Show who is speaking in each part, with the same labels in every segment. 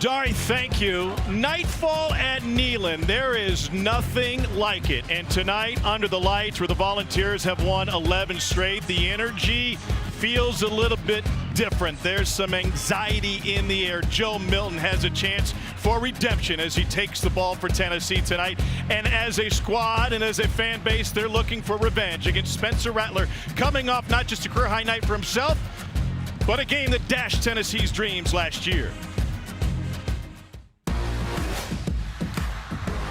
Speaker 1: Dari, thank you. Nightfall at Neyland. There is nothing like it. And tonight, under the lights, where the Volunteers have won 11 straight, the energy feels a little bit different. There's some anxiety in the air. Joe Milton has a chance for redemption as he takes the ball for Tennessee tonight. And as a squad and as a fan base, they're looking for revenge against Spencer Rattler, coming off not just a career-high night for himself, but a game that dashed Tennessee's dreams last year.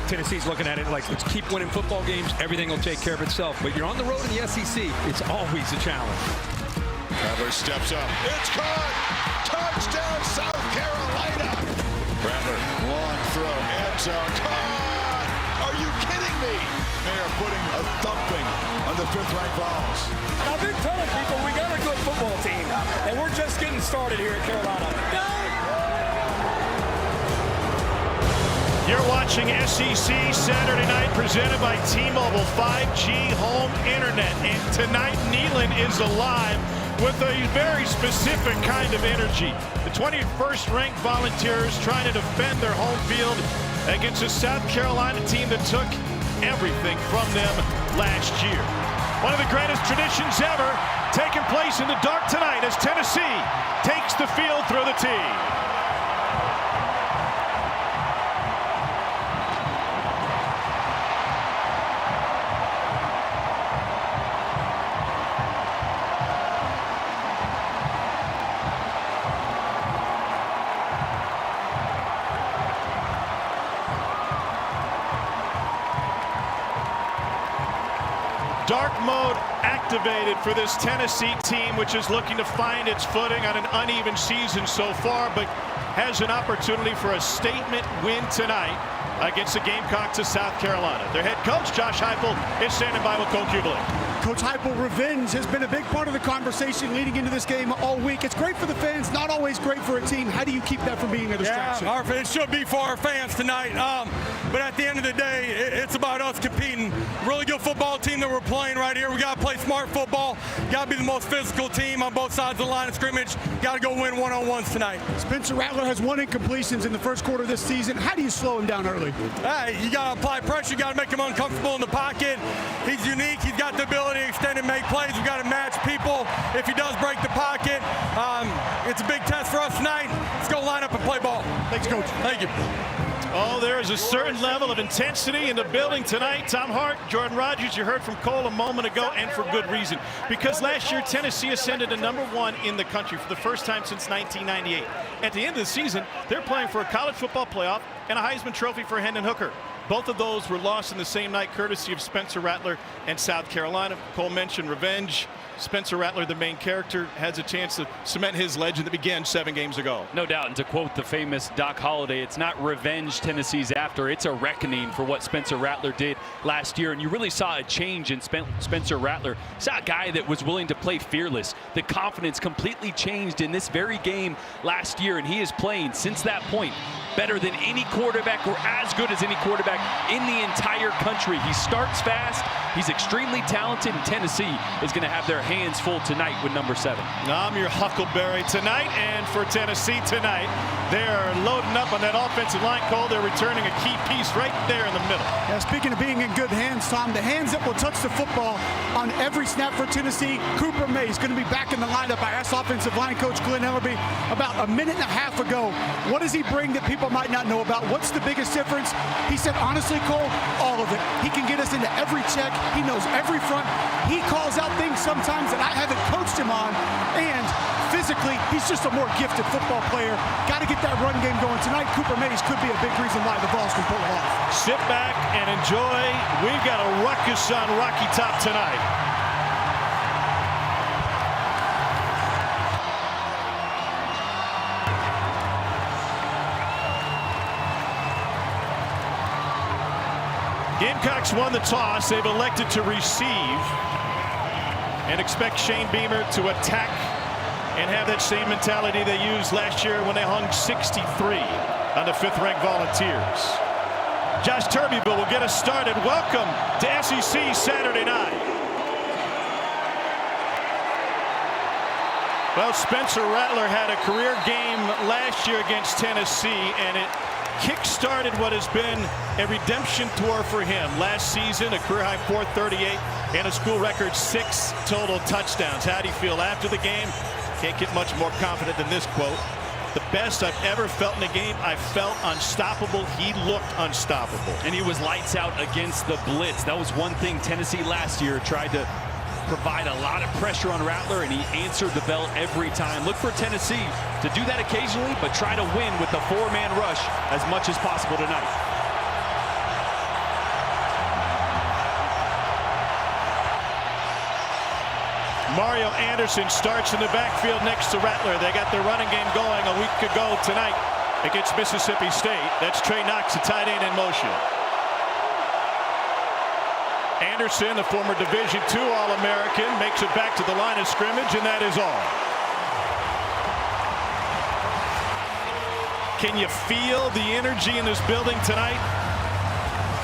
Speaker 2: Tennessee's looking at it like, let's keep winning football games. Everything will take care of itself. But you're on the road in the SEC. It's always a challenge.
Speaker 3: Rattler steps up. It's caught. Touchdown, South Carolina. Rattler, long throw, end zone. Caught. Are you kidding me? They are putting a thumping on the fifth-ranked Vols.
Speaker 4: I've been telling people we got a good football team, and we're just getting started here at Carolina.
Speaker 1: You're watching SEC Saturday Night, presented by T-Mobile 5G home internet. And tonight, Neyland is alive with a very specific kind of energy. The 21st ranked Volunteers trying to defend their home field against a South Carolina team that took everything from them last year. One of the greatest traditions ever taking place in the dark tonight as Tennessee takes the field through the tee. Dark mode activated for this Tennessee team, which is looking to find its footing on an uneven season so far, but has an opportunity for a statement win tonight against the Gamecocks of South Carolina. Their head coach, Josh Heupel, is standing by with Cole Cubelic.
Speaker 5: Coach Heupel, revenge has been a big part of the conversation leading into this game all week. It's great for the fans, not always great for a team. How do you keep that from being a distraction?
Speaker 4: Yeah, it should be for our fans tonight. But at the end of the day, it's about us competing. Really good football team that we're playing right here. We got to play smart football. Got to be the most physical team on both sides of the line of scrimmage. Got to go win one-on-ones tonight.
Speaker 5: Spencer Rattler has 1 incompletions in the first quarter of this season. How do you slow him down early?
Speaker 4: Hey, you got to apply pressure. You got to make him uncomfortable in the pocket. He's unique. He's got the ability to extend and make plays. We got to match people if he does break the pocket. It's a big test for us tonight. Let's go line up and play ball.
Speaker 5: Thanks, Coach.
Speaker 4: Thank you.
Speaker 1: Oh, there is a certain level of intensity in the building tonight. Tom Hart, Jordan Rogers, you heard from Cole a moment ago, and for good reason. Because last year, Tennessee ascended to #1 in the country for the first time since 1998. At the end of the season, they're playing for a college football playoff and a Heisman Trophy for Hendon Hooker. Both of those were lost in the same night, courtesy of Spencer Rattler and South Carolina. Cole mentioned revenge. Spencer Rattler, the main character, has a chance to cement his legend that began 7 games ago.
Speaker 6: No doubt, and to quote the famous Doc Holliday, it's not revenge Tennessee's after, it's a reckoning for what Spencer Rattler did last year. And you really saw a change in Spencer Rattler. Saw a guy that was willing to play fearless. The confidence completely changed in this very game last year, and he is playing since that point better than any quarterback, or as good as any quarterback in the entire country. He starts fast, he's extremely talented, and Tennessee is going to have their hands full tonight with #7.
Speaker 1: I'm your Huckleberry tonight, and for Tennessee tonight, they're loading up on that offensive line, Cole. They're returning a key piece right there in the middle.
Speaker 5: Yeah, speaking of being in good hands, Tom, the hands that will touch the football on every snap for Tennessee, Cooper May is going to be back in the lineup. I asked offensive line coach Glenn Ellerby about a minute and a half ago, what does he bring that people might not know about? What's the biggest difference? He said, honestly, Cole, all of it. He can get us into every check. He knows every front. He calls out things sometimes that I haven't coached him on. And physically, he's just a more gifted football player. Got to get that run game going tonight. Cooper Mays could be a big reason why the Vols can pull it off.
Speaker 1: Sit back and enjoy. We've got a ruckus on Rocky Top tonight. Gamecocks won the toss. They've elected to receive and expect Shane Beamer to attack and have that same mentality they used last year when they hung 63 on the 5th-ranked Volunteers. Josh Turbyville will get us started. Welcome to SEC Saturday Night. Well, Spencer Rattler had a career game last year against Tennessee, and it kick-started what has been a redemption tour for him. Last season, a career-high 438 and a school record 6 total touchdowns. How do you feel after the game? Can't get much more confident than this quote. The best I've ever felt in a game. I felt unstoppable. He looked unstoppable.
Speaker 6: And he was lights out against the blitz. That was one thing Tennessee last year tried to provide a lot of pressure on Rattler, and he answered the bell every time. Look for Tennessee to do that occasionally, but try to win with the 4-man rush as much as possible tonight.
Speaker 1: Mario Anderson starts in the backfield next to Rattler. They got their running game going a week ago tonight against Mississippi State. That's Trey Knox, the tight end, in motion. Anderson, the former Division II All-American, makes it back to the line of scrimmage, and that is all. Can you feel the energy in this building tonight?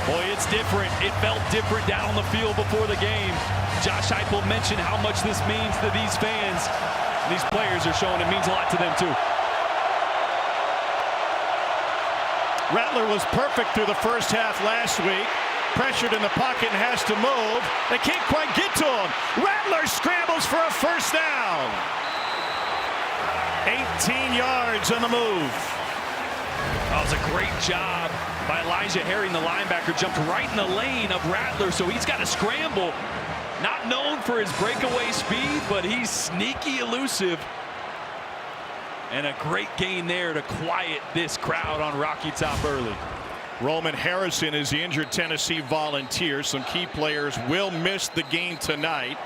Speaker 6: Boy, it's different. It felt different down on the field before the game. Josh Heupel mentioned how much this means to these fans. These players are showing it means a lot to them, too.
Speaker 1: Rattler was perfect through the first half last week. Pressured in the pocket and has to move. They can't quite get to him. Rattler scrambles for a first down. 18 yards on the move.
Speaker 6: That was a great job by Elijah Herring. The linebacker jumped right in the lane of Rattler, so he's got to scramble. Not known for his breakaway speed, but he's sneaky elusive. And a great gain there to quiet this crowd on Rocky Top early.
Speaker 1: Roman Harrison is the injured Tennessee Volunteer. Some key players will miss the game tonight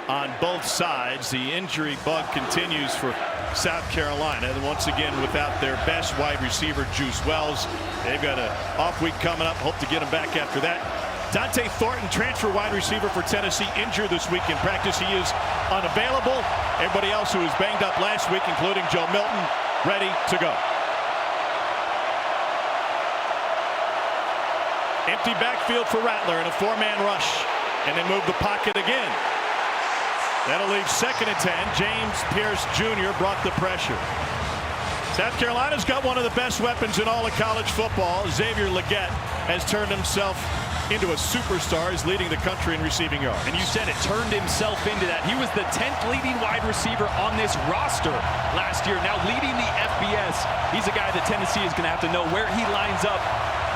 Speaker 1: on both sides. The injury bug continues for South Carolina. And once again, without their best wide receiver, Juice Wells. They've got an off week coming up. Hope to get him back after that. Dante Thornton, transfer wide receiver for Tennessee, injured this week in practice. He is unavailable. Everybody else who was banged up last week, including Joe Milton, ready to go. Empty backfield for Rattler in a 4-man rush. And they move the pocket again. That'll leave 2nd and 10. James Pierce Jr. brought the pressure. South Carolina's got one of the best weapons in all of college football. Xavier Legette has turned himself into a superstar. He's leading the country in receiving yards.
Speaker 6: And you said it, turned himself into that. He was the 10th leading wide receiver on this roster last year. Now leading the FBS. He's a guy that Tennessee is going to have to know where he lines up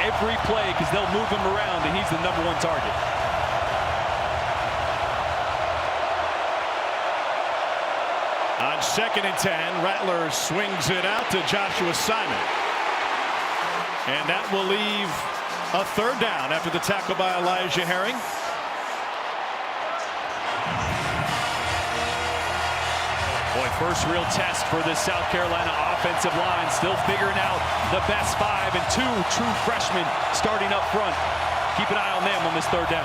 Speaker 6: every play, because they'll move him around, and he's the #1 target.
Speaker 1: On 2nd and 10, Rattler swings it out to Joshua Simon. And that will leave a 3rd down after the tackle by Elijah Herring.
Speaker 6: Boy, first real test for this South Carolina offensive line. Still figuring out the best 5, and 2 true freshmen starting up front. Keep an eye on them on this 3rd down.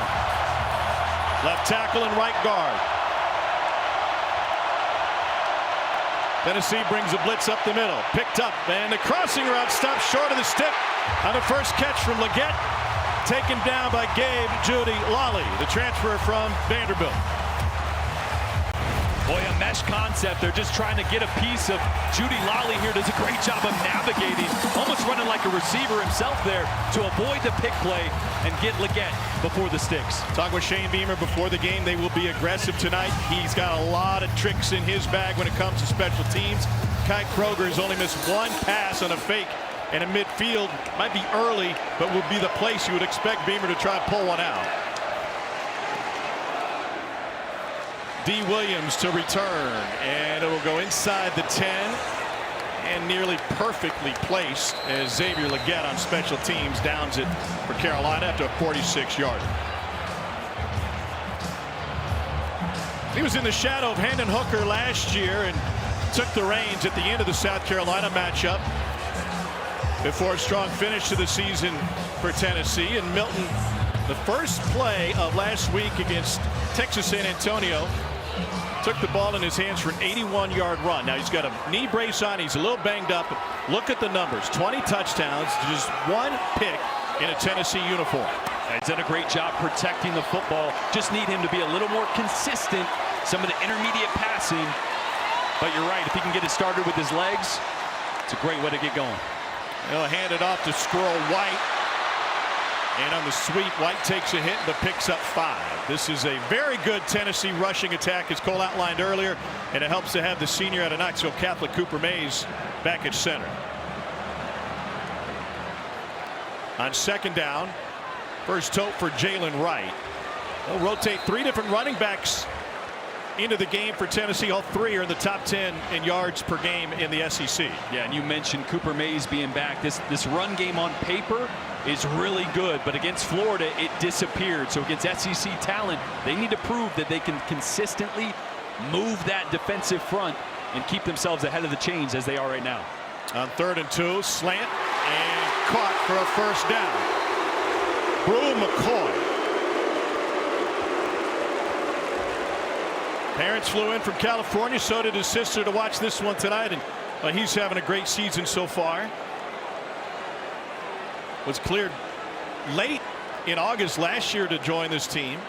Speaker 1: Left tackle and right guard. Tennessee brings a blitz up the middle. Picked up, and the crossing route stops short of the stick on the first catch from Legette. Taken down by Gabe Judy Lally, the transfer from Vanderbilt.
Speaker 6: Boy, a mesh concept. They're just trying to get a piece of Judy Lally here. Does a great job of navigating, almost running like a receiver himself there to avoid the pick play and get Legette before the sticks.
Speaker 1: Talk with Shane Beamer before the game. They will be aggressive tonight. He's got a lot of tricks in his bag when it comes to special teams. Kai Kroger has only missed 1 pass on a fake, and in midfield might be early, but will be the place you would expect Beamer to try and pull one out. D. Williams to return, and it will go inside the 10 and nearly perfectly placed as Xavier Legette on special teams downs it for Carolina after a 46-yarder. He was in the shadow of Hendon Hooker last year and took the reins at the end of the South Carolina matchup before a strong finish to the season for Tennessee. And Milton, the first play of last week against Texas San Antonio, took the ball in his hands for an 81-yard run. Now he's got a knee brace on. He's a little banged up. Look at the numbers. 20 touchdowns, just 1 pick in a Tennessee uniform.
Speaker 6: He's done a great job protecting the football. Just need him to be a little more consistent. Some of the intermediate passing But you're right, if he can get it started with his legs, it's a great way to get going.
Speaker 1: They'll hand it off to Squirrel White. And on the sweep, White takes a hit but picks up 5. This is a very good Tennessee rushing attack, as Cole outlined earlier, and it helps to have the senior out of Knoxville Catholic, Cooper Mays, back at center. On second down, first tote for Jalen Wright. They'll rotate 3 different running backs into the game for Tennessee. All 3 are in the top 10 in yards per game in the SEC.
Speaker 6: Yeah, and you mentioned Cooper Mays being back. This run game on paper is really good, but against Florida, it disappeared. So against SEC talent, they need to prove that they can consistently move that defensive front and keep themselves ahead of the chains as they are right now.
Speaker 1: On 3rd and 2, slant and caught for a first down. Brew McCoy. Parents flew in from California, so did his sister, to watch this one tonight, and he's having a great season so far. Was cleared late in August last year to join this team.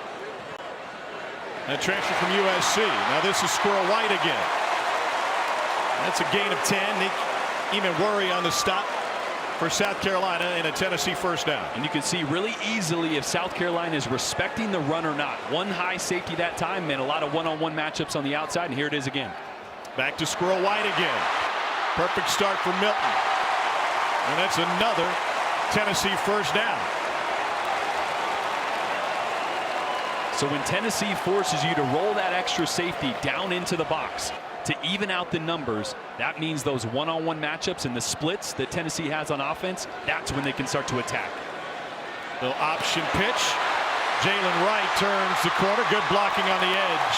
Speaker 1: And transfer from USC. Now this is Squirrel White again. That's a gain of 10. They even worry on the stop for South Carolina in a Tennessee first down.
Speaker 6: And you can see really easily if South Carolina is respecting the run or not. One high safety that time meant a lot of one-on-one matchups on the outside, and here it is again.
Speaker 1: Back to Squirrel White again. Perfect start for Milton. And that's another Tennessee first down.
Speaker 6: So when Tennessee forces you to roll that extra safety down into the box to even out the numbers, that means those one-on-one matchups and the splits that Tennessee has on offense, that's when they can start to attack.
Speaker 1: Little option pitch. Jalen Wright turns the corner. Good blocking on the edge.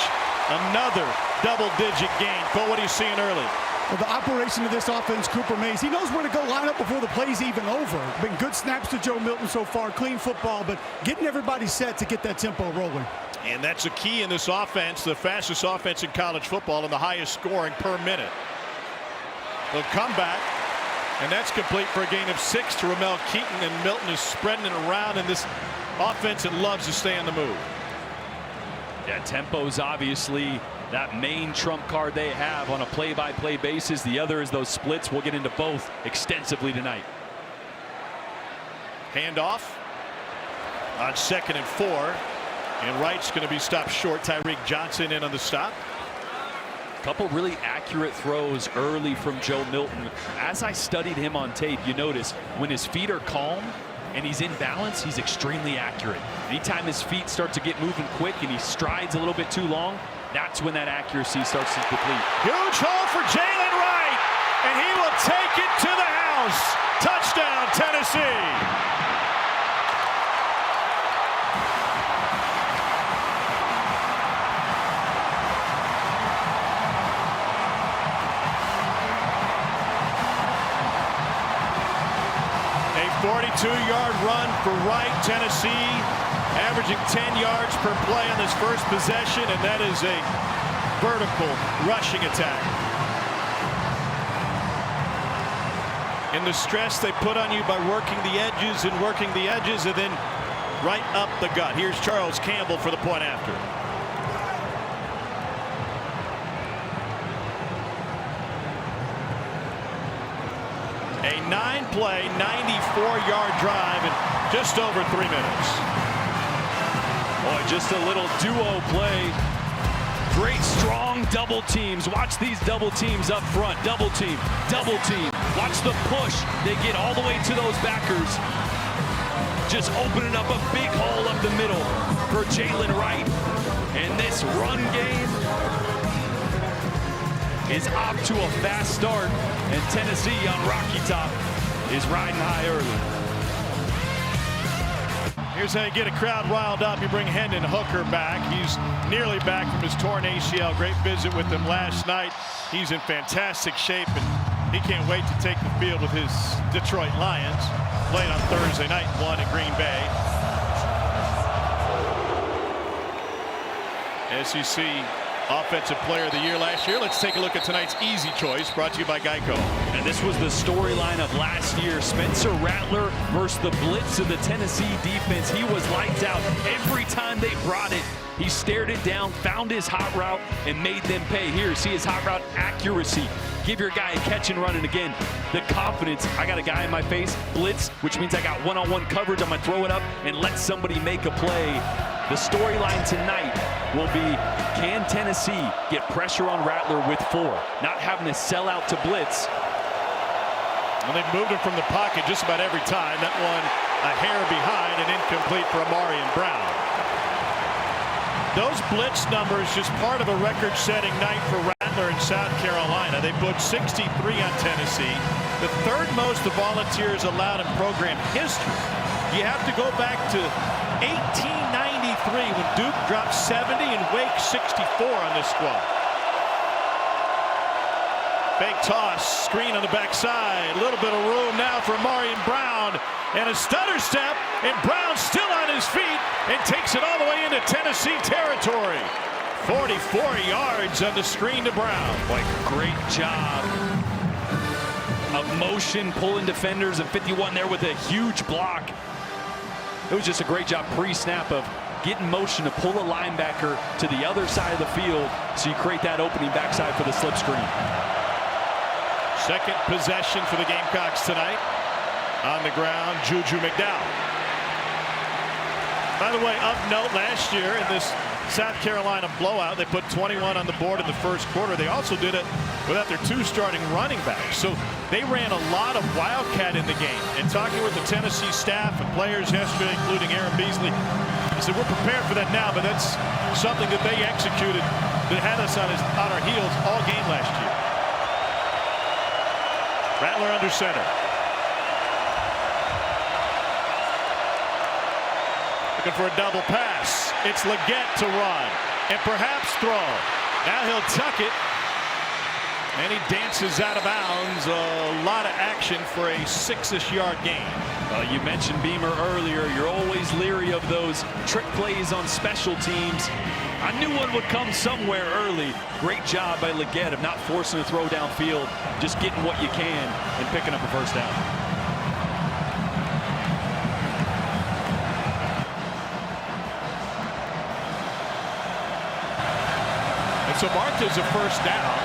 Speaker 1: Another double-digit gain. Cole, what are you seeing early?
Speaker 5: Well, the operation of this offense, Cooper Mays, he knows where to go line up before the play's even over. Been good snaps to Joe Milton so far, clean football, but getting everybody set to get that tempo rolling.
Speaker 1: And that's a key in this offense, the fastest offense in college football and the highest scoring per minute. They'll come back, and that's complete for a gain of 6 to Ramel Keaton, and Milton is spreading it around in this offense that loves to stay on the move.
Speaker 6: Yeah, tempo's obviously that main trump card they have on a play-by-play basis. The other is those splits. We'll get into both extensively tonight.
Speaker 1: Handoff on 2nd and 4. And Wright's going to be stopped short. Tyreek Johnson in on the stop.
Speaker 6: Couple really accurate throws early from Joe Milton. As I studied him on tape, you notice when his feet are calm and he's in balance, he's extremely accurate. Anytime his feet start to get moving quick and he strides a little bit too long, that's when that accuracy starts to deplete.
Speaker 1: Huge hole for Jalen Wright, and he will take it to the house. Touchdown, Tennessee. A 42-yard run for Wright. Tennessee averaging 10 yards per play on this first possession, and that is a vertical rushing attack. And the stress they put on you by working the edges and then right up the gut. Here's Charles Campbell for the point after. A 9-play, 94-yard drive in just over 3 minutes.
Speaker 6: Boy, just a little duo play. Great strong double teams. Watch these double teams up front. Double team, double team. Watch the push. They get all the way to those backers. Just opening up a big hole up the middle for Jalen Wright. And this run game is off to a fast start. And Tennessee on Rocky Top is riding high early.
Speaker 1: Here's how you get a crowd riled up. You bring Hendon Hooker back. He's nearly back from his torn ACL. Great visit with him last night. He's in fantastic shape, and he can't wait to take the field with his Detroit Lions. Played on Thursday night, won at Green Bay. SEC Offensive Player of the Year last year. Let's take a look at tonight's easy choice, brought to you by Geico.
Speaker 6: And this was the storyline of last year. Spencer Rattler versus the blitz of the Tennessee defense. He was lights out every time they brought it. He stared it down, found his hot route, and made them pay. Here, see his hot route accuracy. Give your guy a catch and run, and again, the confidence. I got a guy in my face, blitz, which means I got one-on-one coverage. I'm gonna throw it up and let somebody make a play. The storyline tonight will be, can Tennessee get pressure on Rattler with 4? Not having to sell out to blitz.
Speaker 1: Well, they've moved him from the pocket just about every time. That one a hair behind and incomplete for Amarian Brown. Those blitz numbers just part of a record-setting night for Rattler in South Carolina. They put 63 on Tennessee, the third most of Volunteers allowed in program history. You have to go back to 1893 when Duke dropped 70 and Wake 64 on this squad. Fake toss, screen on the backside. A little bit of room now for Amarian Brown. And a stutter step, and Brown still on his feet and takes it all the way into Tennessee territory. 44 yards on the screen to Brown.
Speaker 6: Like, great job of motion, pulling defenders, and 51 there with a huge block. It was just a great job pre-snap of getting motion to pull a linebacker to the other side of the field so you create that opening backside for the slip screen.
Speaker 1: Second possession for the Gamecocks tonight. On the ground, Juju McDowell. By the way, of note, last year in this South Carolina blowout, they put 21 on the board in the first quarter. They also did it without their 2 starting running backs. So they ran a lot of Wildcat in the game. And talking with the Tennessee staff and players yesterday, including Aaron Beasley, he said, we're prepared for that now, but that's something that they executed that had us on our heels all game last year. Rattler under center. Looking for a double pass. It's Legette to run and perhaps throw. Now he'll tuck it. And he dances out of bounds. A lot of action for a 6-ish yard gain.
Speaker 6: You mentioned Beamer earlier. You're always leery of those trick plays on special teams. I knew one would come somewhere early. Great job by Legette of not forcing a throw downfield, just getting what you can and picking up a first down.
Speaker 1: And so marked as a first down.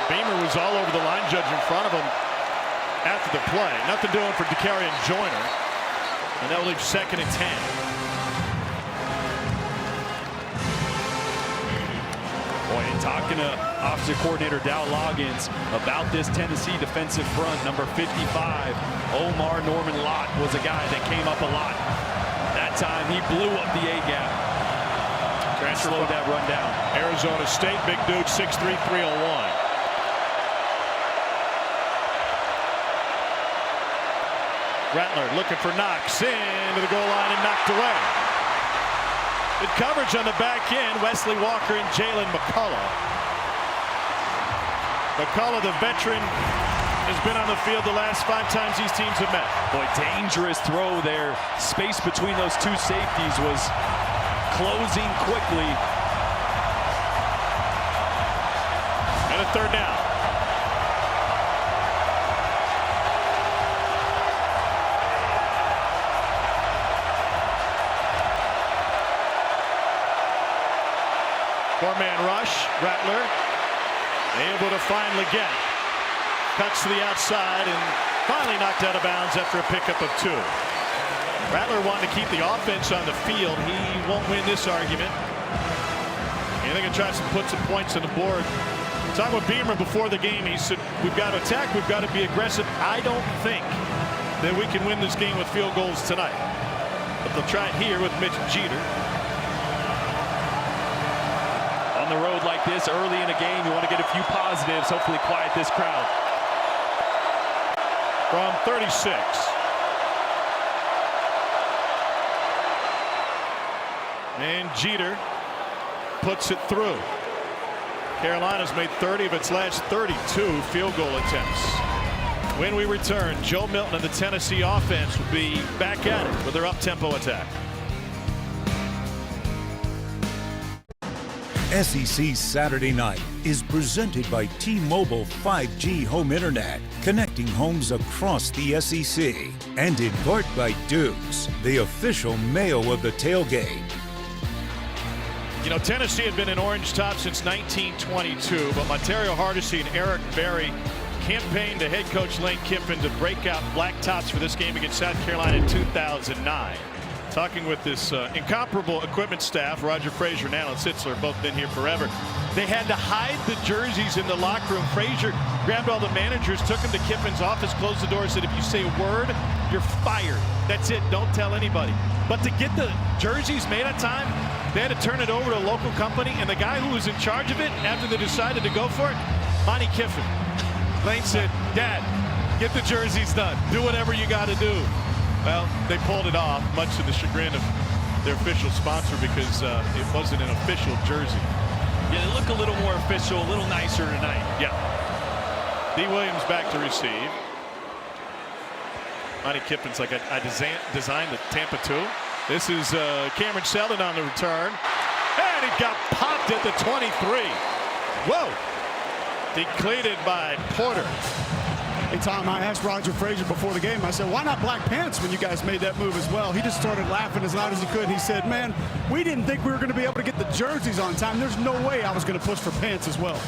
Speaker 1: Beamer was all over the line judge in front of him after the play. Nothing doing for Dakarian Joyner. And that will leave 2nd and 10.
Speaker 6: Boy, and talking to offensive coordinator Dow Loggins about this Tennessee defensive front, number 55, Omar Norman Lott was a guy that came up a lot. That time he blew up the A-gap. Slowed that run down.
Speaker 1: Arizona State, big dude, 6'3", 301. Rattler looking for Knox into the goal line and knocked away. Good coverage on the back end. Wesley Walker and Jalen McCullough. McCullough, the veteran, has been on the field the last 5 times these teams have met.
Speaker 6: Boy, dangerous throw there. Space between those 2 safeties was closing quickly.
Speaker 1: And a 3rd down. Four-man rush. Rattler able to find Legette. Cuts to the outside and finally knocked out of bounds after a pickup of 2. Rattler wanted to keep the offense on the field. He won't win this argument. And they're going to try to put some points on the board. Talking with Beamer before the game, he said, we've got to attack, we've got to be aggressive. I don't think that we can win this game with field goals tonight. But they'll try it here with Mitch Jeter.
Speaker 6: On the road like this, early in a game, you want to get a few positives, hopefully quiet this crowd.
Speaker 1: From 36. And Jeter puts it through. Carolina's made 30 of its last 32 field goal attempts. When we return, Joe Milton and the Tennessee offense will be back at it with their up-tempo attack.
Speaker 7: SEC Saturday Night is presented by T-Mobile 5G Home Internet, connecting homes across the SEC. And in part by Dukes, the official mayo of the tailgate.
Speaker 1: You know, Tennessee had been an orange top since 1922, but Montario Hardesty and Eric Berry campaigned to head coach Lane Kiffin to break out black tops for this game against South Carolina in 2009. Talking with this incomparable equipment staff, Roger Frazier and Alan Sitzler, both been here forever. They had to hide the jerseys in the locker room. Frazier grabbed all the managers, took them to Kiffin's office, closed the door, and said, if you say a word, you're fired. That's it, don't tell anybody. But to get the jerseys made on time, they had to turn it over to a local company, and the guy who was in charge of it, after they decided to go for it, Monty Kiffin. Lane said, Dad, get the jerseys done. Do whatever you got to do. Well, they pulled it off, much to the chagrin of their official sponsor, because it wasn't an official jersey.
Speaker 6: Yeah, they look a little more official, a little nicer tonight.
Speaker 1: Yeah. D. Williams back to receive. Monty Kiffin's like, I designed the Tampa 2. This is Cameron Seldon on the return. And it got popped at the 23. Whoa. Decleated by Porter.
Speaker 5: Hey, Tom, I asked Roger Frazier before the game, I said, why not black pants when you guys made that move as well? He just started laughing as loud as he could. He said, man, we didn't think we were going to be able to get the jerseys on time. There's no way I was going to push for pants as well.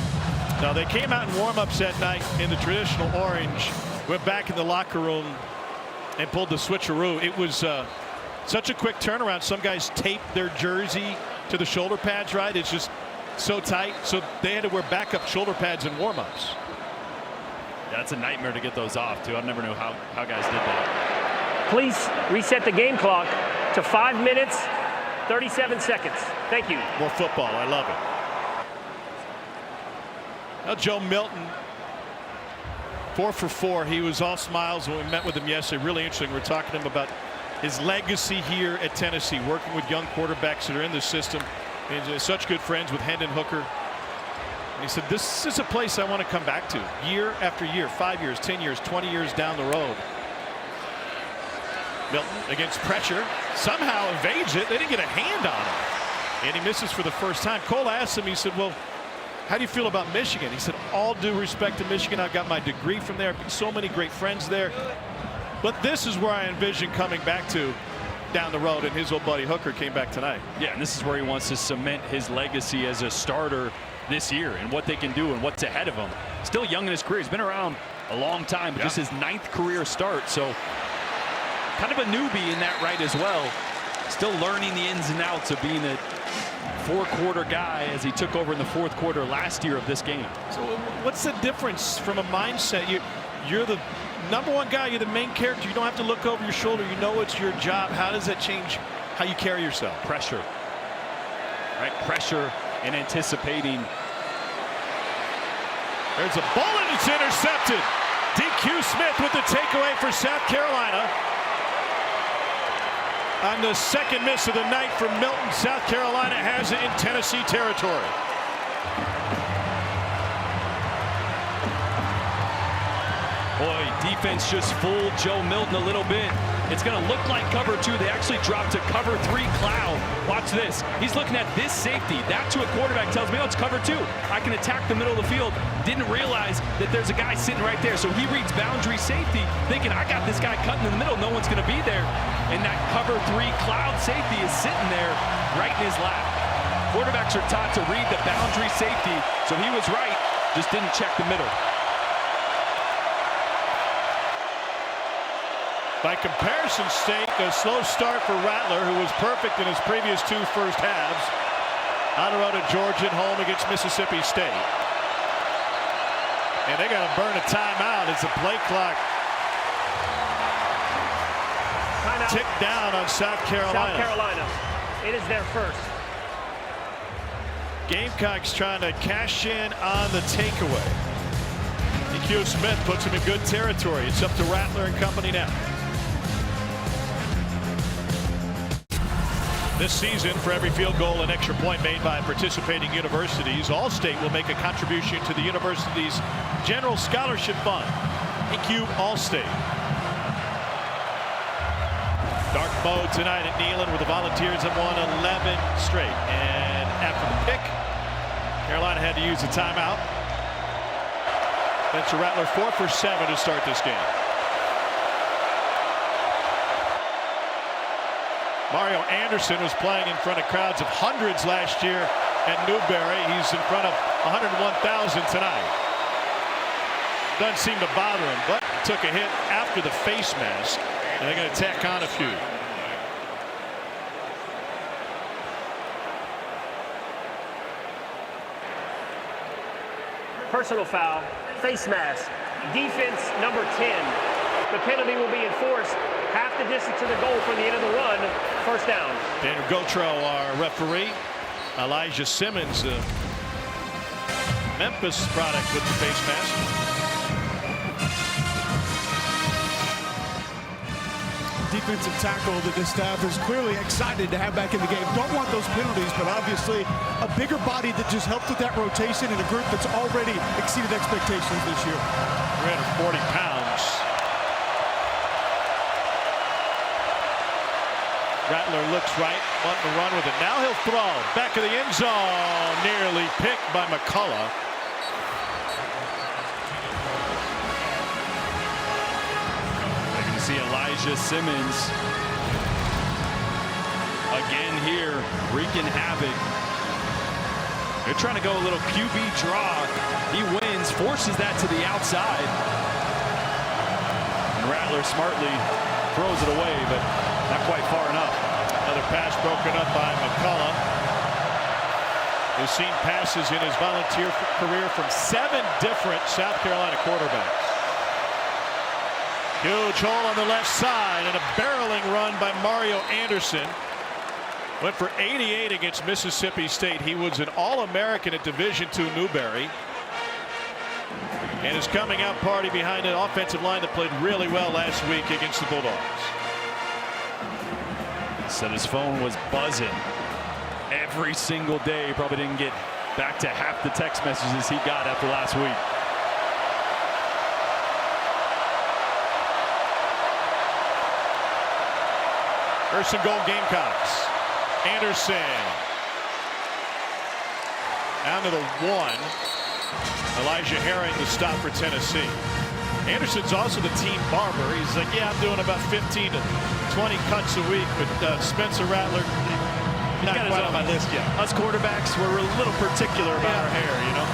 Speaker 1: Now, they came out in warm-ups that night in the traditional orange, went back in the locker room and pulled the switcheroo. It was such a quick turnaround. Some guys taped their jersey to the shoulder pads, right? It's just so tight. So they had to wear backup shoulder pads in warm-ups.
Speaker 6: That's a nightmare to get those off, too. I never knew how guys did that.
Speaker 8: Please reset the game clock to 5 minutes, 37 seconds. Thank you.
Speaker 1: More football. I love it. Now, Joe Milton, 4 for 4. He was all smiles when we met with him yesterday. Really interesting. We're talking to him about his legacy here at Tennessee, working with young quarterbacks that are in the system. He's such good friends with Hendon Hooker. And he said, this is a place I want to come back to year after year, 5 years, 10 years, 20 years down the road. Milton against pressure, somehow evades it. They didn't get a hand on him. And he misses for the first time. Cole asked him, he said, well, how do you feel about Michigan? He said, all due respect to Michigan. I've got my degree from there. So many great friends there. But this is where I envision coming back to down the road, and his old buddy Hooker came back tonight.
Speaker 6: Yeah, and this is where he wants to cement his legacy as a starter this year and what they can do and what's ahead of him. Still young in his career. He's been around a long time, but just his 9th career start. So kind of a newbie in that right as well. Still learning the ins and outs of being a 4-quarter guy as he took over in the 4th quarter last year of this game.
Speaker 1: So what's the difference from a mindset? You're the #1 guy. You're the main character. You don't have to look over your shoulder. You know it's your job. How does that change how you carry yourself?
Speaker 6: Pressure. Right? Pressure and anticipating.
Speaker 1: There's a bullet. It's intercepted. DQ Smith with the takeaway for South Carolina. On the second miss of the night from Milton, South Carolina has it in Tennessee territory.
Speaker 6: Boy, defense just fooled Joe Milton a little bit. It's going to look like cover 2. They actually dropped to cover 3 cloud. Watch this. He's looking at this safety. That to a quarterback tells me, oh, it's cover 2. I can attack the middle of the field. Didn't realize that there's a guy sitting right there. So he reads boundary safety, thinking, I got this guy cutting in the middle. No one's going to be there. And that cover 3 cloud safety is sitting there right in his lap. Quarterbacks are taught to read the boundary safety. So he was right, just didn't check the middle.
Speaker 1: By comparison sake, a slow start for Rattler, who was perfect in his previous 2 first halves. On the road to Georgia and home against Mississippi State. And they got to burn a timeout as the play clock ticked down on South Carolina.
Speaker 8: South Carolina. It is their first.
Speaker 1: Gamecocks trying to cash in on the takeaway. DQ Smith puts him in good territory. It's up to Rattler and company now. This season, for every field goal and extra point made by participating universities, Allstate will make a contribution to the university's general scholarship fund. Thank you, Allstate. Dark mode tonight at Neyland, where the Volunteers have won 11 straight. And after the pick, Carolina had to use a timeout. Spencer Rattler 4 for 7 to start this game. Mario Anderson was playing in front of crowds of hundreds last year at Newberry. He's in front of 101,000 tonight. Doesn't seem to bother him, but took a hit after the face mask, and they're going to tack on a few.
Speaker 8: Personal foul, face mask, defense number 10. The penalty will be enforced half the distance to the goal for the end of the run, first down.
Speaker 1: Daniel Gautreau, our referee. Elijah Simmons, the Memphis product with the face mask.
Speaker 5: Defensive tackle that this staff is clearly excited to have back in the game. Don't want those penalties, but obviously a bigger body that just helped with that rotation in a group that's already exceeded expectations this year.
Speaker 1: 340 pounds. Rattler looks right, wanting to run with it. Now he'll throw. Back of the end zone. Nearly picked by McCullough.
Speaker 6: See Elijah Simmons again here, wreaking havoc. They're trying to go a little QB draw. He wins, forces that to the outside. And Rattler smartly throws it away, but not quite far enough.
Speaker 1: Another pass broken up by McCullough, who's seen passes in his volunteer career from 7 different South Carolina quarterbacks. Huge hole on the left side and a barreling run by Mario Anderson. Went for 88 against Mississippi State. He was an All-American at Division II Newberry. And his coming out party behind an offensive line that played really well last week against the Bulldogs.
Speaker 6: Said his phone was buzzing every single day. He probably didn't get back to half the text messages he got after last week.
Speaker 1: First and goal, Gamecocks. Anderson. Down to the 1. Elijah Herring the stop for Tennessee. Anderson's also the team barber. He's like, yeah, I'm doing about 15 to 20 cuts a week, but Spencer Rattler, not quite on my list yet.
Speaker 6: Us quarterbacks, we're a little particular about our hair, you know.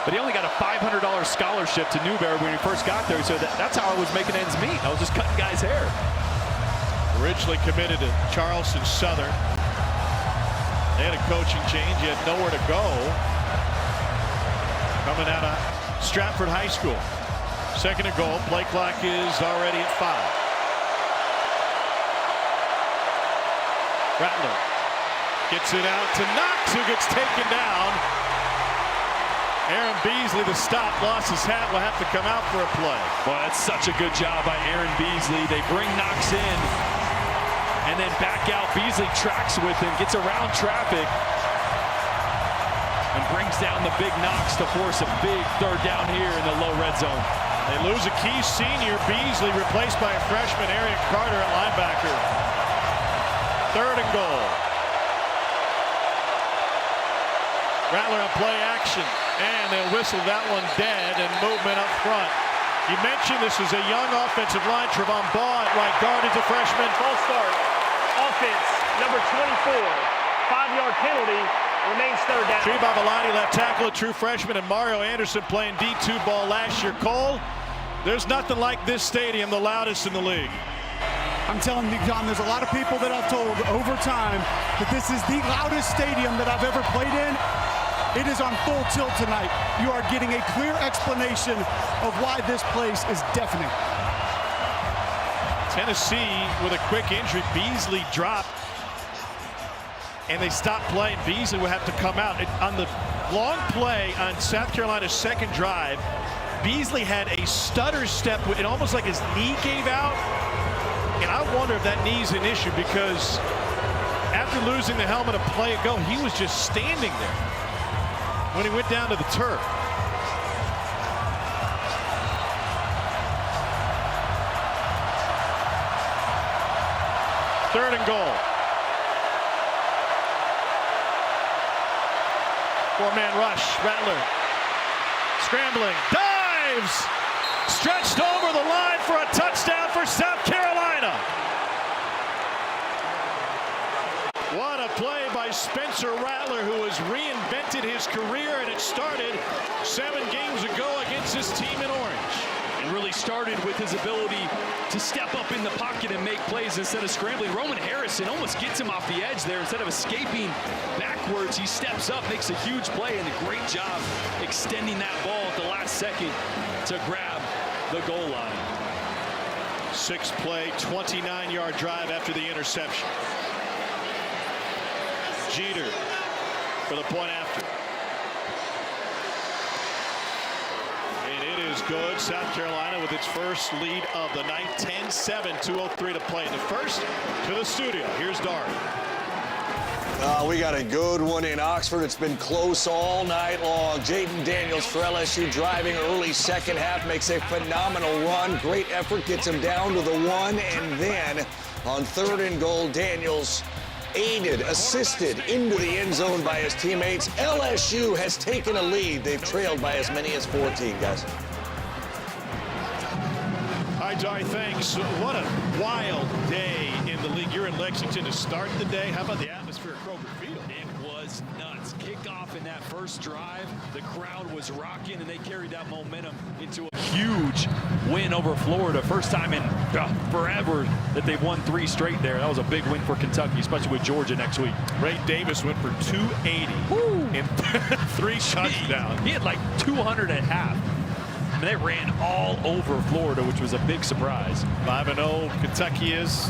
Speaker 6: But he only got a $500 scholarship to Newberry when he first got there, so that's how I was making ends meet. I was just cutting guys' hair.
Speaker 1: Originally committed to Charleston Southern. They had a coaching change. He had nowhere to go. Coming out of Stratford High School. Second and goal. Play clock is already at 5. Rattler gets it out to Knox, who gets taken down. Aaron Beasley, the stop, lost his hat, will have to come out for a play.
Speaker 6: Well, that's such a good job by Aaron Beasley. They bring Knox in and then back out. Beasley tracks with him, gets around traffic, and brings down the big Knox to force a big third down here in the low red zone.
Speaker 1: They lose a key senior, Beasley, replaced by a freshman, Arian Carter at linebacker. Third and goal. Rattler on play action, and they'll whistle that one dead, and movement up front. You mentioned this is a young offensive line. Trevon Baugh at right guard is a freshman.
Speaker 8: False start. Offense, number 24. 5-yard penalty. Remains third down.
Speaker 1: Tree Babalani, left tackle, a true freshman, and Mario Anderson playing D2 ball last year. Cole, there's nothing like this stadium, the loudest in the league.
Speaker 5: I'm telling you, John, there's a lot of people that I've told over time that this is the loudest stadium that I've ever played in. It is on full tilt tonight. You are getting a clear explanation of why this place is deafening.
Speaker 1: Tennessee with a quick injury. Beasley dropped, and they stopped playing. Beasley will have to come out. On the long play on South Carolina's second drive, Beasley had a stutter step. It almost like his knee gave out. And I wonder if that knee's an issue, because after losing the helmet a play ago, he was just standing there when he went down to the turf. Third and goal. Four-man rush. Rattler scrambling, dives, stretched over the line for a touchdown for South Carolina. What a play by Spencer Rattler, who has reinvented his career, and it started 7 games ago against his team in Orange.
Speaker 6: And really started with his ability to step up in the pocket and make plays instead of scrambling. Roman Harrison almost gets him off the edge there. Instead of escaping backwards, he steps up, makes a huge play, and a great job extending that ball at the last second to grab the goal line.
Speaker 1: 6-play, 29-yard drive after the interception. Jeter for the point after. And it is good. South Carolina with its first lead of the night. 10-7, 2:03 to play in the first. To the studio. Here's Dari.
Speaker 9: We got a good one in Oxford. It's been close all night long. Jaden Daniels for LSU driving early second half, makes a phenomenal run. Great effort, gets him down to the 1, and then on 3rd and goal, Daniels aided, assisted into the end zone by his teammates. LSU has taken a lead. They've trailed by as many as 14, guys.
Speaker 1: Hi, Dari, thanks. What a wild day in the league. You're in Lexington to start the day. How about the atmosphere at Kroger Field?
Speaker 6: It was nuts. Kickoff in that first drive, the crowd was rocking, and they carried that momentum into a huge win over Florida. First time in forever that they've won 3 straight there. That was a big win for Kentucky, especially with Georgia next week.
Speaker 1: Ray Davis went for 280 in 3 touchdowns.
Speaker 6: He had like 200 at half. I mean, they ran all over Florida, which was a big surprise.
Speaker 1: 5-0 Kentucky is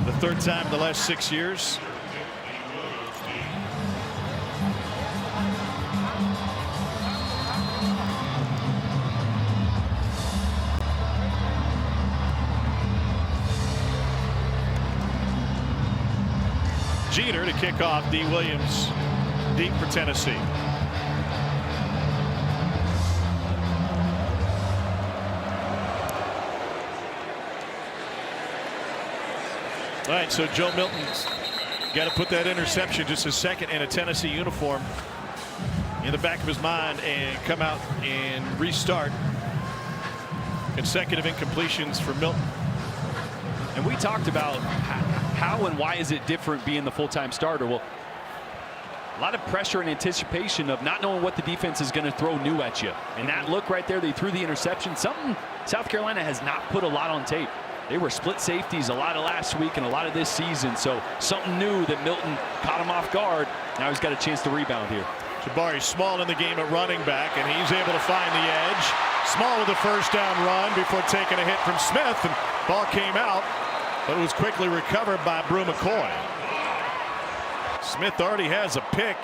Speaker 1: the 3rd time in the last 6 years. Jeter to kick off. D. Williams deep for Tennessee. All right, so Joe Milton's got to put that interception, just his second in a Tennessee uniform, in the back of his mind and come out and restart. Consecutive incompletions for Milton.
Speaker 6: And we talked about how and why is it different being the full-time starter. Well, a lot of pressure and anticipation of not knowing what the defense is going to throw new at you. And that look right there, they threw the interception, something South Carolina has not put a lot on tape. They were split safeties a lot of last week and a lot of this season, so something new that Milton caught him off guard. Now he's got a chance to rebound here.
Speaker 1: Jabari Small in the game at running back, and he's able to find the edge. Small with a first down run before taking a hit from Smith, and ball came out, but it was quickly recovered by Brew McCoy. Smith already has a pick.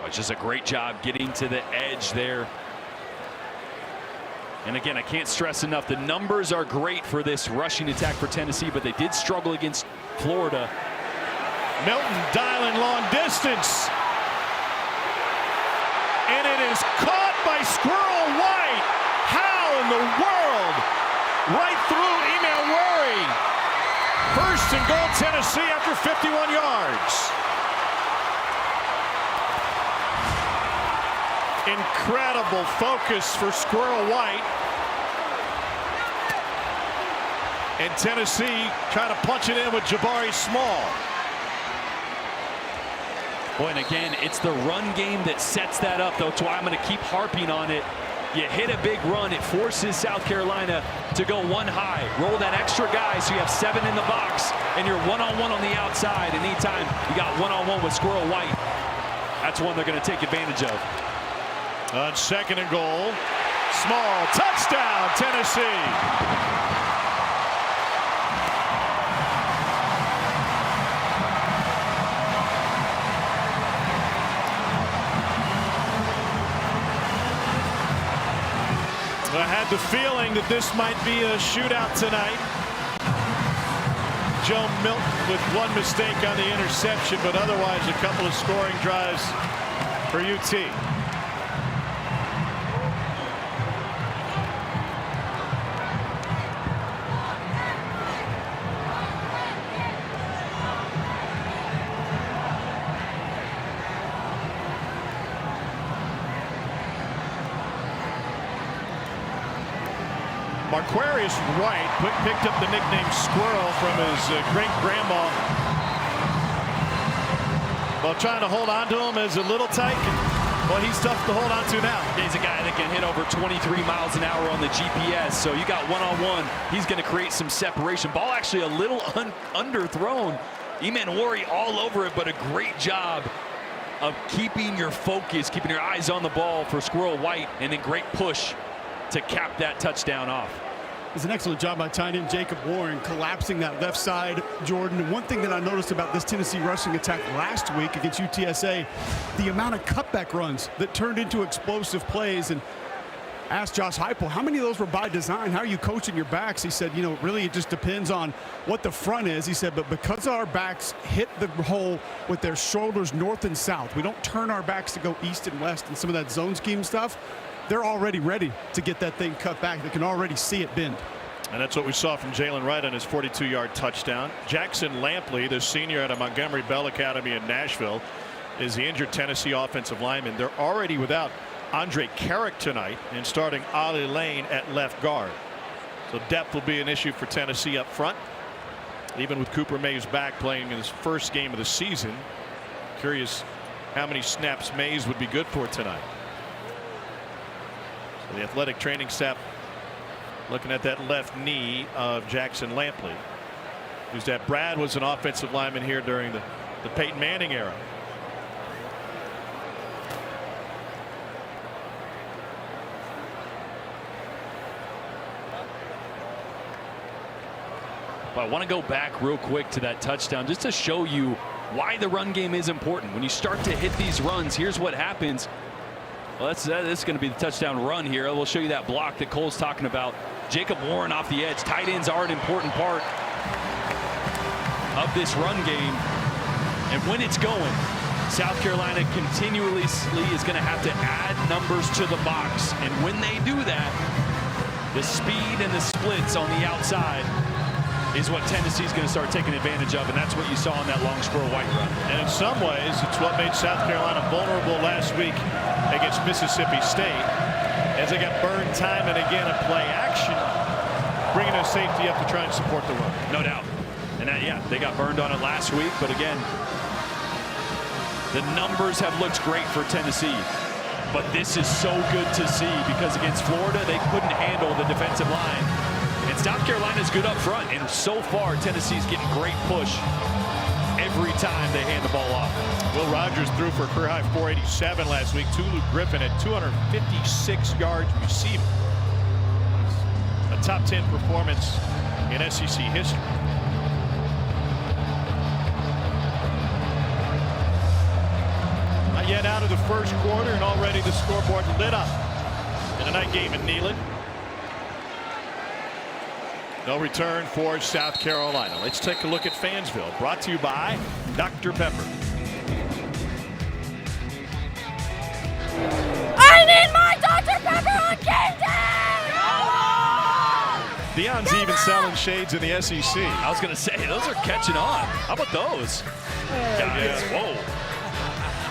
Speaker 6: It's just a great job getting to the edge there. And again, I can't stress enough, the numbers are great for this rushing attack for Tennessee, but they did struggle against Florida.
Speaker 1: Milton dialing long distance. And it is caught by Squirrel White. How in the world? Right through Emil Worry. 1st and goal Tennessee after 51 yards. Incredible focus for Squirrel White. And Tennessee trying to punch it in with Jabari Small.
Speaker 6: Boy, and again, it's the run game that sets that up, though. That's why I'm going to keep harping on it. You hit a big run, it forces South Carolina to go one high. Roll that extra guy so you have 7 in the box, and you're one-on-one on the outside. And anytime you got one-on-one with Squirrel White, that's one they're going to take advantage of.
Speaker 1: On 2nd and goal, Small, touchdown, Tennessee. I had the feeling that this might be a shootout tonight. Joe Milton with one mistake on the interception, but otherwise a couple of scoring drives for UT. Marquarius White picked up the nickname Squirrel from his great-grandma. While trying to hold on to him is a little tight. Well, he's tough to hold on to now.
Speaker 6: He's a guy that can hit over 23 miles an hour on the GPS, so you got one-on-one. He's going to create some separation. Ball actually a little underthrown. Emmanuel all over it, but a great job of keeping your focus, keeping your eyes on the ball for Squirrel White, and then great push to cap that touchdown off.
Speaker 5: It's an excellent job by tight end Jacob Warren collapsing that left side, Jordan. And one thing that I noticed about this Tennessee rushing attack last week against UTSA, the amount of cutback runs that turned into explosive plays. And asked Josh Heupel, how many of those were by design? How are you coaching your backs? He said, you know, really it just depends on what the front is. He said, but because our backs hit the hole with their shoulders north and south, we don't turn our backs to go east and west and some of that zone scheme stuff. They're already ready to get that thing cut back. They can already see it bend.
Speaker 1: And that's what we saw from Jalen Wright on his 42-yard touchdown. Jackson Lampley, the senior out of Montgomery Bell Academy in Nashville, is the injured Tennessee offensive lineman. They're already without Andre Carrick tonight and starting Ollie Lane at left guard. So depth will be an issue for Tennessee up front. Even with Cooper Mays back playing in his first game of the season. Curious how many snaps Mays would be good for tonight. So the athletic training staff looking at that left knee of Jackson Lampley, who's that Brad was an offensive lineman here during the Peyton Manning era.
Speaker 6: But I want to go back real quick to that touchdown just to show you why the run game is important. When you start to hit these runs, here's what happens. Well, that's going to be the touchdown run here. We'll show you that block that Cole's talking about. Jacob Warren off the edge. Tight ends are an important part of this run game. And when it's going, South Carolina continually is going to have to add numbers to the box. And when they do that, the speed and the splits on the outside is what Tennessee's going to start taking advantage of, and that's what you saw in that long Squirrel White run.
Speaker 1: And in some ways, it's what made South Carolina vulnerable last week against Mississippi State, as they got burned time and again in play action, bringing a safety up to try and support the run.
Speaker 6: No doubt. And that, yeah, they got burned on it last week, but again, the numbers have looked great for Tennessee. But this is so good to see because against Florida, they couldn't handle the defensive line. And South Carolina's good up front, and so far Tennessee's getting great push every time they hand the ball off.
Speaker 1: Will Rogers threw for a career high 487 last week. Tulu Griffin at 256 yards receiving. A top 10 performance in SEC history. Not yet out of the first quarter, and already the scoreboard lit up in a night game in Neyland. No return for South Carolina. Let's take a look at Fansville, brought to you by Dr. Pepper.
Speaker 10: I need my Dr. Pepper on game day!
Speaker 1: Deion's even selling shades in the SEC.
Speaker 6: I was going to say, those are catching on. How about those? Guys, whoa.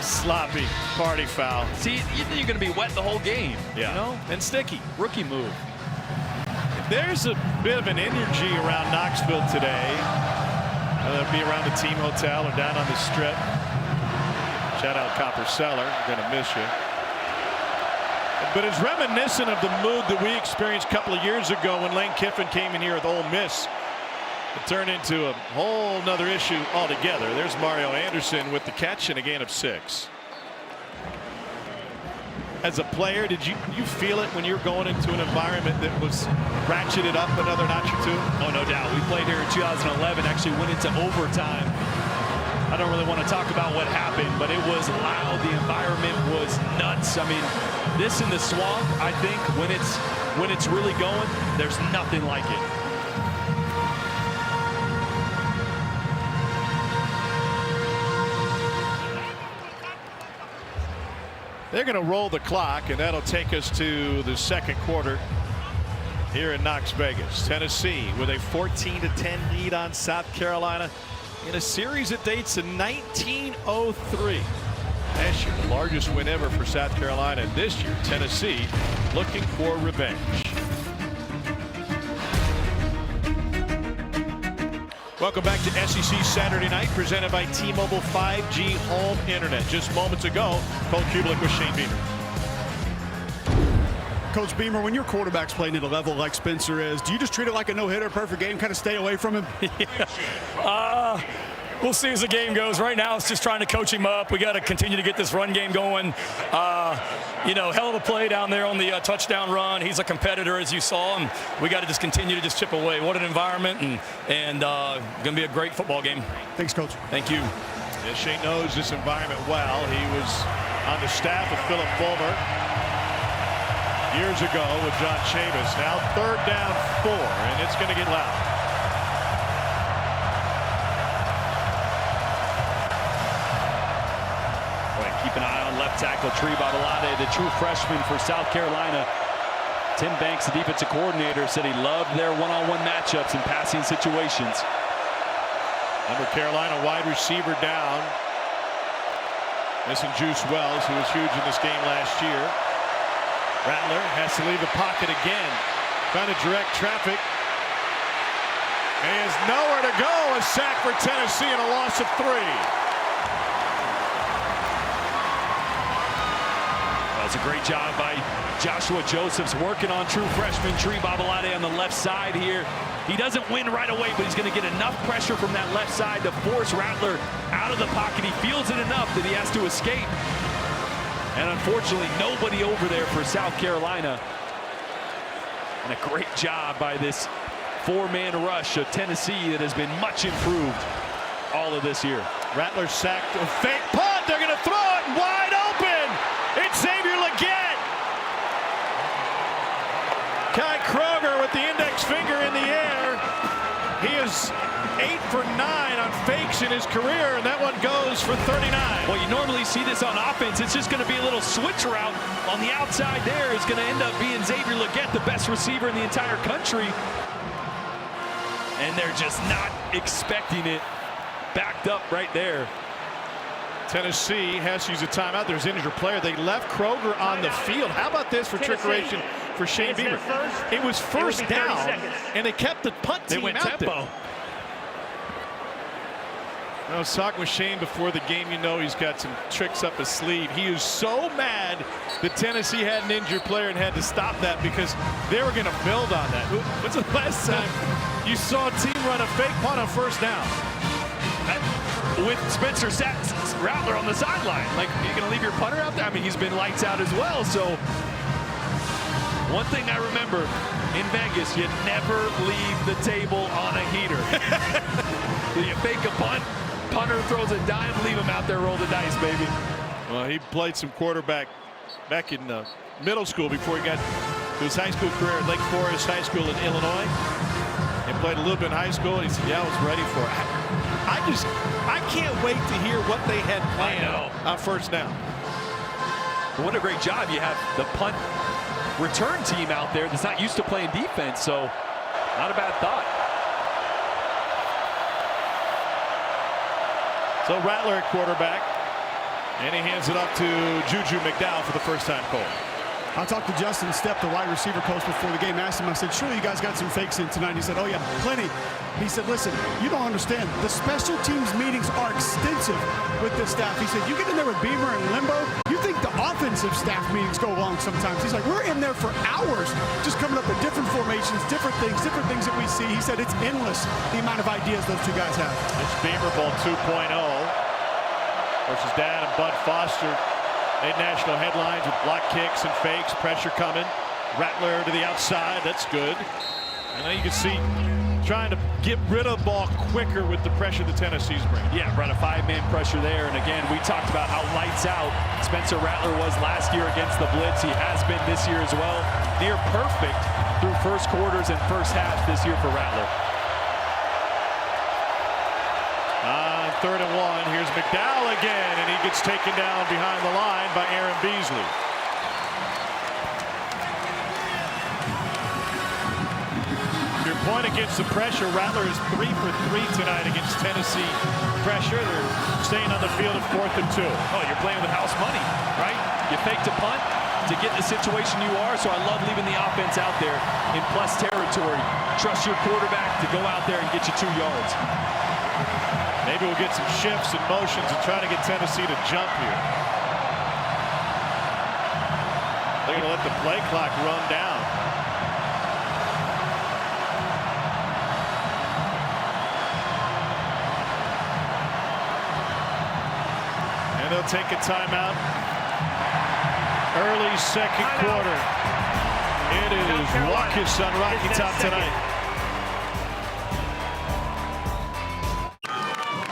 Speaker 1: Sloppy party foul.
Speaker 6: See, you think you're going to be wet the whole game.
Speaker 1: Yeah.
Speaker 6: You know? And sticky. Rookie move.
Speaker 1: There's a bit of an energy around Knoxville today. Whether it be around the team hotel or down on the strip. Shout out Copper Cellar. We're going to miss you. But it's reminiscent of the mood that we experienced a couple of years ago when Lane Kiffin came in here with Ole Miss. It turned into a whole nother issue altogether. There's Mario Anderson with the catch and a gain of 6. As a player, did you feel it when you were going into an environment that was ratcheted up another notch or two?
Speaker 6: Oh, no doubt. We played here in 2011, actually went into overtime. I don't really want to talk about what happened, but it was loud. The environment was nuts. I mean, this in the swamp, I think, when it's really going, there's nothing like it.
Speaker 1: They're going to roll the clock, and that'll take us to the second quarter here in Knox Vegas. Tennessee with a 14-10 lead on South Carolina in a series that dates to 1903. Last year, the largest win ever for South Carolina. And this year, Tennessee looking for revenge. Welcome back to SEC Saturday Night, presented by T-Mobile 5G Home Internet. Just moments ago, Cole Cubelic with Shane Beamer.
Speaker 5: Coach Beamer, when your quarterback's playing at a level like Spencer is, do you just treat it like a no-hitter, perfect game, kind of stay away from him?
Speaker 11: We'll see as the game goes. Right now, it's just trying to coach him up. We got to continue to get this run game going. Hell of a play down there on the touchdown run. He's a competitor, as you saw him. We got to just continue to just chip away. What an environment, and going to be a great football game.
Speaker 5: Thanks, Coach.
Speaker 11: Thank you.
Speaker 1: Yeah, Shane knows this environment well. He was on the staff of Philip Fulmer years ago with John Chavis. Now 3rd down 4, and it's going to get loud.
Speaker 6: Keep an eye on left tackle Tree Babalade, the true freshman for South Carolina. Tim Banks, the defensive coordinator, said he loved their one-on-one matchups and passing situations.
Speaker 1: Number Carolina wide receiver down. Missing Juice Wells, who was huge in this game last year. Rattler has to leave the pocket again, trying to direct traffic. And he has nowhere to go. A sack for Tennessee and a loss of 3.
Speaker 6: It's a great job by Joshua Josephs working on true freshman Tree Babalade on the left side here. He doesn't win right away, but he's going to get enough pressure from that left side to force Rattler out of the pocket. He feels it enough that he has to escape. And unfortunately, nobody over there for South Carolina. And a great job by this 4-man rush of Tennessee that has been much improved all of this year.
Speaker 1: Rattler sacked, a fake punt. They're going to throw it wide open. It's Xavier Legette. Kai Kroger with the index finger in the air. He is 8 for 9 on fakes in his career, and that one goes for 39.
Speaker 6: Well, you normally see this on offense. It's just going to be a little switch route on the outside there. Is going to end up being Xavier Legette, the best receiver in the entire country. And they're just not expecting it. Backed up right there.
Speaker 1: Tennessee has to use a timeout. There's an injured player. They left Kroger on the field. How about this for trickeration for Shane Beamer? It was first down, and they kept the punt team out there. I was talking with Shane before the game. You know he's got some tricks up his sleeve. He is so mad that Tennessee had an injured player and had to stop that because they were going to build on that. When's the last time you saw a team run a fake punt on first down?
Speaker 6: With Spencer Rattler on the sideline. Like, you're going to leave your punter out there? I mean, he's been lights out as well. So, one thing I remember in Vegas, you never leave the table on a heater. You fake a punt, punter throws a dime, leave him out there, roll the dice, baby.
Speaker 1: Well, he played some quarterback back in middle school before he got to his high school career at Lake Forest High School in Illinois. And played a little bit in high school. And he said, yeah, I was ready for it. I can't wait to hear what they had planned on first down.
Speaker 6: What a great job. You have the punt return team out there that's not used to playing defense, so not a bad thought.
Speaker 1: So Rattler at quarterback, and he hands it up to Juju McDowell for the first time, Cole.
Speaker 5: I talked to Justin Stepp, the wide receiver coach, before the game. Asked him, I said, surely you guys got some fakes in tonight. He said, oh yeah, plenty. He said, listen, you don't understand. The special teams meetings are extensive with this staff. He said, you get in there with Beamer and Limbo, you think the offensive staff meetings go long sometimes. He's like, we're in there for hours just coming up with different formations, different things that we see. He said it's endless, the amount of ideas those two guys have.
Speaker 1: It's Beamer Bowl 2.0 versus Dad and Bud Foster. Made national headlines with block kicks and fakes, pressure coming. Rattler to the outside, that's good. And now you can see trying to get rid of the ball quicker with the pressure the Tennessee's bringing.
Speaker 6: Yeah, brought a 5-man pressure there. And again, we talked about how lights out Spencer Rattler was last year against the blitz. He has been this year as well. Near perfect through first quarters and first half this year for Rattler.
Speaker 1: 3rd and 1. Here's McDowell again, and he gets taken down behind the line by Aaron Beasley. Your point against the pressure, Rattler is 3 for 3 tonight against Tennessee pressure. They're staying on the field at 4th and 2.
Speaker 6: Oh, you're playing with house money, right? You faked a punt, to get in the situation you are, so I love leaving the offense out there in plus territory. Trust your quarterback to go out there and get you 2 yards.
Speaker 1: Maybe we'll get some shifts and motions and try to get Tennessee to jump here. They're going to let the play clock run down. And they'll take a timeout. Early second quarter. It is raucous on Rocky Top tonight.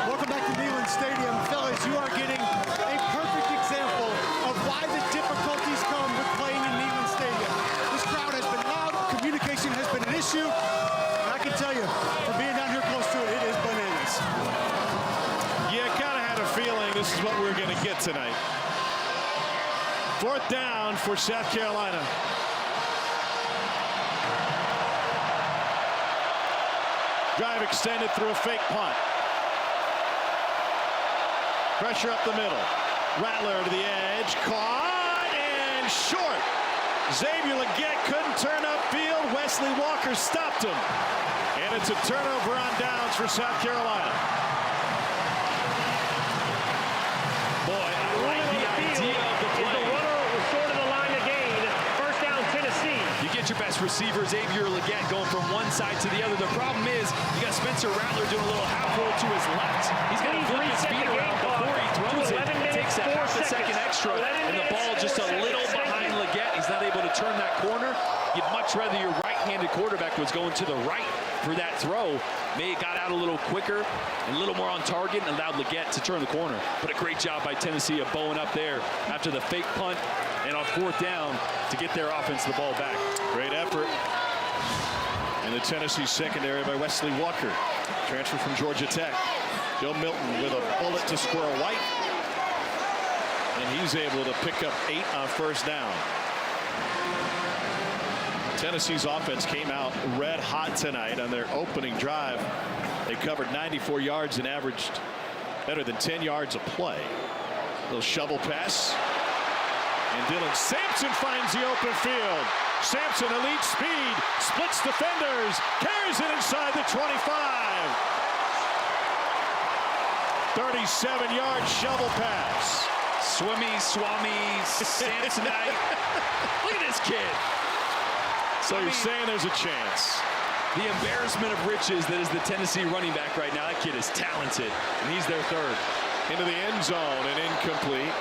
Speaker 5: Welcome back to Neyland Stadium. Fellas, you are getting a perfect example of why the difficulties come with playing in Neyland Stadium. This crowd has been loud, communication has been an issue, and I can tell you, for being down here close to it, it is bananas.
Speaker 1: Yeah, kind of had a feeling this is what we were going to get tonight. 4th down for South Carolina. Drive extended through a fake punt. Pressure up the middle. Rattler to the edge. Caught and short. Xavier Legette couldn't turn upfield. Wesley Walker stopped him. And it's a turnover on downs for South Carolina.
Speaker 6: Boy, I like the idea of the play.
Speaker 8: The runner was short of the line to gain. First down, Tennessee.
Speaker 6: You get your best receiver, Xavier Legette, going from one side to the other. The problem is you got Spencer Rattler doing a little half roll to his left. He's got to flip his feet around before he throws it. It takes that half a second extra, and the ball just a little behind Legette. He's not able to turn that corner. You'd much rather your right-handed quarterback was going to the right for that throw. May have got out a little quicker and a little more on target and allowed Legette to turn the corner. But a great job by Tennessee of bowing up there after the fake punt and on 4th down to get their offense the ball back.
Speaker 1: Great effort in the Tennessee secondary by Wesley Walker. Transfer from Georgia Tech. Joe Milton with a bullet to Squirrel White. And he's able to pick up 8 on 1st down. Tennessee's offense came out red hot tonight on their opening drive. They covered 94 yards and averaged better than 10 yards a play. Little shovel pass. And Dylan Sampson finds the open field. Sampson, elite speed, splits defenders, carries it inside the 25. 37-yard shovel pass.
Speaker 6: Swami, Samsonite. Look at this kid.
Speaker 1: So you're saying there's a chance.
Speaker 6: The embarrassment of riches that is the Tennessee running back right now. That kid is talented, and he's their 3rd.
Speaker 1: Into the end zone and incomplete.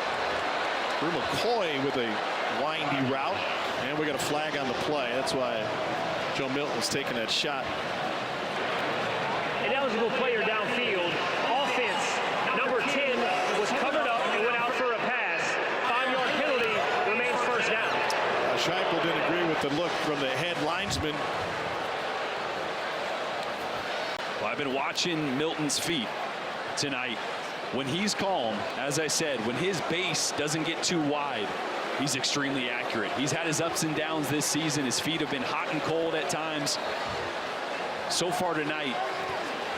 Speaker 1: Drew McCoy with a windy route. And we got a flag on the play. That's why Joe Milton's taking that shot.
Speaker 8: An eligible player downfield. Offense, number 10, was covered up and went out for a pass. 5-yard penalty, remains first down.
Speaker 1: Scheifele didn't agree with the look from the head linesman.
Speaker 6: Well, I've been watching Milton's feet tonight. When he's calm, as I said, when his base doesn't get too wide, he's extremely accurate. He's had his ups and downs this season. His feet have been hot and cold at times. So far tonight,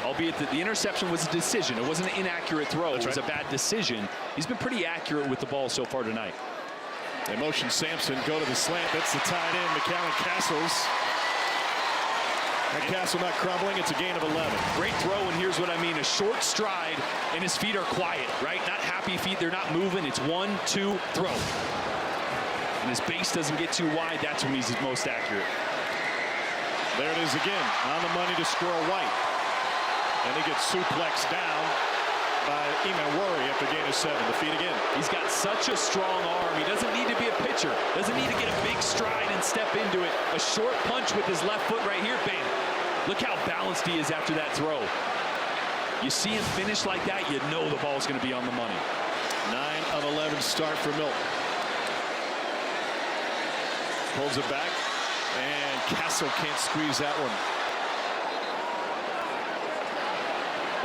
Speaker 6: albeit that the interception was a decision. It wasn't an inaccurate throw. It was a bad decision. He's been pretty accurate with the ball so far tonight.
Speaker 1: They motion Sampson, go to the slant. That's the tight end, McCallan Castles. That Castle not crumbling. It's a gain of 11.
Speaker 6: Great throw, and here's what I mean. A short stride, and his feet are quiet, right? Not happy feet. They're not moving. It's 1, 2, throw. And his base doesn't get too wide. That's when he's his most accurate.
Speaker 1: There it is again. On the money to Squirrel White. And he gets suplexed down by Emmanwori after gain of 7. The feet again.
Speaker 6: He's got such a strong arm. He doesn't need to be a pitcher. Doesn't need to get a big stride and step into it. A short punch with his left foot right here. Bam. Look how balanced he is after that throw. You see him finish like that, you know the ball's going to be on the money.
Speaker 1: 9 of 11 start for Milton. Pulls it back, and Castle can't squeeze that one.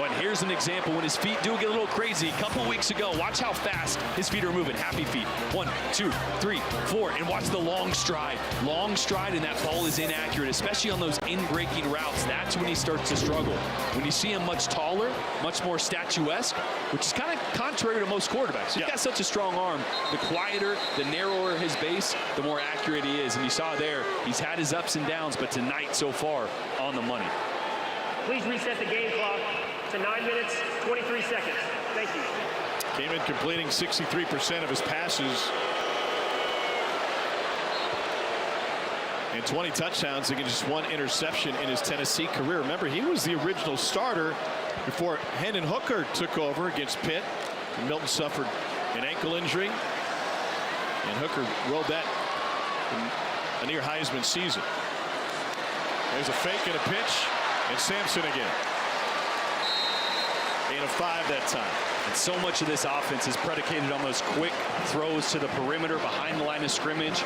Speaker 6: Well, and here's an example when his feet do get a little crazy. A couple weeks ago, watch how fast his feet are moving. Happy feet. 1, 2, 3, 4. And watch the long stride. Long stride, and that ball is inaccurate, especially on those in-breaking routes. That's when he starts to struggle. When you see him much taller, much more statuesque, which is kind of contrary to most quarterbacks. He's got such a strong arm. The quieter, the narrower his base, the more accurate he is. And you saw there, he's had his ups and downs, but tonight so far on the money.
Speaker 8: Please reset the game clock to 9 minutes, 23 seconds. Thank you.
Speaker 1: Came in completing 63% of his passes. And 20 touchdowns against just 1 interception in his Tennessee career. Remember, he was the original starter before Hendon Hooker took over against Pitt. Milton suffered an ankle injury. And Hooker rolled that in a near Heisman season. There's a fake and a pitch. And Sampson again. 8 of 5 that time.
Speaker 6: And so much of this offense is predicated on those quick throws to the perimeter behind the line of scrimmage.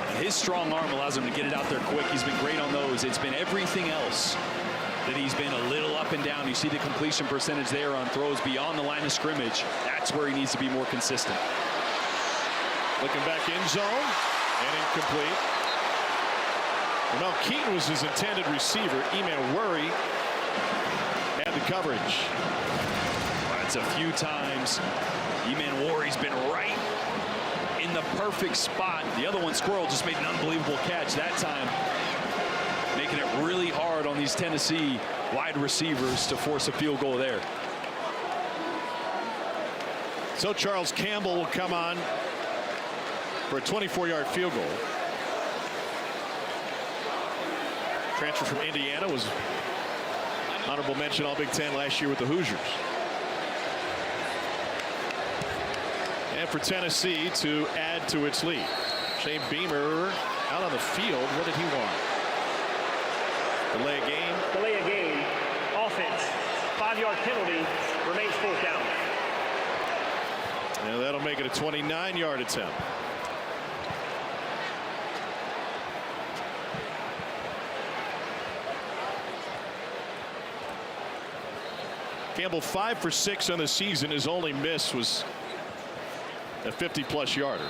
Speaker 6: And his strong arm allows him to get it out there quick. He's been great on those. It's been everything else that he's been a little up and down. You see the completion percentage there on throws beyond the line of scrimmage. That's where he needs to be more consistent.
Speaker 1: Looking back in zone and incomplete. Mel Keaton was his intended receiver. Eman Worry had the coverage.
Speaker 6: That's a few times. Eman Worry's been right in the perfect spot. The other one, Squirrel, just made an unbelievable catch that time, making it really hard on these Tennessee wide receivers to force a field goal there.
Speaker 1: So Charles Campbell will come on for a 24-yard field goal. Transfer from Indiana, was honorable mention All Big Ten last year with the Hoosiers. And for Tennessee to add to its lead. Shane Beamer out on the field. What did he want? Delay a game.
Speaker 8: Delay a game. Offense. 5-yard penalty. Remains 4th down.
Speaker 1: And that'll make it a 29-yard attempt. Campbell 5 for 6 on the season. His only miss was a 50-plus yarder.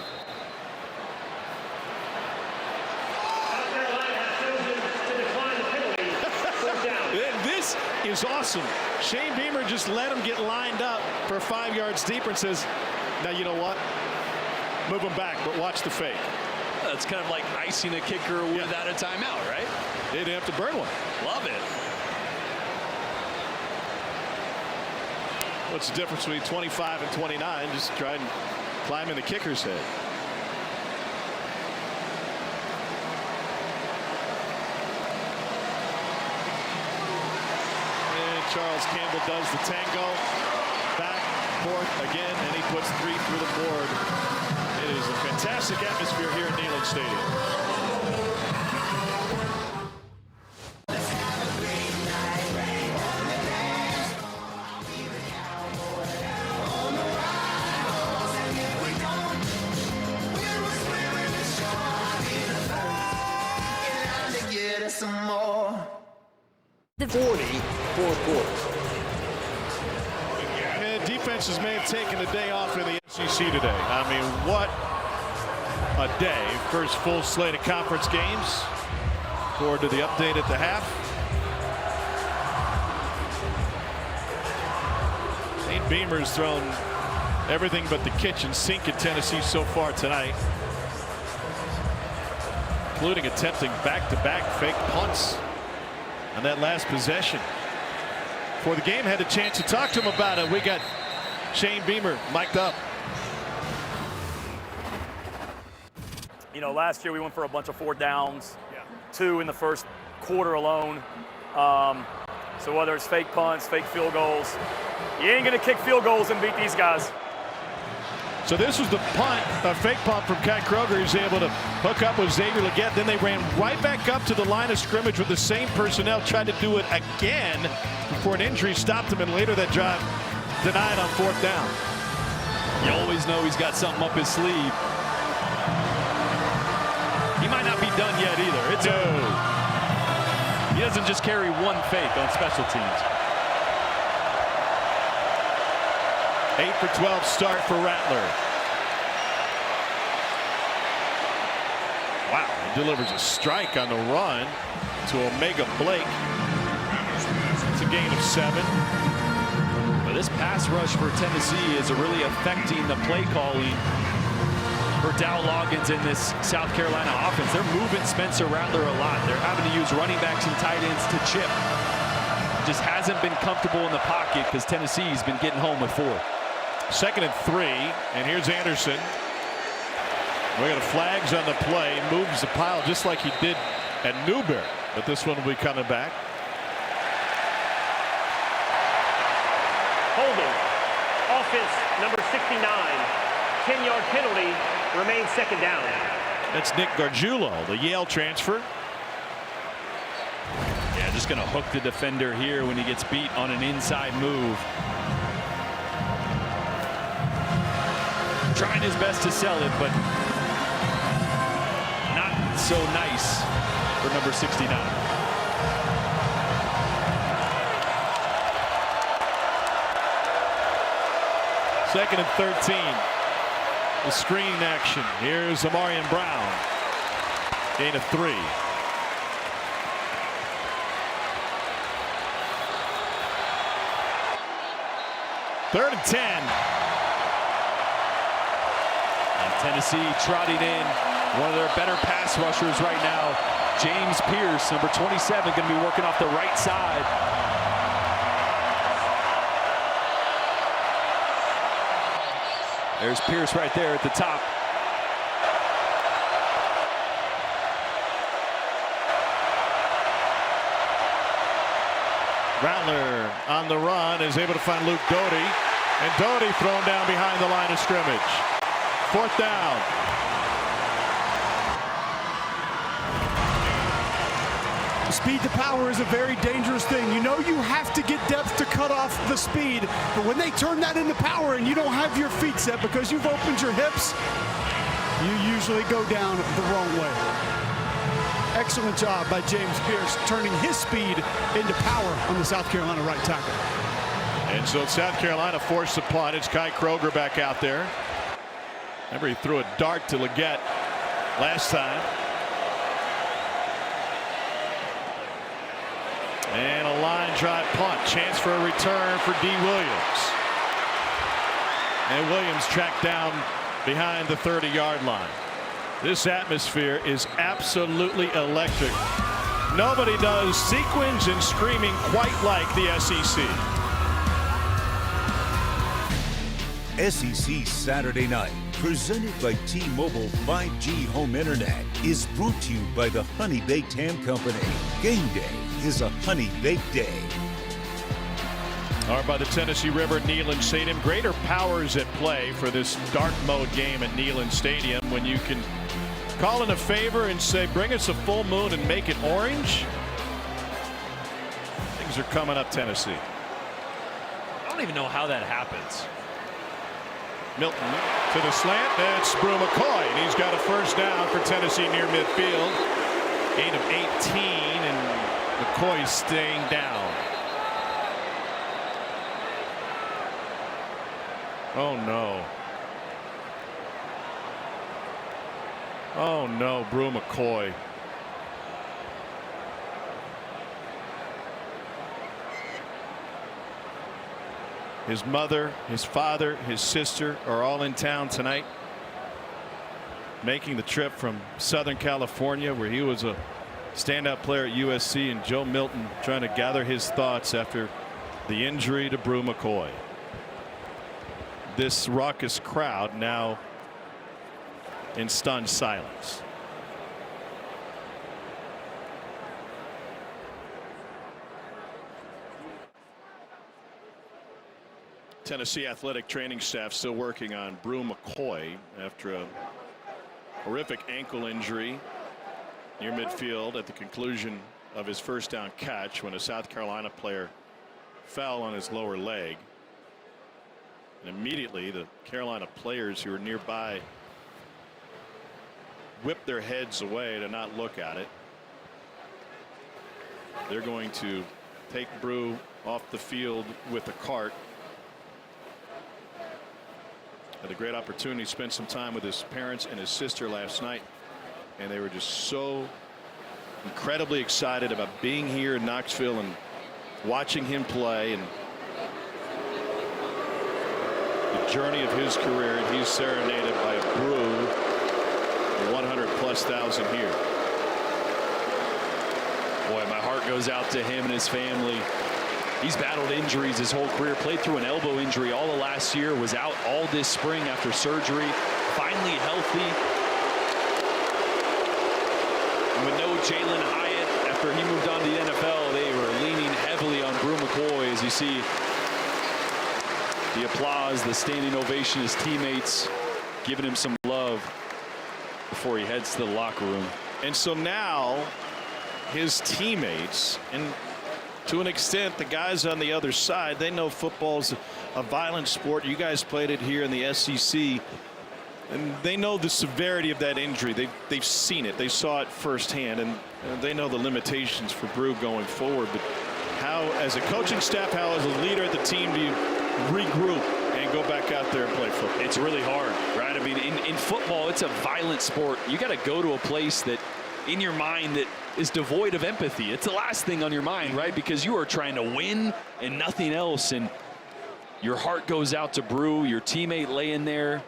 Speaker 1: And this is awesome. Shane Beamer just let him get lined up for 5 yards deeper and says, now you know what? Move him back, but watch the fake.
Speaker 6: It's kind of like icing a kicker without a timeout, right?
Speaker 1: They didn't have to burn one.
Speaker 6: Love it.
Speaker 1: What's the difference between 25 and 29? Just try and climb in the kicker's head. And Charles Campbell does the tango. Back, forth again, and he puts 3 through the board. It is a fantastic atmosphere here at Neyland Stadium.
Speaker 10: The
Speaker 9: 44 quarters.
Speaker 1: And defenses may have taken a day off in the SEC today. I mean, what a day. First full slate of conference games. Forward to the update at the half. Shane Beamer's thrown everything but the kitchen sink in Tennessee so far tonight, including attempting back-to-back fake punts on that last possession. Before the game, had a chance to talk to him about it. We got Shane Beamer mic'd up.
Speaker 12: You know, last year we went for a bunch of 4 downs, 2 in the first quarter alone. So whether it's fake punts, fake field goals, you ain't gonna kick field goals and beat these guys.
Speaker 1: So this was the punt, a fake punt from Kai Kroger. He was able to hook up with Xavier Legette. Then they ran right back up to the line of scrimmage with the same personnel, tried to do it again before an injury stopped him, and later that drive denied on 4th down.
Speaker 6: You always know he's got something up his sleeve. He might not be done yet either. It's He doesn't just carry one fake on special teams.
Speaker 1: 8 for 12 start for Rattler. Wow, he delivers a strike on the run to Omega Blake. It's a gain of 7.
Speaker 6: But this pass rush for Tennessee is really affecting the play calling for Dow Loggins in this South Carolina offense. They're moving Spencer Rattler a lot. They're having to use running backs and tight ends to chip. Just hasn't been comfortable in the pocket because Tennessee's been getting home with 4.
Speaker 1: 2nd and 3, and here's Anderson. We got flags on the play, moves the pile just like he did at Newberry, but this one will be coming back.
Speaker 8: Holding. Offense number 69. 10-yard penalty. Remains 2nd down.
Speaker 1: That's Nick Gargiulo, the Yale transfer.
Speaker 6: Yeah, just going to hook the defender here when he gets beat on an inside move. Trying his best to sell it, but not so nice for number 69.
Speaker 1: Second and 13. The screen action. Here's Amarian Brown. Gain of 3. Third and 10.
Speaker 6: And Tennessee trotting in one of their better pass rushers right now. James Pierce, number 27, going to be working off the right side. There's Pierce right there at the top.
Speaker 1: Rattler on the run is able to find Luke Doty, and Doty thrown down behind the line of scrimmage. 4th down.
Speaker 5: Speed to power is a very dangerous thing. You know you have to get depth to cut off the speed, but when they turn that into power and you don't have your feet set because you've opened your hips, you usually go down the wrong way. Excellent job by James Pierce turning his speed into power on the South Carolina right tackle.
Speaker 1: And so South Carolina forced the punt. It's Kai Kroger back out there. Remember, he threw a dart to Leggett last time. And a line drive punt. Chance for a return for D. Williams. And Williams tracked down behind the 30-yard line. This atmosphere is absolutely electric. Nobody does sequins and screaming quite like the SEC.
Speaker 7: SEC Saturday Night, presented by T-Mobile 5G Home Internet, is brought to you by the Honey Baked Ham Company. Game day is a Honey Baked day.
Speaker 1: Or by the Tennessee River at Neyland Stadium. Greater powers at play for this dark mode game at Neyland Stadium when you can call in a favor and say, bring us a full moon and make it orange. Things are coming up Tennessee.
Speaker 6: I don't even know how that happens.
Speaker 1: Milton to the slant. That's Brew McCoy. And he's got a first down for Tennessee near midfield. Gain of 18, and McCoy staying down. Oh no. Oh no, Brew McCoy. His mother, his father, his sister are all in town tonight, making the trip from Southern California, where he was a standout player at USC, and Joe Milton trying to gather his thoughts after the injury to Brew McCoy. This raucous crowd now in stunned silence. Tennessee athletic training staff still working on Brew McCoy after a horrific ankle injury near midfield at the conclusion of his first down catch when a South Carolina player fell on his lower leg. And immediately the Carolina players who were nearby whipped their heads away to not look at it. They're going to take Brew off the field with a cart Had a great opportunity to spend some time with his parents and his sister last night, and they were just so incredibly excited about being here in Knoxville and watching him play and the journey of his career. And he's serenaded by a Brew, 100,000+ here.
Speaker 6: Boy, my heart goes out to him and his family. He's battled injuries his whole career, played through an elbow injury all of last year, was out all this spring after surgery, finally healthy. And with no Jalen Hyatt after he moved on to the NFL, they were leaning heavily on Bru McCoy. As you see the applause, the standing ovation, his teammates giving him some love before he heads to the locker room.
Speaker 1: And so now his teammates, and to an extent the guys on the other side, they know football's a violent sport. You guys played it here in the SEC, and they know the severity of that injury. They've seen it. They saw it firsthand, and they know the limitations for Bru going forward. But how, as a coaching staff, how as a leader of the team, do you regroup and go back out there and play football?
Speaker 6: It's really hard, right? I mean, in football, it's a violent sport. You got to go to a place that in your mind that is devoid of empathy. It's the last thing on your mind, right? Because you are trying to win and nothing else. And your heart goes out to Bru, your teammate laying there,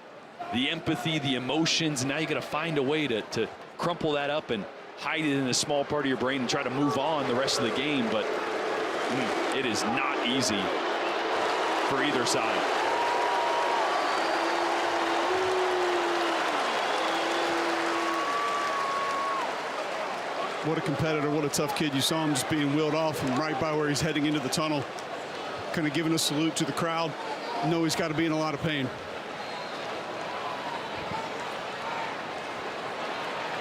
Speaker 6: the empathy, the emotions. Now you got to find a way to crumple that up and hide it in a small part of your brain and try to move on the rest of the game. But it is not easy for either side.
Speaker 5: What a competitor, what a tough kid. You saw him just being wheeled off from right by where he's heading into the tunnel. Kind of giving a salute to the crowd. Know he's got to be in a lot of pain.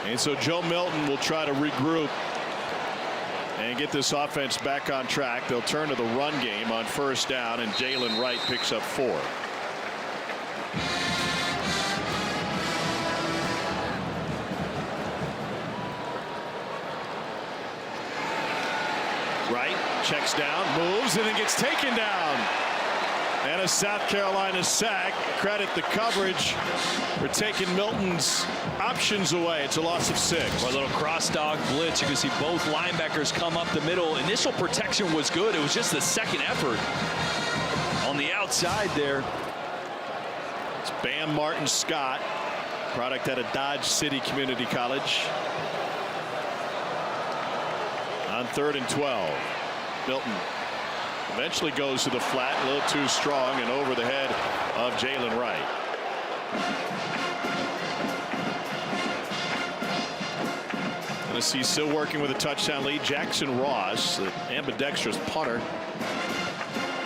Speaker 1: And so Joe Milton will try to regroup and get this offense back on track. They'll turn to the run game on first down, and Jalen Wright picks up 4. Wright checks down, moves, and then gets taken down. And a South Carolina sack. Credit the coverage for taking Milton's options away. It's a loss of 6.
Speaker 6: A little cross dog blitz. You can see both linebackers come up the middle. Initial protection was good. It was just the second effort on the outside there.
Speaker 1: It's Bam Martin Scott, product out of Dodge City Community College. On 3rd and 12, Milton eventually goes to the flat, a little too strong, and over the head of Jalen Wright. Tennessee still working with a touchdown lead. Jackson Ross, the ambidextrous punter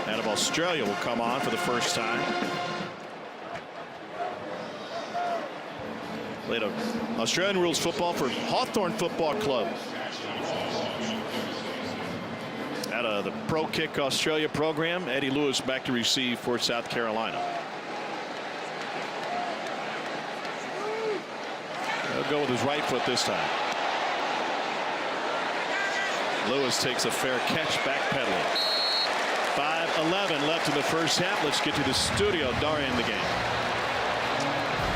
Speaker 1: out of Australia, will come on for the first time. Played Australian rules football for Hawthorne Football Club. Out of the Pro Kick Australia program. Eddie Lewis back to receive for South Carolina. He'll go with his right foot this time. Lewis takes a fair catch, backpedaling. 5:11 left in the first half. Let's get to the studio. Darian, the game.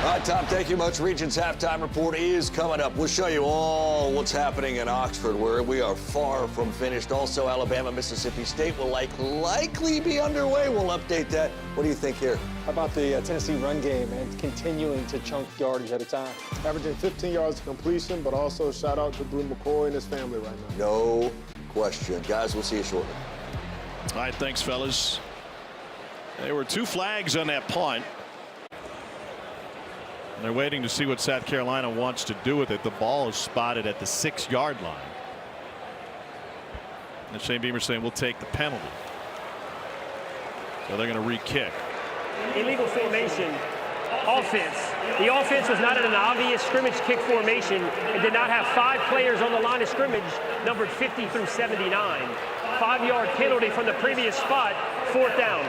Speaker 9: All right, Tom, thank you much. Regions Halftime Report is coming up. We'll show you all what's happening in Oxford, where we are far from finished. Also, Alabama, Mississippi State will likely be underway. We'll update that. What do you think here?
Speaker 13: How about the Tennessee run game and continuing to chunk yardage at a time? Averaging 15 yards to completion, but also shout out to Bru McCoy and his family right now.
Speaker 9: No question. Guys, we'll see you shortly.
Speaker 1: All right, thanks, fellas. There were 2 flags on that punt. They're waiting to see what South Carolina wants to do with it. The ball is spotted at the 6-yard line. And Shane Beamer saying we'll take the penalty. So they're going to re-kick.
Speaker 8: Illegal formation. Offense. The offense was not in an obvious scrimmage kick formation and did not have 5 players on the line of scrimmage, numbered 50 through 79. 5-yard penalty from the previous spot, 4th down.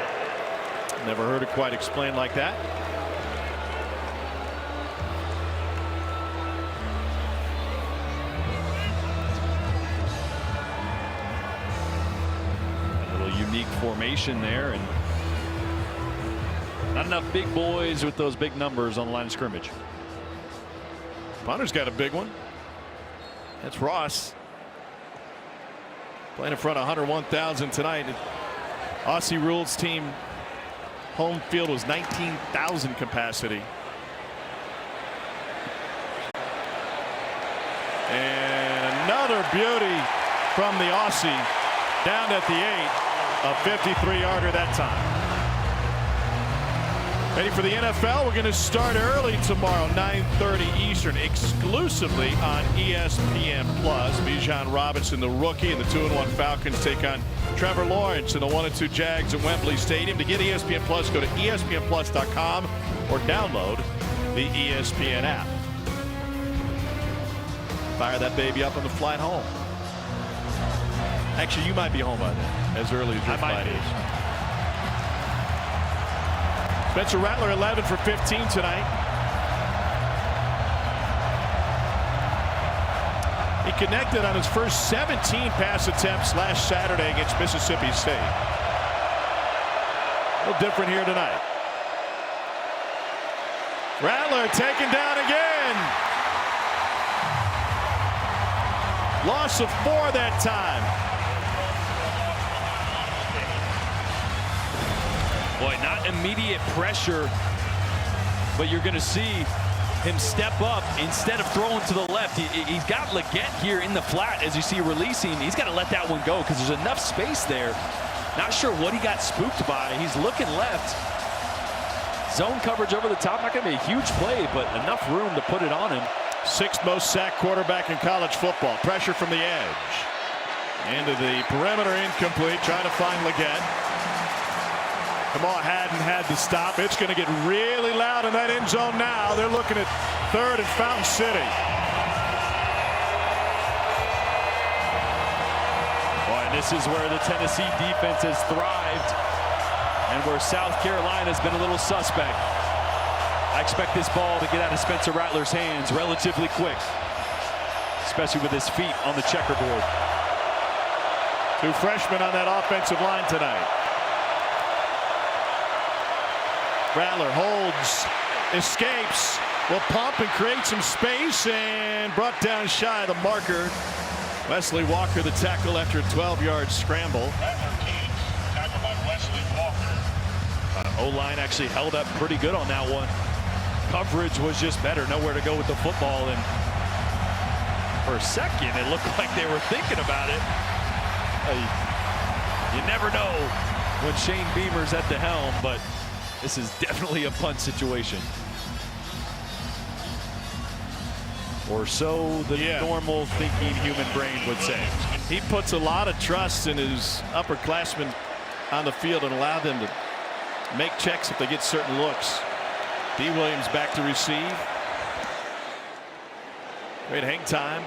Speaker 1: Never heard it quite explained like that.
Speaker 6: Unique formation there, and Not enough big boys with those big numbers on the line of scrimmage.
Speaker 1: Punter's got a big one. That's Ross. Playing in front of 101,000 tonight. Aussie Rules team home field was 19,000 capacity. And another beauty from the Aussie down at the 8. A 53-yarder that time. Ready for the NFL? We're going to start early tomorrow, 9:30 Eastern, exclusively on ESPN+. Bijan Robinson, the rookie, and the 2-1 Falcons take on Trevor Lawrence and the 1-2 Jags at Wembley Stadium. To get ESPN+, go to ESPNplus.com or download the ESPN app. Fire that baby up on the flight home. Actually, you might be home by then, as early as your flight is. Spencer Rattler 11 for 15 tonight. He connected on his first 17 pass attempts last Saturday against Mississippi State. A little different here tonight. Rattler taken down again. Loss of 4 that time.
Speaker 6: Boy, not immediate pressure, but you're going to see him step up instead of throwing to the left. He's got Leggett here in the flat as you see releasing. He's got to let that one go because there's enough space there. Not sure what he got spooked by. He's looking left. Zone coverage over the top. Not going to be a huge play, but enough room to put it on him.
Speaker 1: 6th most sacked quarterback in college football. Pressure from the edge. Into the perimeter, incomplete. Trying to find Leggett. The ball hadn't had to stop. It's going to get really loud in that end zone now. They're looking at 3rd and Fountain City.
Speaker 6: Boy, and this is where the Tennessee defense has thrived and where South Carolina's been a little suspect. I expect this ball to get out of Spencer Rattler's hands relatively quick, especially with his feet on the checkerboard.
Speaker 1: 2 freshmen on that offensive line tonight. Rattler holds, escapes, will pump and create some space, and brought down shy of the marker. Wesley Walker, the tackle after a 12-yard scramble.
Speaker 6: O-line actually held up pretty good on that one. Coverage was just better, nowhere to go with the football, and for a second it looked like they were thinking about it. You never know when Shane Beamer's at the helm, but this is definitely a punt situation. Or so the normal thinking human brain would say.
Speaker 1: He puts a lot of trust in his upperclassmen on the field and allow them to make checks if they get certain looks. D. Williams back to receive. Great hang time.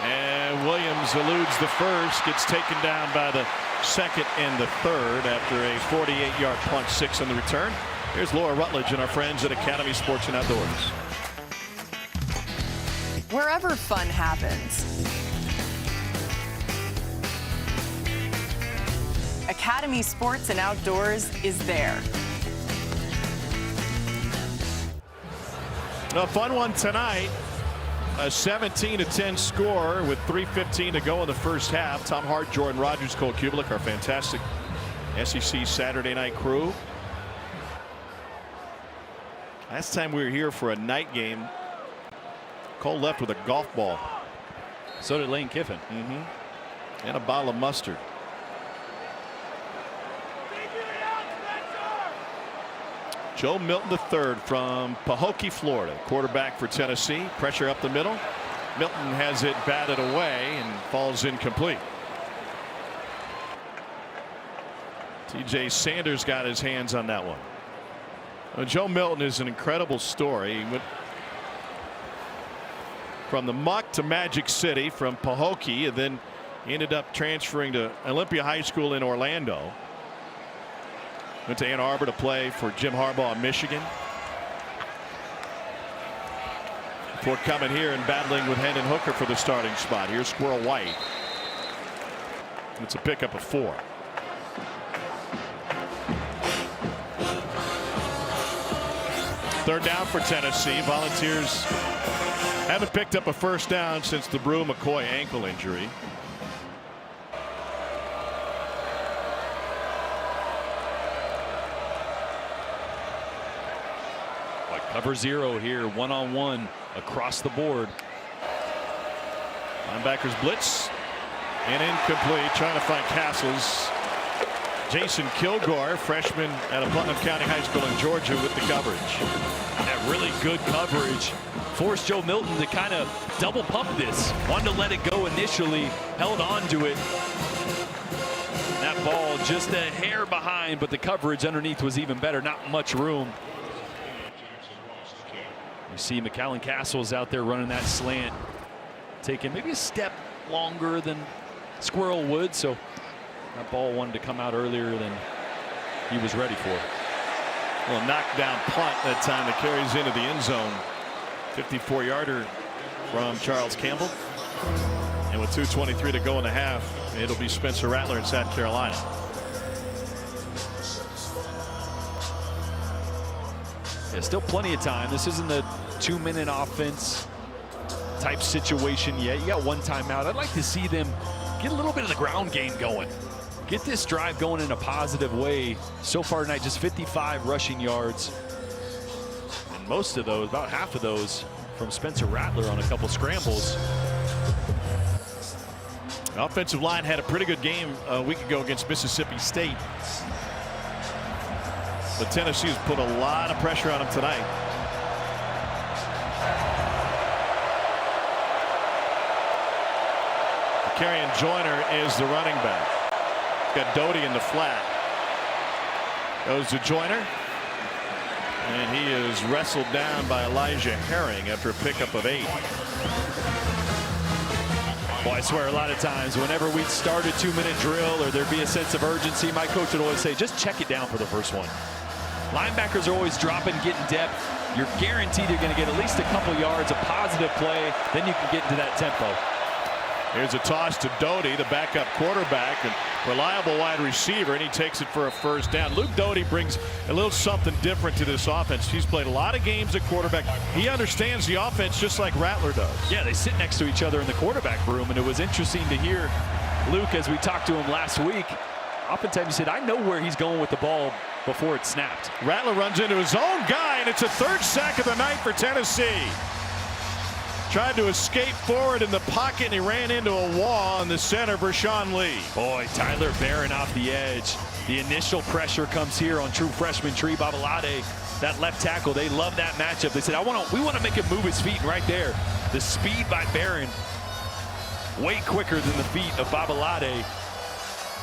Speaker 1: And Williams eludes the first, gets taken down by the 2nd and the 3rd after a 48-yard punt, 6 on the return. Here's Laura Rutledge and our friends at Academy Sports and Outdoors.
Speaker 14: Wherever fun happens, Academy Sports and Outdoors is there.
Speaker 1: A fun one tonight. A 17-10 score with 3:15 to go in the first half. Tom Hart, Jordan Rogers, Cole Kubelik, our fantastic SEC Saturday night crew. Last time we were here for a night game, Cole left with a golf ball.
Speaker 6: So did Lane Kiffin.
Speaker 1: And a bottle of mustard. Joe Milton III from Pahokee, Florida, quarterback for Tennessee. Pressure up the middle. Milton has it batted away and falls incomplete. TJ Sanders got his hands on that one. Well, Joe Milton is an incredible story. He went from the muck to Magic City, from Pahokee, and then he ended up transferring to Olympia High School in Orlando. Went to Ann Arbor to play for Jim Harbaugh in Michigan. Before coming here and battling with Hendon Hooker for the starting spot. Here's Squirrel White. It's a pickup of 4. Third down for Tennessee. Volunteers haven't picked up a first down since the Brew McCoy ankle injury.
Speaker 6: Cover zero here, one-on-one across the board.
Speaker 1: Linebackers blitz and incomplete, trying to find Castles. Jason Kilgore, freshman out of Putnam County High School in Georgia, with the coverage.
Speaker 6: That really good coverage forced Joe Milton to kind of double pump this. Wanted to let it go initially, held on to it. That ball just a hair behind, but the coverage underneath was even better. Not much room. You see McAllen Castles out there running that slant, taking maybe a step longer than Squirrel would, so that ball wanted to come out earlier than he was ready for.
Speaker 1: Well, knockdown punt that time that carries into the end zone. 54-yarder from Charles Campbell. And with 2:23 to go in the half, it'll be Spencer Rattler in South Carolina.
Speaker 6: Yeah, still plenty of time. This isn't a 2-minute offense type situation yet. You got one timeout. I'd like to see them get a little bit of the ground game going. Get this drive going in a positive way. So far tonight, just 55 rushing yards. And most of those, about half of those, from Spencer Rattler on a couple scrambles.
Speaker 1: The offensive line had a pretty good game a week ago against Mississippi State. But Tennessee has put a lot of pressure on them tonight. Kerryon Joyner is the running back. Got Doty in the flat. Goes to Joyner. And he is wrestled down by Elijah Herring after a pickup of 8.
Speaker 6: Boy, I swear a lot of times whenever we'd start a 2-minute drill or there'd be a sense of urgency, my coach would always say, just check it down for the first one. Linebackers are always dropping, getting depth. You're guaranteed you're going to get at least a couple yards, a positive play, then you can get into that tempo.
Speaker 1: Here's a toss to Doty, the backup quarterback and reliable wide receiver, and he takes it for a first down. Luke Doty brings a little something different to this offense. He's played a lot of games at quarterback. He understands the offense just like Rattler does.
Speaker 6: Yeah, they sit next to each other in the quarterback room, and it was interesting to hear Luke, as we talked to him last week, oftentimes he said, I know where he's going with the ball before it snapped.
Speaker 1: Rattler runs into his own guy, and it's a third sack of the night for Tennessee. Tried to escape forward in the pocket, and he ran into a wall in the center for Sean Lee.
Speaker 6: Boy, Tyler Barron off the edge. The initial pressure comes here on true freshman Tree Babalade. That left tackle, they love that matchup. They said, we want to make him move his feet, and right there, the speed by Barron, way quicker than the feet of Babalade.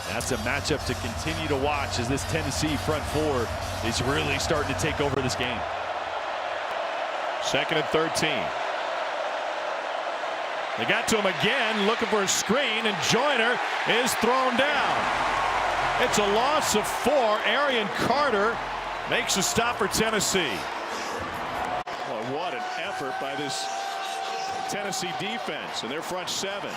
Speaker 6: That's a matchup to continue to watch as this Tennessee front four is really starting to take over this game.
Speaker 1: 2nd and 13. They got to him again, looking for a screen, and Joyner is thrown down. It's a loss of 4. Arian Carter makes a stop for Tennessee. Well, what an effort by this Tennessee defense and their front 7.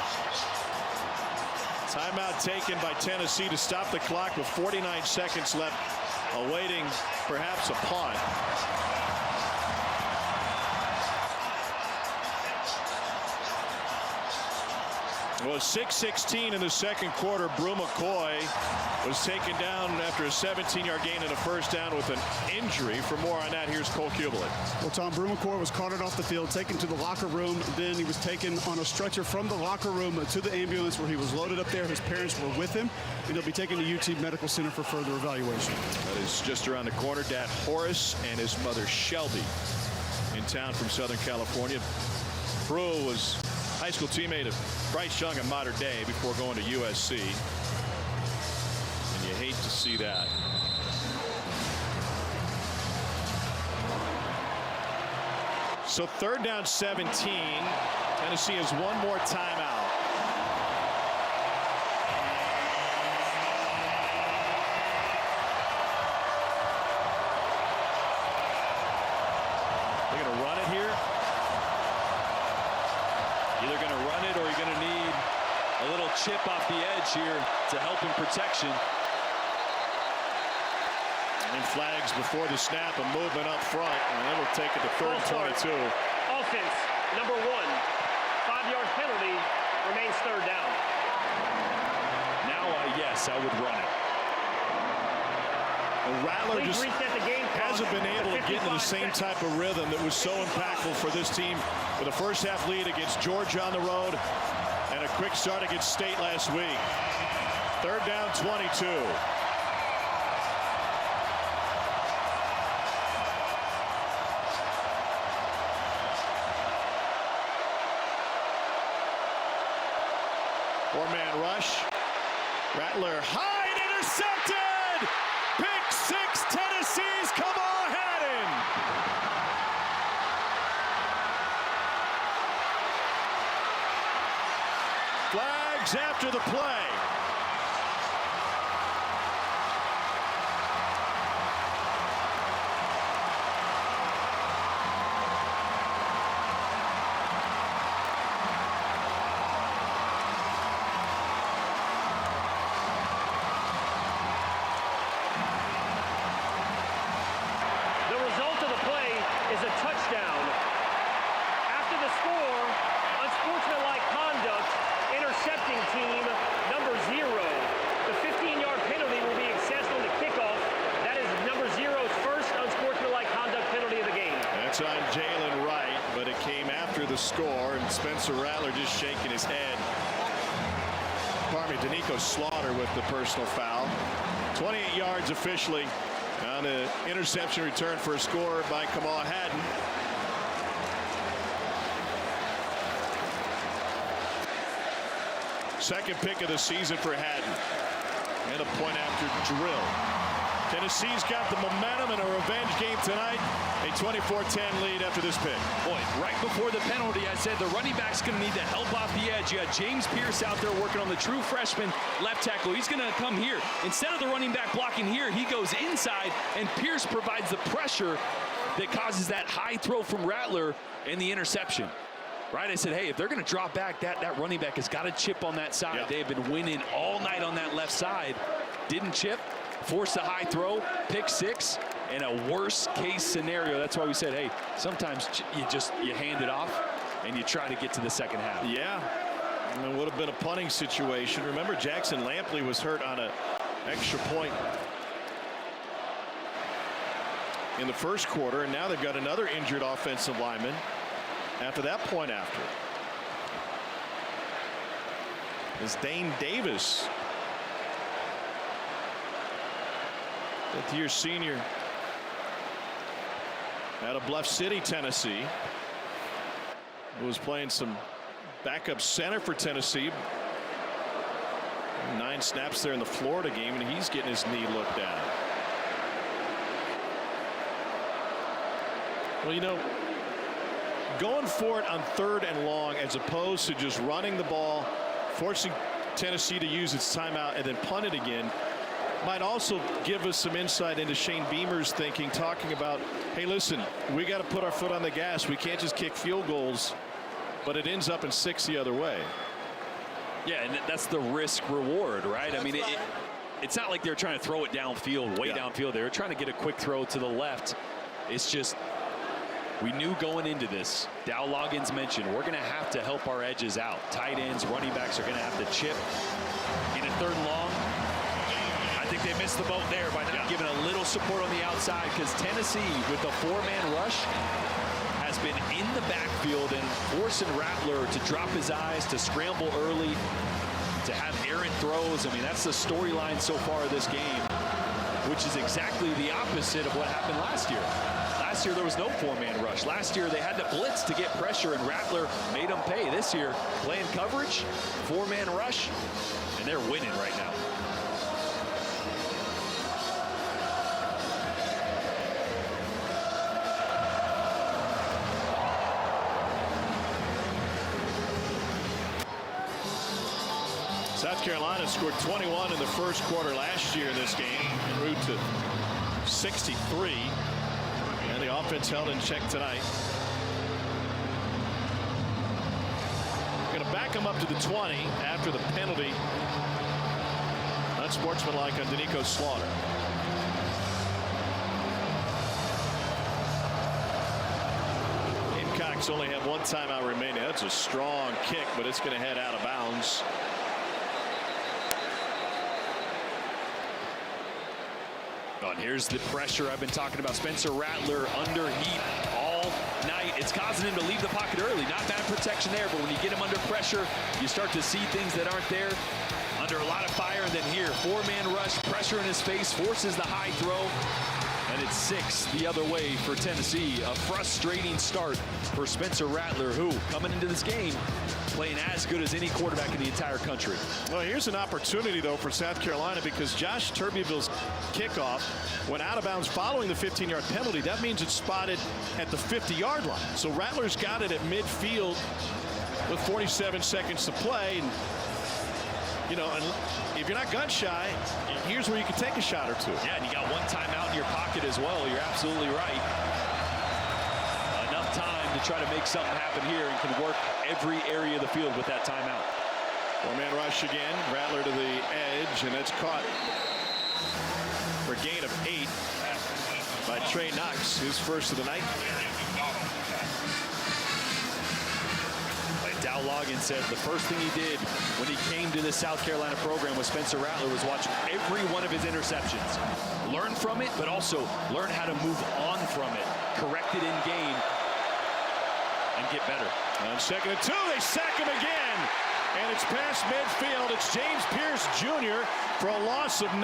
Speaker 1: Timeout taken by Tennessee to stop the clock with 49 seconds left, awaiting perhaps a punt. Well, 6:16 in the second quarter. Brew McCoy was taken down after a 17-yard gain and a first down with an injury. For more on that, here's Cole Kubalik.
Speaker 5: Well, Tom, Brew McCoy was carted off the field, taken to the locker room. Then he was taken on a stretcher from the locker room to the ambulance where he was loaded up there. His parents were with him, and he'll be taken to UT Medical Center for further evaluation.
Speaker 1: That is just around the corner. Dad Horace and his mother Shelby in town from Southern California. Brew was high school teammate of Bryce Young in Mater Dei before going to USC. And you hate to see that. So 3rd down 17. Tennessee has one more timeout. They're going to run it here. Either going to run it or you're going to need a little chip off the edge here to help in protection. And flags before the snap, a movement up front, and it'll take it to third and 22.
Speaker 8: Offense, number 1. 5-yard penalty, remains third down.
Speaker 6: Now, yes, I would run it.
Speaker 1: Rattler just hasn't been able to get into the same type of rhythm that was so impactful for this team with a first-half lead against Georgia on the road and a quick start against State last week. Third down, 22. Four-man rush. Rattler high and intercepted! Pick 6, Tennessee's Kamal Hadden. Flags after the play.
Speaker 8: Is a touchdown. After the score, unsportsmanlike conduct, intercepting team number 0. The 15-yard penalty will be assessed on the kickoff. That is number 0's first unsportsmanlike conduct penalty of the game.
Speaker 1: That's on Jalen Wright, but it came after the score, and Spencer Rattler just shaking his head. Pardon me, Danico Slaughter with the personal foul. 28 yards officially. On an interception return for a score by Kamal Hadden. Second pick of the season for Hadden. And a point after drill. Tennessee's got the momentum in a revenge game tonight. A 24-10 lead after this pick.
Speaker 6: Boy, right before the penalty, I said the running back's going to need to help off the edge. You got James Pierce out there working on the true freshman left tackle. He's going to come here. Instead of the running back blocking here, he goes inside, and Pierce provides the pressure that causes that high throw from Rattler and the interception. Right, I said, hey, if they're going to drop back, that running back has got to chip on that side.
Speaker 1: Yep.
Speaker 6: They have been winning all night on that left side. Didn't chip, forced a high throw, pick 6, and a worst case scenario. That's why we said, hey, sometimes you hand it off and you try to get to the second half.
Speaker 1: Yeah, and it would have been a punting situation. Remember, Jackson Lampley was hurt on an extra point in the first quarter, and now they've got another injured offensive lineman after that point after. Is Dane Davis, fifth-year senior out of Bluff City, Tennessee, who was playing some backup center for Tennessee. 9 snaps there in the Florida game, and he's getting his knee looked at. Well, you know, going for it on 3rd and long as opposed to just running the ball, forcing Tennessee to use its timeout and then punt it again, might also give us some insight into Shane Beamer's thinking, talking about, hey, listen, we got to put our foot on the gas. We can't just kick field goals, but it ends up in 6 the other way.
Speaker 6: Yeah, and that's the risk reward, right? I mean, it's not like they're trying to throw it downfield, way downfield. They're trying to get a quick throw to the left. It's just, we knew going into this, Dow Loggins mentioned, we're going to have to help our edges out. Tight ends, running backs are going to have to chip. In a 3rd and long, I think they missed the boat there by not giving a little support on the outside, because Tennessee, with the 4-man rush, has been in the backfield and forcing Rattler to drop his eyes, to scramble early, to have errant throws. I mean, that's the storyline so far of this game, which is exactly the opposite of what happened last year. Last year, there was no 4-man rush. Last year, they had to blitz to get pressure, and Rattler made them pay. This year, playing coverage, 4-man rush, and they're winning right now.
Speaker 1: South Carolina scored 21 in the first quarter last year in this game, en route to 63. And the offense held in check tonight. Going to back them up to the 20 after the penalty. Unsportsmanlike on Danico Slaughter. Jayhawks only have one timeout remaining. That's a strong kick, but it's going to head out of bounds.
Speaker 6: Oh, and here's the pressure I've been talking about. Spencer Rattler under heat all night. It's causing him to leave the pocket early. Not bad protection there, but when you get him under pressure, you start to see things that aren't there. Under a lot of fire, and then here, four-man rush, pressure in his face, forces the high throw, and it's 6 the other way for Tennessee. A frustrating start for Spencer Rattler, who, coming into this game, playing as good as any quarterback in the entire country.
Speaker 1: Well, here's an opportunity, though, for South Carolina, because Josh Turbeville's kickoff went out of bounds following the 15-yard penalty. That means it's spotted at the 50-yard line. So Rattler's got it at midfield with 47 seconds to play. And, you know, and if you're not gun shy, here's where you can take a shot or two.
Speaker 6: Yeah, and you got one timeout in your pocket as well. You're absolutely right. Enough time to try to make something happen here, and can work every area of the field with that timeout.
Speaker 1: Four-man rush again. Rattler to the edge, and that's caught for a gain of 8 by Trey Knox, his first of the night.
Speaker 6: Dow Loggins said the first thing he did when he came to the South Carolina program with Spencer Rattler was watch every one of his interceptions. Learn from it, but also learn how to move on from it. Correct it in game and get better.
Speaker 1: On 2nd and 2, they sack him again. And it's past midfield. It's James Pierce Jr. for a loss of 9.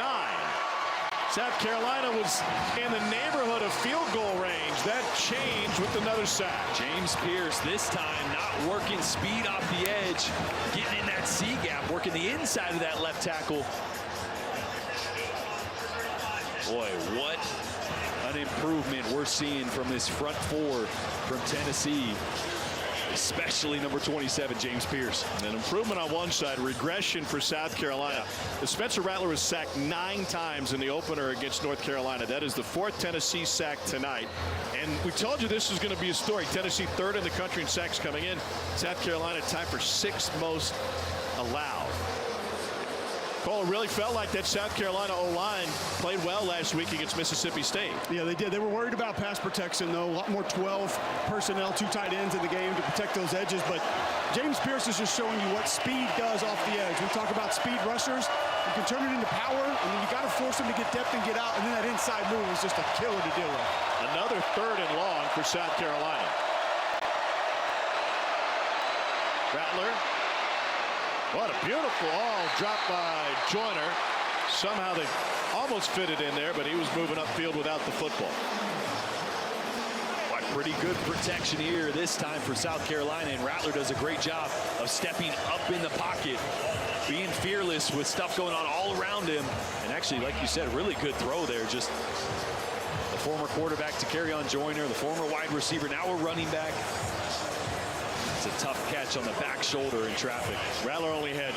Speaker 1: South Carolina was in the neighborhood of field goal range. That changed with another sack.
Speaker 6: James Pierce this time not working speed off the edge, getting in that C gap, working the inside of that left tackle. Boy, what an improvement we're seeing from this front four from Tennessee, especially number 27, James Pierce.
Speaker 1: An improvement on one side, regression for South Carolina. The Spencer Rattler was sacked 9 times in the opener against North Carolina. That is the 4th Tennessee sack tonight. And we told you this was going to be a story. Tennessee 3rd in the country in sacks coming in. South Carolina tied for 6th most allowed. Cole, really felt like that South Carolina O-line played well last week against Mississippi State.
Speaker 5: Yeah, they did. They were worried about pass protection, though. A lot more 12 personnel, 2 tight ends in the game to protect those edges. But James Pierce is just showing you what speed does off the edge. We talk about speed rushers. You can turn it into power, and then you got to force them to get depth and get out. And then that inside move is just a killer to deal with.
Speaker 1: Another 3rd and long for South Carolina. Rattler. What a beautiful drop by Joyner. Somehow they almost fit it in there, but he was moving upfield without the football.
Speaker 6: Boy, pretty good protection here this time for South Carolina, and Rattler does a great job of stepping up in the pocket, being fearless with stuff going on all around him. And actually, like you said, really good throw there. Just the former quarterback to carry on Joyner, the former wide receiver, now a running back. It's a tough catch on the back shoulder in traffic.
Speaker 1: Rattler only had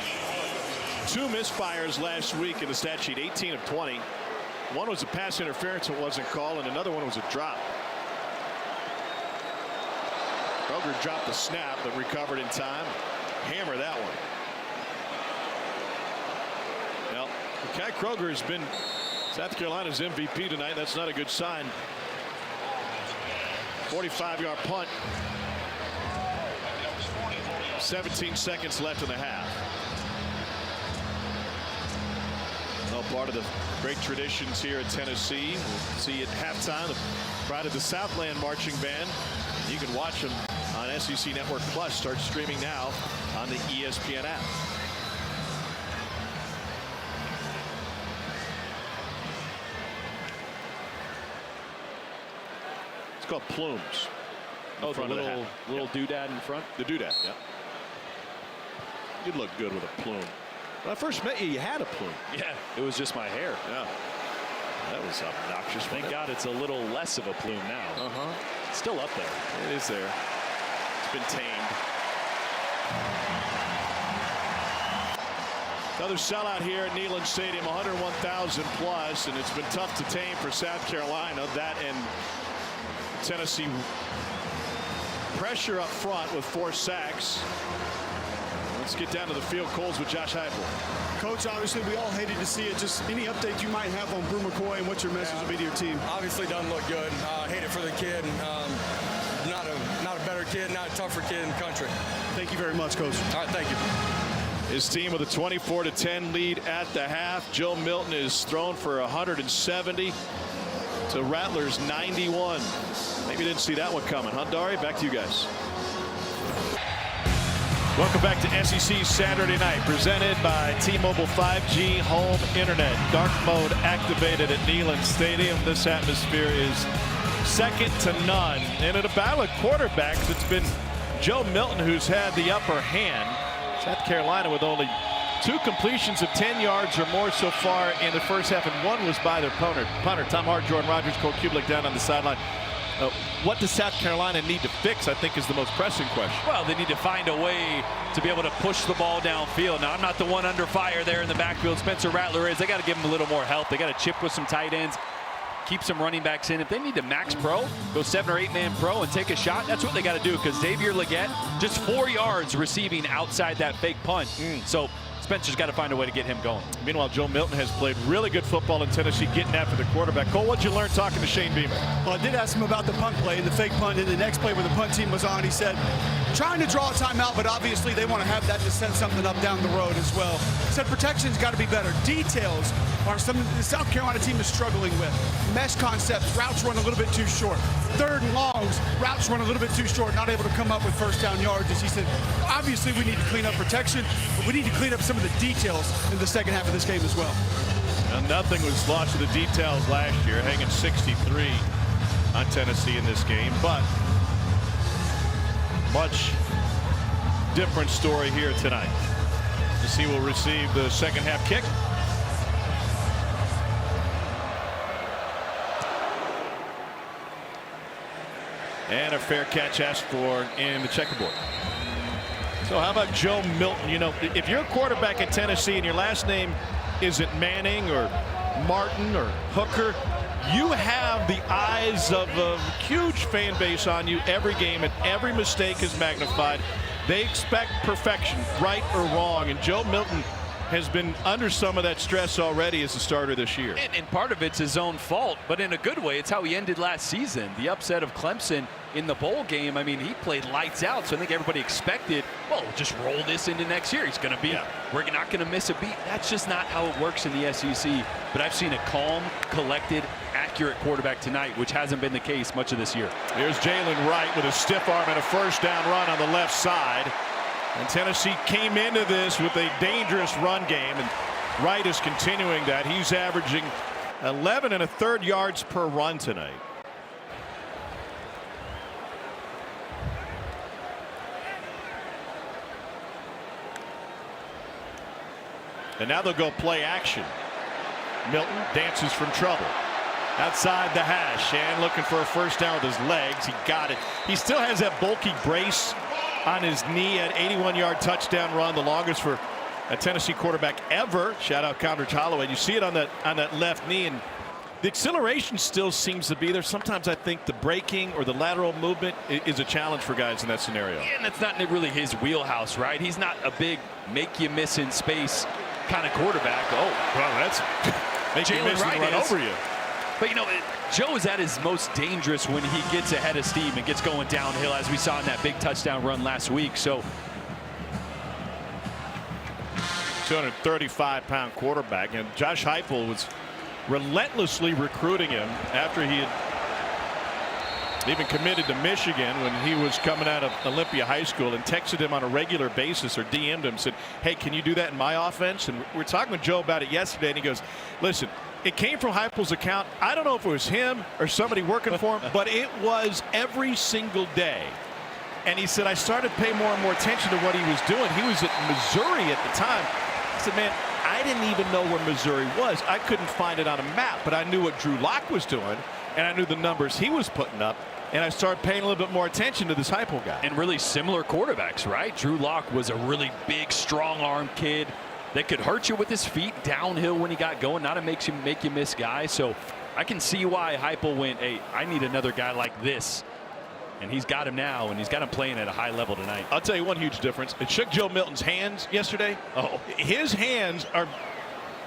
Speaker 1: 2 misfires last week in the stat sheet, 18 of 20. One was a pass interference that wasn't called, and another one was a drop. Kroger dropped the snap, but recovered in time. Hammer that one. Well, Kai Kroger has been South Carolina's MVP tonight. That's not a good sign. 45-yard punt. 17 seconds left in the half. Well, part of the great traditions here at Tennessee. We'll see at halftime the Pride of the Southland marching band. You can watch them on SEC Network Plus. Start streaming now on the ESPN app. It's called plumes.
Speaker 6: Oh, the little doodad in front?
Speaker 1: The doodad, yeah. You'd look good with a plume. When I first met you, you had a plume.
Speaker 6: Yeah, it was just my hair.
Speaker 1: Yeah. That was obnoxious.
Speaker 6: Thank God it's a little less of a plume now. It's still up there.
Speaker 1: It is there. It's been tamed. Another sellout here at Neyland Stadium, 101,000 plus, and it's been tough to tame for South Carolina. That and Tennessee pressure up front with 4 sacks. Let's get down to the field. Coles with Josh Heupel.
Speaker 5: Coach, obviously, we all hated to see it. Just any update you might have on Brew McCoy and what your message would be to your team.
Speaker 4: Obviously doesn't look good. I hate it for the kid. Not a better kid, not a tougher kid in the country.
Speaker 5: Thank you very much, Coach.
Speaker 4: All right, thank you.
Speaker 1: His team with a 24-10 lead at the half. Joe Milton is thrown for 170 to Rattlers 91. Maybe didn't see that one coming, huh, Dari? Back to you guys. Welcome back to SEC Saturday Night, presented by T-Mobile 5G Home Internet. Dark mode activated at Neyland Stadium. This atmosphere is second to none. And in a battle of quarterbacks, it's been Joe Milton who's had the upper hand. South Carolina with only 2 completions of 10 yards or more so far in the first half, and one was by their punter. Tom Hart, Jordan Rogers, Cole Kublik down on the sideline. What does South Carolina need to fix, I think, is the most pressing question.
Speaker 6: Well, they need to find a way to be able to push the ball downfield. Now, I'm not the one under fire there in the backfield. Spencer Rattler is. They got to give him a little more help. They got to chip with some tight ends, keep some running backs in. If they need to max pro, go 7 or 8 man pro and take a shot, that's what they got to do, because Xavier Legette just 4 yards receiving outside that fake punt. So Spencer's got to find a way to get him going.
Speaker 1: Meanwhile, Joe Milton has played really good football in Tennessee, getting after the quarterback. Cole, what'd you learn talking to Shane Beamer?
Speaker 5: Well, I did ask him about the punt play and the fake punt, and the next play where the punt team was on, he said, trying to draw a timeout, but obviously they want to have that to send something up down the road as well. He said protection's got to be better. Details are something the South Carolina team is struggling with. Mesh concepts, routes run a little bit too short. 3rd and longs, routes run a little bit too short, not able to come up with first down yards. As he said, obviously we need to clean up protection, but we need to clean up some of the details in the second half of this game as well.
Speaker 1: And nothing was lost to the details last year, hanging 63 on Tennessee in this game, but much different story here tonight. Tennessee will receive the second half kick. And a fair catch asked for in the checkerboard. So how about Joe Milton? You know, if you're a quarterback at Tennessee and your last name isn't Manning or Martin or Hooker, you have the eyes of a huge fan base on you every game, and every mistake is magnified. They expect perfection, right or wrong, and Joe Milton has been under some of that stress already as a starter this year.
Speaker 6: And part of it's his own fault, but in a good way. It's how he ended last season. The upset of Clemson in the bowl game. I mean, he played lights out, so I think everybody expected, well, just roll this into next year. He's going to be, we're not going to miss a beat. That's just not how it works in the SEC. But I've seen a calm, collected, accurate quarterback tonight, which hasn't been the case much of this year.
Speaker 1: Here's Jalen Wright with a stiff arm and a first down run on the left side. And Tennessee came into this with a dangerous run game, and Wright is continuing that. He's averaging 11 1/3 yards per run tonight. And now they'll go play action. Milton dances from trouble. Outside the hash and looking for a first down with his legs. He got it. He still has that bulky brace on his knee. At 81-yard touchdown run, the longest for a Tennessee quarterback ever. Shout out Condredge Holloway. You see it on that left knee, and the acceleration still seems to be there. Sometimes I think the braking or the lateral movement is a challenge for guys in that scenario.
Speaker 6: Yeah, and that's not really his wheelhouse, right? He's not a big make you miss in space kind of quarterback. Oh,
Speaker 1: well, that's make you miss and run over you.
Speaker 6: But, you know, Joe is at his most dangerous when he gets ahead of steam and gets going downhill, as we saw in that big touchdown run last week. So
Speaker 1: 235-pound quarterback, and Josh Heupel was relentlessly recruiting him after he had even committed to Michigan when he was coming out of Olympia High School, and texted him on a regular basis or DM'd him, said, hey, can you do that in my offense? And we're talking with Joe about it yesterday, and he goes, listen, it came from Heupel's account. I don't know if it was him or somebody working for him, but it was every single day. And he said, I started paying more and more attention to what he was doing. He was at Missouri at the time. He said, man, I didn't even know where Missouri was. I couldn't find it on a map, but I knew what Drew Lock was doing, and I knew the numbers he was putting up. And I started paying a little bit more attention to this Heupel guy.
Speaker 6: And really similar quarterbacks, right? Drew Lock was a really big, strong-arm kid that could hurt you with his feet downhill when he got going, not a make you miss guy. So I can see why Heupel went, hey, I need another guy like this. And he's got him now, and he's got him playing at a high level tonight.
Speaker 1: I'll tell you one huge difference. It shook Joe Milton's hands yesterday. Oh, his hands are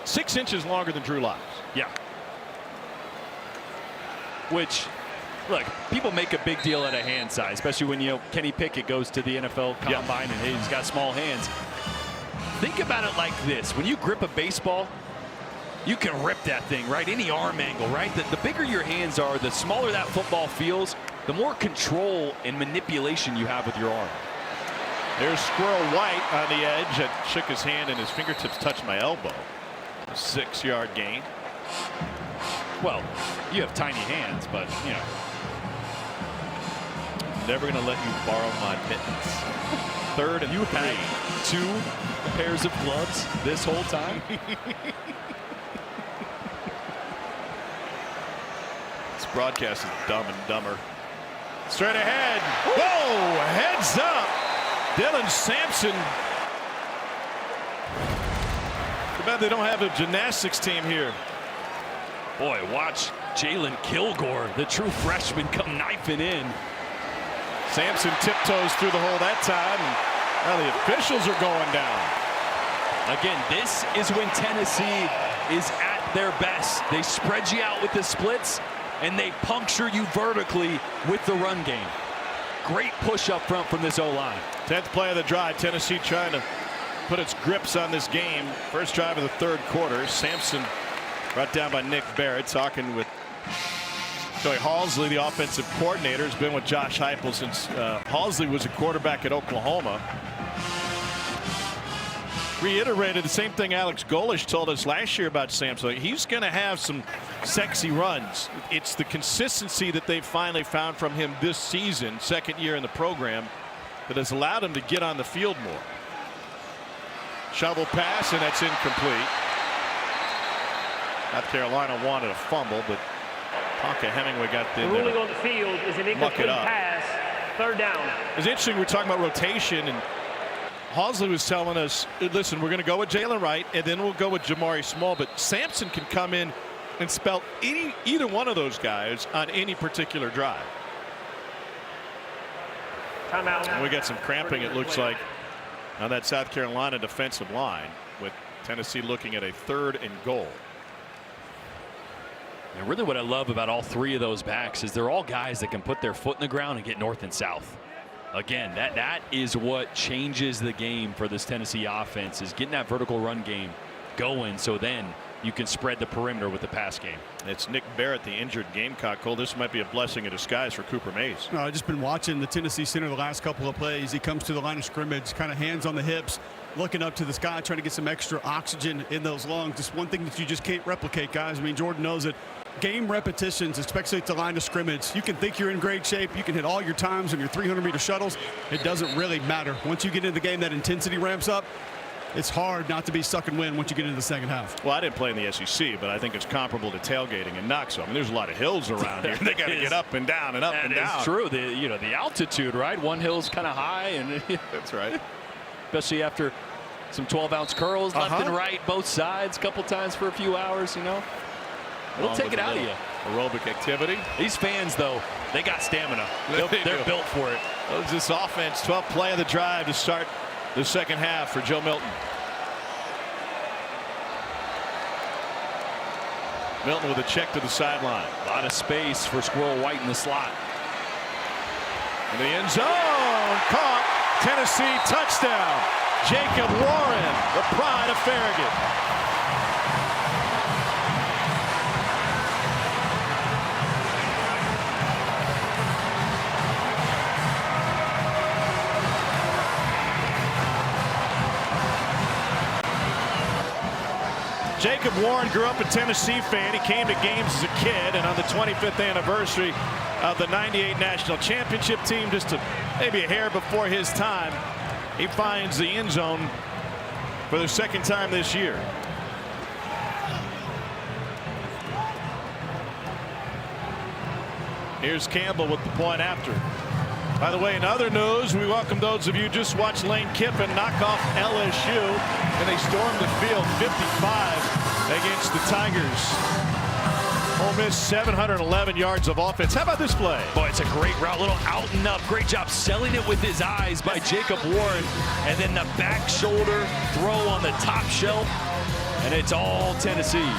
Speaker 1: 6 inches longer than Drew Lock's.
Speaker 6: Yeah. Which Look, people make a big deal out of hand size, especially when, you know, Kenny Pickett goes to the NFL Combine and he's got small hands. Think about it like this. When you grip a baseball, you can rip that thing, right? Any arm angle, right? The bigger your hands are, the smaller that football feels, the more control and manipulation you have with your arm.
Speaker 1: There's Squirrel White on the edge that shook his hand and his fingertips touched my elbow. A 6-yard gain.
Speaker 6: Well, you have tiny hands, but, you know.
Speaker 1: Never going to let you borrow my mittens. 3rd and 3.
Speaker 6: 2 pairs of gloves this whole time.
Speaker 1: This broadcast is dumb and dumber. Straight ahead. Whoa! Heads up. Dylan Sampson. Too bad they don't have a gymnastics team here.
Speaker 6: Boy, watch Jalen Kilgore, the true freshman, come knifing in.
Speaker 1: Sampson tiptoes through the hole that time. Now the officials are going down.
Speaker 6: Again, this is when Tennessee is at their best. They spread you out with the splits, and they puncture you vertically with the run game. Great push up front from this O-line.
Speaker 1: 10th play of the drive. Tennessee trying to put its grips on this game. First drive of the 3rd quarter. Sampson brought down by Nick Barrett, talking with Joey Halsley, the offensive coordinator, has been with Josh Heupel since Halsley was a quarterback at Oklahoma. Reiterated the same thing Alex Golesh told us last year about Sampson. He's going to have some sexy runs. It's the consistency that they've finally found from him this season, 2nd year in the program, that has allowed him to get on the field more. Shovel pass, and that's incomplete. South Carolina wanted a fumble, but Tonka Hemingway got
Speaker 8: the ruling on the field is an incomplete pass. 3rd down.
Speaker 1: It's interesting. We're talking about rotation, and Halsley was telling us, listen, we're going to go with Jalen Wright, and then we'll go with Jamari Small, but Sampson can come in and spell either one of those guys on any particular drive.
Speaker 8: Timeout.
Speaker 1: And we got some cramping, it looks like, on that South Carolina defensive line, with Tennessee looking at a 3rd and goal.
Speaker 6: And really what I love about all 3 of those backs is they're all guys that can put their foot in the ground and get north and south. Again, that is what changes the game for this Tennessee offense, is getting that vertical run game going, so then you can spread the perimeter with the pass game.
Speaker 1: It's Nick Barrett, the injured Gamecock. Cole, this might be a blessing in disguise for Cooper Mays.
Speaker 5: No, I've just been watching the Tennessee center the last couple of plays. He comes to the line of scrimmage, kind of hands on the hips, looking up to the sky, trying to get some extra oxygen in those lungs. Just one thing that you just can't replicate, guys. I mean, Jordan knows it. Game repetitions, especially at the line of scrimmage. You can think you're in great shape. You can hit all your times on your 300-meter shuttles. It doesn't really matter. Once you get into the game, that intensity ramps up. It's hard not to be suck and win once you get into the second half.
Speaker 1: Well, I didn't play in the SEC, but I think it's comparable to tailgating in Knoxville. I mean, there's a lot of hills around here. They got to get up and down and up and down.
Speaker 6: That's true. The altitude, right? One hill's kind of high, and
Speaker 1: that's right.
Speaker 6: Especially after some 12-ounce curls left and right, both sides, a couple times for a few hours. You know, it'll take it out of you.
Speaker 1: Aerobic activity.
Speaker 6: These fans, though, they got stamina. They're built for it.
Speaker 1: This offense, 12th play of the drive to start the second half for Joe Milton. Milton with a check to the sideline.
Speaker 6: A lot of space for Squirrel White in the slot.
Speaker 1: In the end zone, caught. Tennessee touchdown. Jacob Warren, the pride of Farragut. Jacob Warren grew up a Tennessee fan. He came to games as a kid, and on the 25th anniversary of the '98 national championship team, just maybe a hair before his time, he finds the end zone for the 2nd time this year. Here's Campbell with the point after. By the way, in other news, we welcome those of you who just watched Lane Kiffin knock off LSU, and they stormed the field 55 against the Tigers. Ole Miss 711 yards of offense. How about this play?
Speaker 6: Boy, it's a great route, little out and up. Great job selling it with his eyes by Jacob Warren, and then the back shoulder throw on the top shelf, and it's all Tennessee.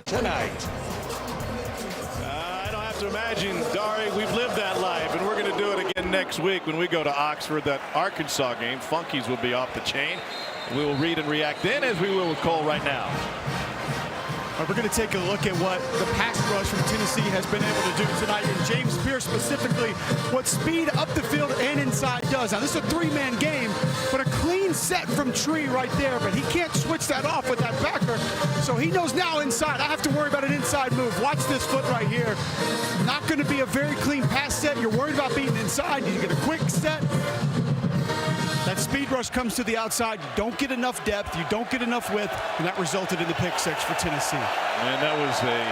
Speaker 9: tonight.
Speaker 1: I don't have to imagine, Dari, we've lived that life, and we're going to do it again next week when we go to Oxford. That Arkansas game, Funkies will be off the chain. We will read and react then, as we will with Cole right now.
Speaker 5: We're going to take a look at what the pass rush from Tennessee has been able to do tonight, and James Pierce specifically, what speed up the field and inside does. Now, this is a three-man game, but a clean set from Tree right there, but he can't switch that off with that backer, so he knows now inside, I have to worry about an inside move. Watch this foot right here. Not going to be a very clean pass set. You're worried about being inside. You get a quick set. That speed rush comes to the outside. You don't get enough depth. You don't get enough width, and that resulted in the pick six for Tennessee.
Speaker 1: And that was a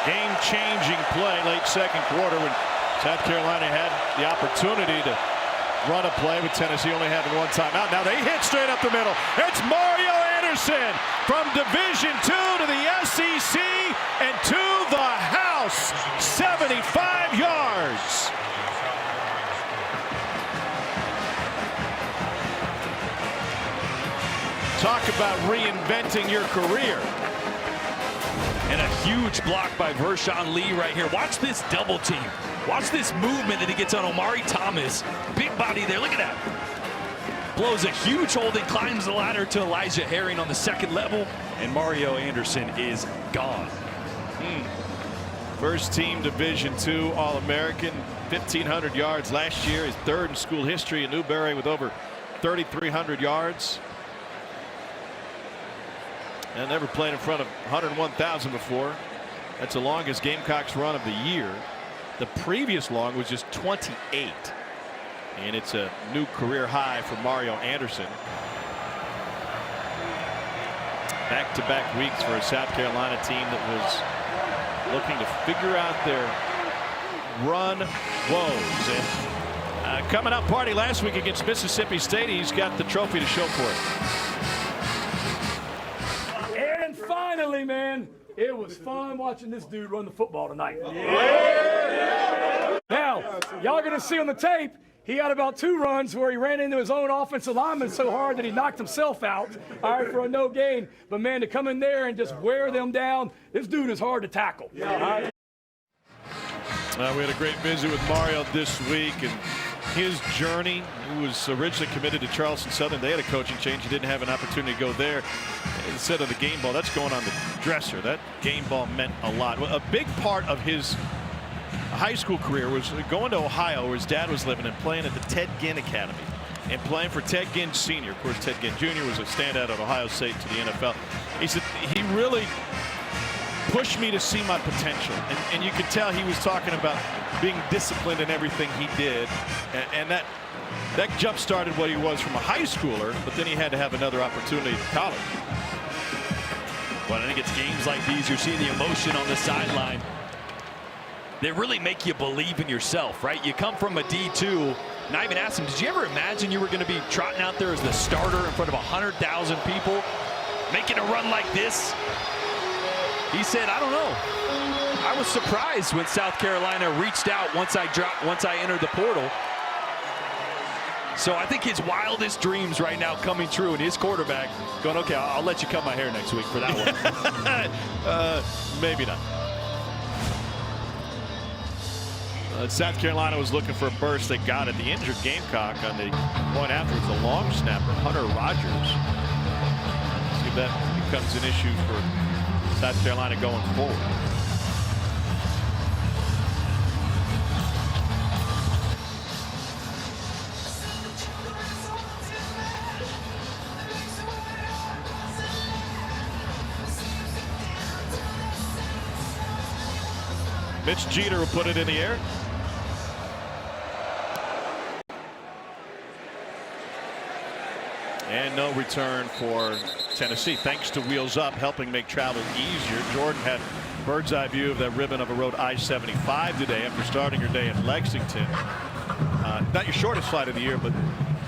Speaker 1: game-changing play late second quarter when South Carolina had the opportunity to run a play, but Tennessee only having one timeout. Now they hit straight up the middle. It's Mario Anderson from Division II to the SEC and to the house. 75 yards. Talk about reinventing your career.
Speaker 6: And a huge block by Vershawn Lee right here. Watch this double team. Watch this movement that he gets on Omari Thomas. Big body there. Look at that. Blows a huge hold and climbs the ladder to Elijah Herring on the second level. And Mario Anderson is gone.
Speaker 1: First team Division II All-American. 1,500 yards last year. His third in school history in Newberry with over 3,300 yards. And never played in front of 101,000 before. That's the longest Gamecocks run of the year. The previous long was just 28. And it's a new career high for Mario Anderson. Back-to-back weeks for a South Carolina team that was looking to figure out their run woes. And coming up party last week against Mississippi State. He's got the trophy to show for it.
Speaker 11: Finally, man, it was fun watching this dude run the football tonight. Now, y'all going to see on the tape, he had about 2 runs where he ran into his own offensive lineman so hard that he knocked himself out, all right, for a no gain. But, man, to come in there and just wear them down, this dude is hard to tackle. All right?
Speaker 1: We had a great visit with Mario this week, and his journey. He was originally committed to Charleston Southern. They had a coaching change. He didn't have an opportunity to go there. Instead of the game ball, that's going on the dresser. That game ball meant a lot. A big part of his high school career was going to Ohio, where his dad was living, and playing at the Ted Ginn Academy and playing for Ted Ginn Sr. Of course, Ted Ginn Jr. was a standout at Ohio State to the NFL. He said he really pushed me to see my potential, and you could tell he was talking about being disciplined in everything he did, and that jump started what he was from a high schooler, but then he had to have another opportunity at college.
Speaker 6: Well, I think it's games like these, you're seeing the emotion on the sideline. They really make you believe in yourself, right? You come from a D2, and I even asked him, did you ever imagine you were going to be trotting out there as the starter in front of 100,000 people, making a run like this? He said, I don't know. I was surprised when South Carolina reached out once I entered the portal. So I think his wildest dreams right now coming true, and his quarterback going, okay, I'll let you cut my hair next week for that
Speaker 1: one. Maybe not. South Carolina was looking for a burst. They got it. The injured Gamecock on the point afterwards, the long snapper, Hunter Rogers. See if that becomes an issue for South Carolina going forward. Mitch Jeter will put it in the air. And no return for Tennessee, thanks to Wheels Up, helping make travel easier. Jordan had bird's eye view of that ribbon of a road I-75 today after starting your day in Lexington. Not your shortest flight of the year, but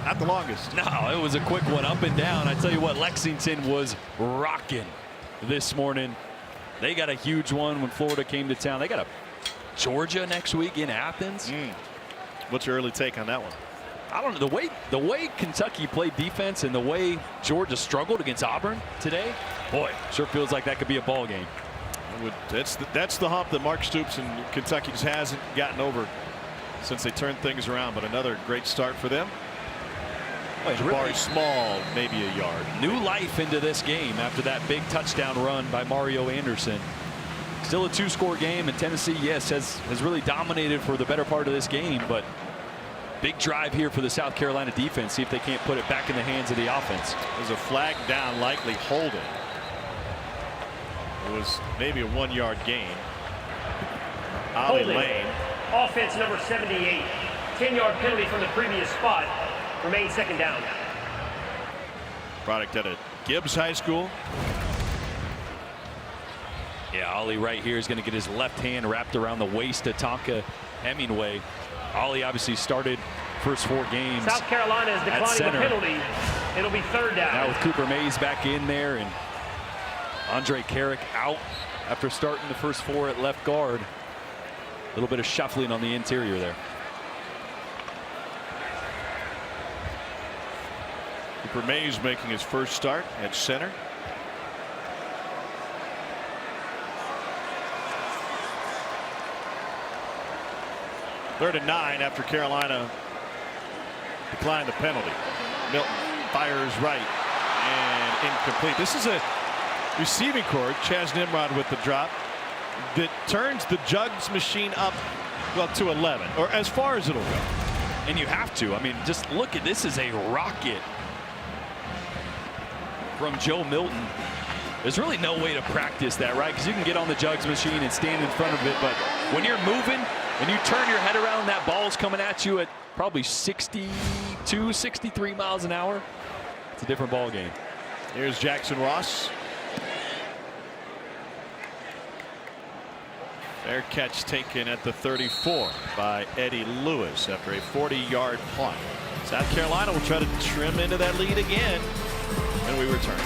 Speaker 1: not the longest.
Speaker 6: No, it was a quick one up and down. I tell you what, Lexington was rocking this morning. They got a huge one when Florida came to town. They got a Georgia next week in Athens.
Speaker 1: What's your early take on that one?
Speaker 6: I don't know, the way Kentucky played defense and the way Georgia struggled against Auburn today, boy, sure feels like that could be a ball game.
Speaker 1: That's the hump that Mark Stoops and Kentucky just hasn't gotten over since they turned things around. But another great start for them. Jabari Small, maybe a yard.
Speaker 6: New life into this game after that big touchdown run by Mario Anderson. Still a 2-score game, and Tennessee, yes, has really dominated for the better part of this game. But big drive here for the South Carolina defense. See if they can't put it back in the hands of the offense.
Speaker 1: There's a flag down, likely holding. It was maybe a 1-yard gain. Ollie Lane.
Speaker 8: Offense number 78. 10-yard penalty from the previous spot. Remains second down.
Speaker 1: Product at a Gibbs High School.
Speaker 6: Yeah, Ollie right here is going to get his left hand wrapped around the waist of Tonka Hemingway. Ollie obviously started first 4 games.
Speaker 8: South Carolina is declining the penalty. It'll be third down.
Speaker 6: Now with Cooper Mays back in there and Andre Carrick out after starting the first 4 at left guard. A little bit of shuffling on the interior there.
Speaker 1: Cooper Mays making his first start at center. Third and 9 after Carolina declined the penalty. Milton fires right and incomplete. This is a receiving corps, Chaz Nimrod with the drop, that turns the jugs machine up, well, to 11, or as far as it'll go.
Speaker 6: And you have to. I mean, just look at this is a rocket from Joe Milton. There's really no way to practice that, right? Because you can get on the jugs machine and stand in front of it, but when you're moving and you turn your head around, that ball's coming at you at probably 62, 63 miles an hour. It's a different ball game.
Speaker 1: Here's Jackson Ross. Fair catch taken at the 34 by Eddie Lewis after a 40-yard punt. South Carolina will try to trim into that lead again, and we return.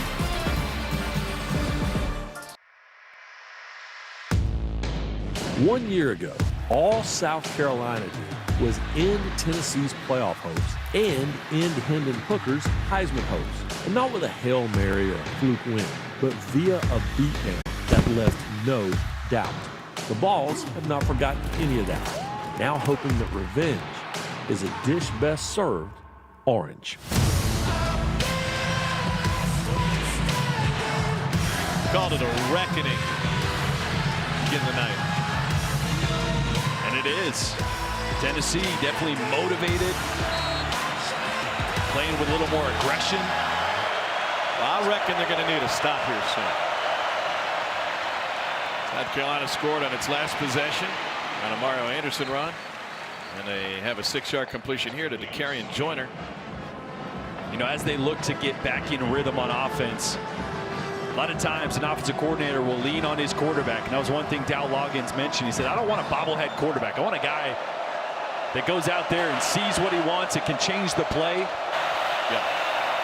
Speaker 15: One year ago, all South Carolina did was end Tennessee's playoff hopes and end Hendon Hooker's Heisman hopes. And not with a Hail Mary or a fluke win, but via a beatdown that left no doubt. The Vols have not forgotten any of that, now hoping that revenge is a dish best served orange.
Speaker 1: Called it a reckoning in the night.
Speaker 6: And it is. Tennessee definitely motivated, playing with a little more aggression.
Speaker 1: Well, I reckon they're going to need a stop here soon. South Carolina scored on its last possession on a Mario Anderson run, and they have a 6-yard completion here to Dakarian Joyner.
Speaker 6: You know, as they look to get back in rhythm on offense, a lot of times an offensive coordinator will lean on his quarterback. And that was one thing Dow Loggins mentioned. He said, I don't want a bobblehead quarterback. I want a guy that goes out there and sees what he wants and can change the play.
Speaker 1: Yeah.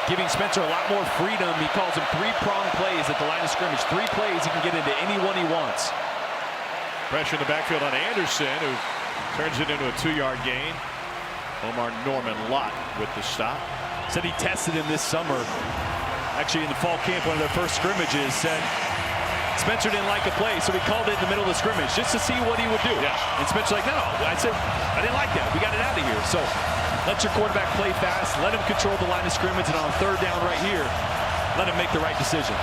Speaker 6: Giving Spencer a lot more freedom. He calls them 3-pronged plays at the line of scrimmage. 3 plays he can get into any one he wants.
Speaker 1: Pressure in the backfield on Anderson, who turns it into a 2-yard gain. Omar Norman Lott with the stop.
Speaker 6: Said he tested him this summer. Actually, in the fall camp, one of their first scrimmages, said Spencer didn't like a play, so he called it in the middle of the scrimmage just to see what he would do.
Speaker 1: Yeah.
Speaker 6: And Spencer's like, no, I said, I didn't like that. We got it out of here. So let your quarterback play fast. Let him control the line of scrimmage. And on 3rd down right here, let him make the right decision.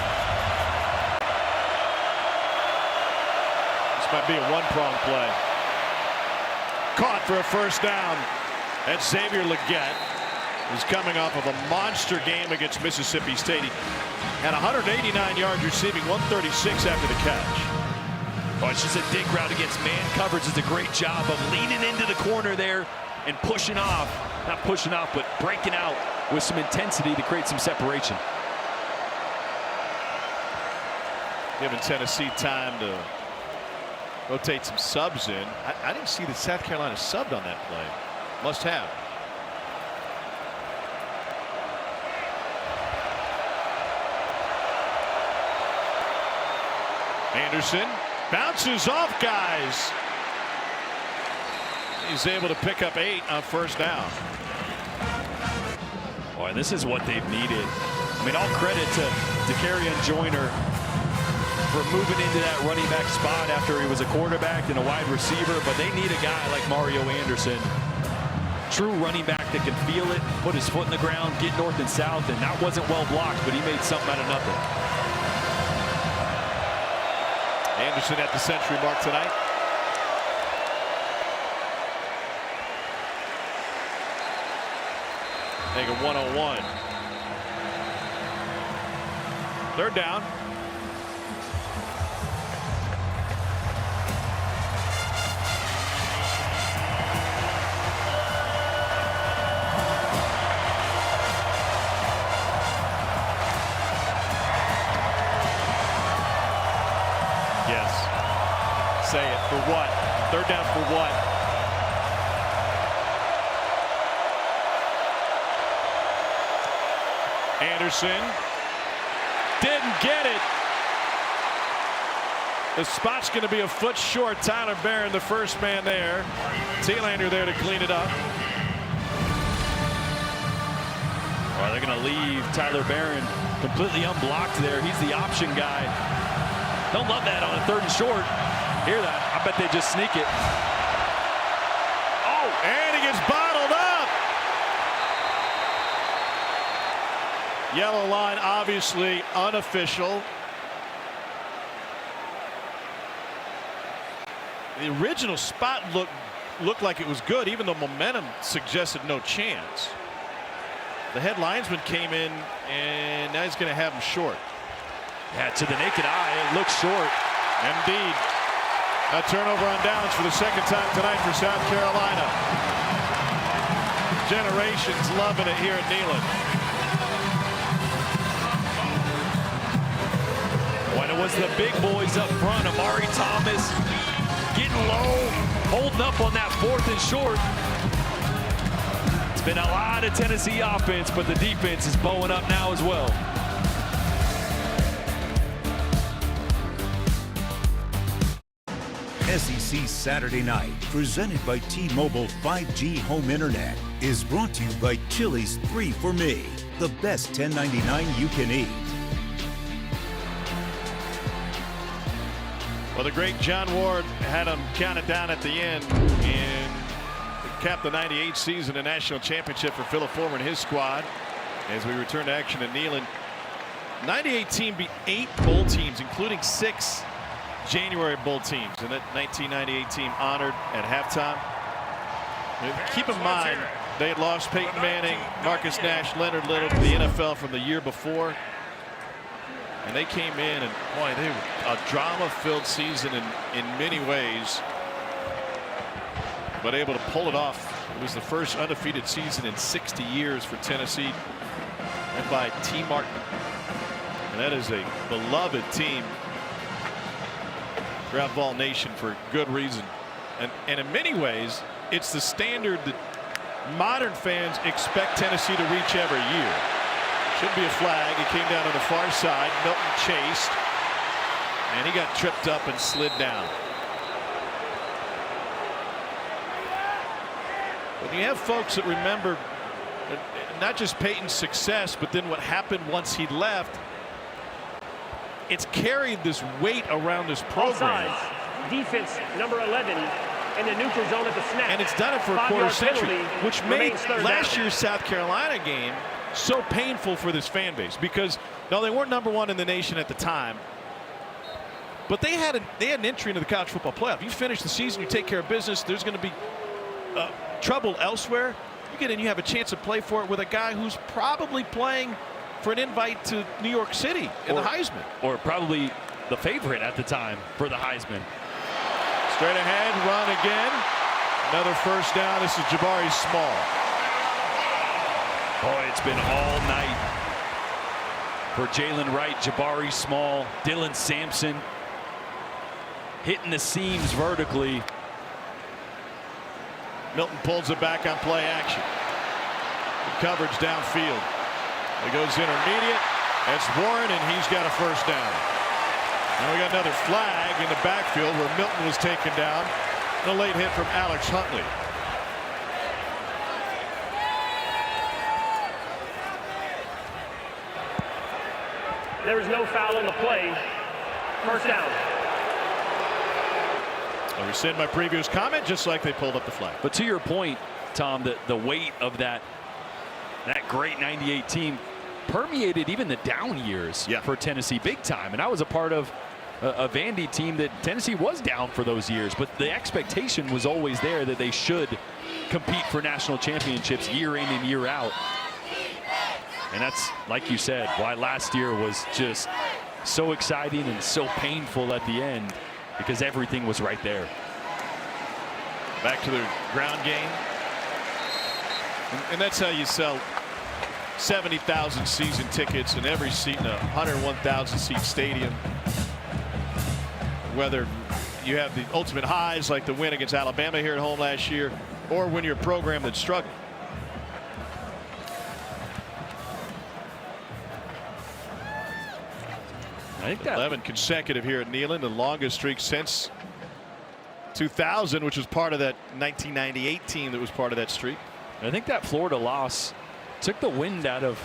Speaker 1: This might be a 1-prong play. Caught for a first down. That's Xavier Legette. He's coming off of a monster game against Mississippi State. He had 189 yards receiving, 136 after the catch.
Speaker 6: Oh, it's just a dig route against man coverage. Does a great job of leaning into the corner there and pushing off. Not pushing off, but breaking out with some intensity to create some separation.
Speaker 1: Giving Tennessee time to rotate some subs in. I didn't see that South Carolina subbed on that play. Must have. Anderson bounces off guys. He's able to pick up 8 on first down.
Speaker 6: Boy, this is what they've needed. I mean, all credit to Dakarian Joyner. for moving into that running back spot after he was a quarterback and a wide receiver, but they need a guy like Mario Anderson. True running back that can feel it, put his foot in the ground, get north and south, and that wasn't well blocked, but he made something out of nothing.
Speaker 1: Anderson at the century mark tonight. Take a 101. Third down. Yes. Say it. For what? Third down for what? Anderson didn't get it. The spot's going to be a foot short. Tyler Barron, the first man there. Thielander there to clean it up.
Speaker 6: Well, they're going to leave Tyler Barron completely unblocked there. He's the option guy. Don't love that on a 3rd and short. Hear that? I bet they just sneak it.
Speaker 1: Oh, and he gets bottled up. Yellow line, obviously unofficial. The original spot looked like it was good, even though momentum suggested no chance. The head linesman came in, and now he's going to have him short.
Speaker 6: Yeah, to the naked eye, it looks short.
Speaker 1: Indeed. A turnover on downs for the second time tonight for South Carolina. Generations loving it here at Neyland.
Speaker 6: When it was the big boys up front, Amari Thomas getting low, holding up on that 4th and short. It's been a lot of Tennessee offense, but the defense is bowing up now as well.
Speaker 7: SEC Saturday Night, presented by T-Mobile 5G Home Internet, is brought to you by Chili's 3 for Me, the best $10.99 you can eat.
Speaker 1: Well, the great John Ward had him counted down at the end and capped the '98 season, a national championship for Philip Fulmer and his squad. As we return to action at Neyland, '98 team beat 8 bowl teams, including 6 January bowl teams, and that 1998 team honored at halftime. Keep in mind, they had lost Peyton Manning, Marcus Nash, Leonard Little to the NFL from the year before. And they came in, and boy, they were a drama-filled season in many ways, but able to pull it off. It was the first undefeated season in 60 years for Tennessee, and by T. Martin. And that is a beloved team throughout Vol Nation for good reason. And in many ways, it's the standard that modern fans expect Tennessee to reach every year. Should be a flag. It came down on the far side. Milton chased, and he got tripped up and slid down. When you have folks that remember not just Peyton's success, but then what happened once he left, it's carried this weight around this program.
Speaker 8: Offsides. Defense number 11 in the neutral zone at the snap.
Speaker 1: And it's done it for a quarter century, which made last year's South Carolina game so painful for this fan base, because no, they weren't number 1 in the nation at the time, but they had an entry into the college football playoff. You finish the season, you take care of business, there's going to be trouble elsewhere. You get in, you have a chance to play for it with a guy who's probably playing for an invite to New York City in the Heisman.
Speaker 6: Or probably the favorite at the time for the Heisman.
Speaker 1: Straight ahead, run again. Another first down. This is Jabari Small.
Speaker 6: Boy, it's been all night for Jalen Wright, Jabari Small, Dylan Sampson hitting the seams vertically.
Speaker 1: Milton pulls it back on play action. The coverage downfield. It goes intermediate. That's Warren, and he's got a first down. And we got another flag in the backfield where Milton was taken down. And a late hit from Alex Huntley.
Speaker 8: There was no foul on the play. First down.
Speaker 1: I rescind my previous comment, just like they pulled up the flag.
Speaker 6: But to your point, Tom, the weight of that great 98 team permeated even the down years for Tennessee big time. And I was a part of a Vandy team that Tennessee was down for those years, but the expectation was always there that they should compete for national championships year in and year out. And that's, like you said, why last year was just so exciting and so painful at the end, because everything was right there.
Speaker 1: Back to the ground game. And that's how you sell 70,000 season tickets and every seat in a 101,000 seat stadium. Whether you have the ultimate highs like the win against Alabama here at home last year, or when you're a program that's struggling.
Speaker 6: I think that
Speaker 1: 11 consecutive here at Neyland, the longest streak since 2000, which was part of that 1998 team that was part of that streak.
Speaker 6: I think that Florida loss took the wind out of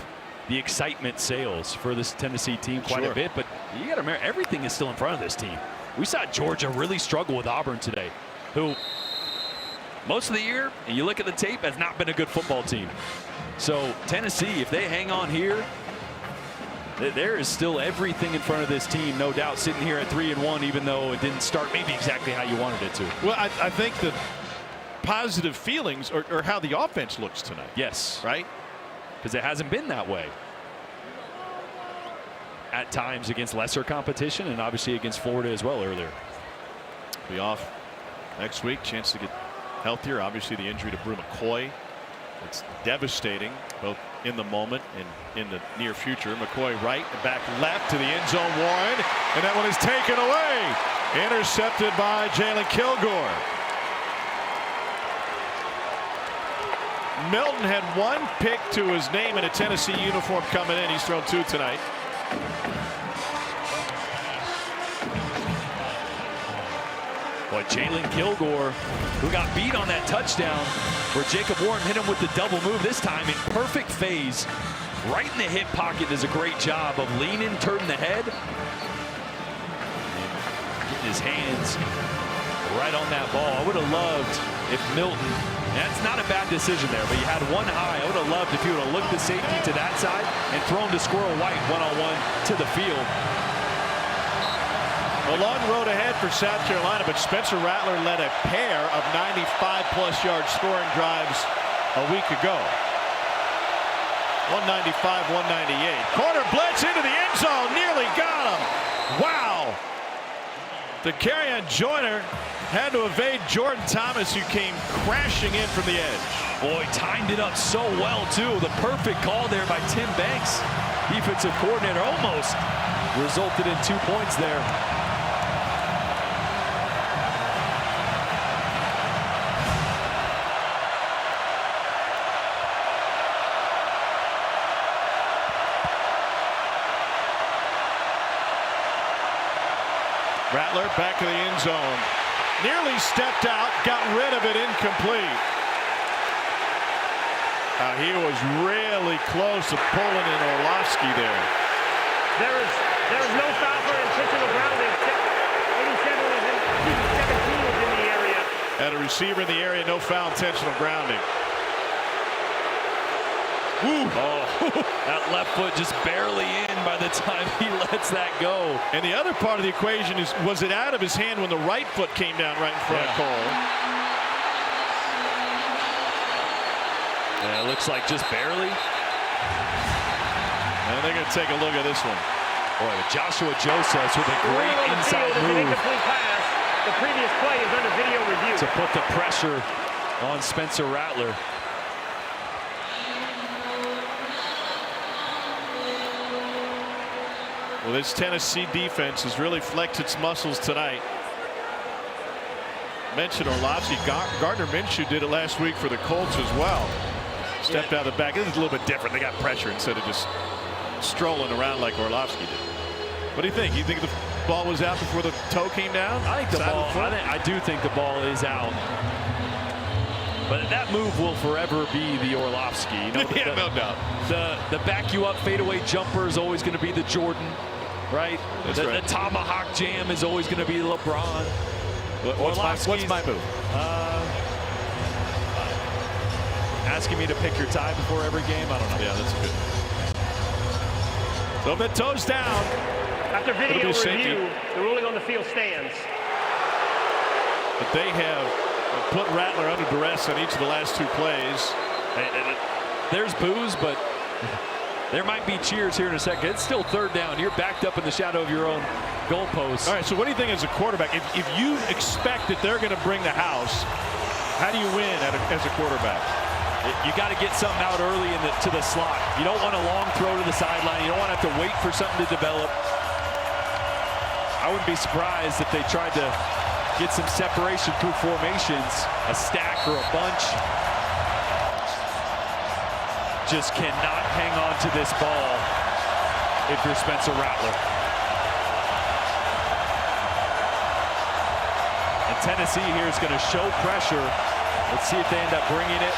Speaker 6: the excitement sails for this Tennessee team quite a bit. But you got to remember, everything is still in front of this team. We saw Georgia really struggle with Auburn today, who most of the year, and you look at the tape, has not been a good football team. So Tennessee, if they hang on here, there is still everything in front of this team, no doubt, sitting here at 3-1, even though it didn't start maybe exactly how you wanted it to.
Speaker 1: Well, I think the positive feelings are how the offense looks tonight.
Speaker 6: Yes.
Speaker 1: Right?
Speaker 6: Because it hasn't been that way at times against lesser competition, and obviously against Florida as well earlier.
Speaker 1: Be off next week, chance to get healthier. Obviously the injury to Brew McCoy, it's devastating both in the moment and in the near future. McCoy right and back left to the end zone, Warren, and that one is taken away, intercepted by Jalen Kilgore. Milton had one pick to his name in a Tennessee uniform coming in. He's thrown 2 tonight.
Speaker 6: Boy, Jalen Kilgore, who got beat on that touchdown where Jacob Warren hit him with the double move, this time in perfect phase, right in the hip pocket, does a great job of leaning, turning the head, getting his hands right on that ball. I would have loved if Milton, that's not a bad decision there, but you had one high. I would have loved if he would have looked the safety to that side and thrown to Squirrel White one-on-one to the field.
Speaker 1: A long road ahead for South Carolina, but Spencer Rattler led a pair of 95-plus yard scoring drives a week ago. 195, 198. Corner blitz into the end zone, nearly got him. Wow. The Kerryon Joyner had to evade Jordan Thomas, who came crashing in from the edge.
Speaker 6: Boy, timed it up so well, too. The perfect call there by Tim Banks, defensive coordinator, almost resulted in 2 points there.
Speaker 1: Rattler back to the end zone. Nearly stepped out, got rid of it, incomplete. He was really close to pulling in Orlovsky there.
Speaker 8: There is no foul for intentional grounding. 17 was in the area.
Speaker 1: Had a receiver in the area, no foul, intentional grounding. Woo.
Speaker 6: Oh, that left foot just barely in by the time he lets that go.
Speaker 1: And the other part of the equation is, was it out of his hand when the right foot came down right in front of Cole?
Speaker 6: Yeah, it looks like just barely.
Speaker 1: And they're going to take a look at this one.
Speaker 6: Boy, Joshua Josephs with a great inside move.
Speaker 8: The previous play is under video review.
Speaker 6: To put the pressure on Spencer Rattler.
Speaker 1: Well, this Tennessee defense has really flexed its muscles tonight. Mentioned Orlovsky. Gardner Minshew did it last week for the Colts as well. Stepped out of the back. This is a little bit different. They got pressure instead of just strolling around like Orlovsky did. What do you think? You think the ball was out before the toe came down?
Speaker 6: I think I do think the ball is out. But that move will forever be the Orlovsky. You know,
Speaker 1: yeah, no doubt.
Speaker 6: The back you up fadeaway jumper is always going to be the Jordan. right? The tomahawk jam is always going to be LeBron.
Speaker 1: What's my move?
Speaker 6: Asking me to pick your tie before every game? I don't know.
Speaker 1: Yeah, that's good. So the toes down.
Speaker 8: After video review, the ruling on the field stands.
Speaker 1: But they have put Rattler under duress on each of the last 2 plays.
Speaker 6: There's boos, but there might be cheers here in a second. It's still 3rd down. You're backed up in the shadow of your own goalpost.
Speaker 1: All right, so what do you think as a quarterback? If you expect that they're going to bring the house, how do you win as a quarterback?
Speaker 6: You got to get something out early to the slot. You don't want a long throw to the sideline. You don't want to have to wait for something to develop. I wouldn't be surprised if they tried to get some separation through formations, a stack or a bunch. Just cannot hang on to this ball if you're Spencer Rattler. And Tennessee here is going to show pressure. Let's see if they end up bringing it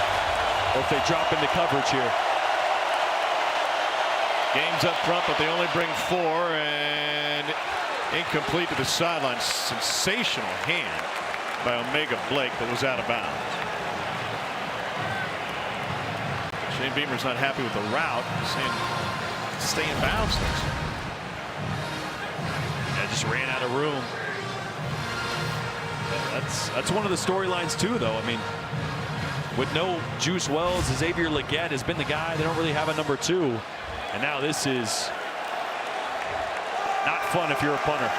Speaker 6: or if they drop into coverage here.
Speaker 1: Game's up front, but they only bring 4, and incomplete to the sideline. Sensational hand by Omega Blake that was out of bounds. Shane Beamer's not happy with the route. He's saying stay in bounds.
Speaker 6: Yeah, just ran out of room. That's one of the storylines too, though. I mean, with no Juice Wells, Xavier Legette has been the guy. They don't really have a number 2, and now this is not fun if you're a punter.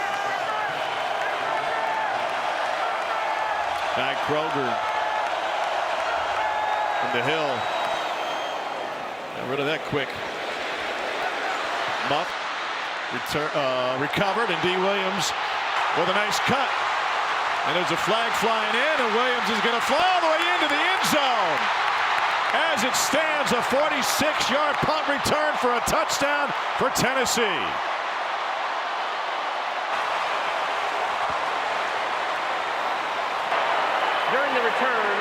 Speaker 1: Guy Kroger from the hill. Got rid of that quick. Muff recovered, and D. Williams with a nice cut. And there's a flag flying in, and Williams is going to fly all the way into the end zone. As it stands, a 46-yard punt return for a touchdown for Tennessee.
Speaker 8: During the return,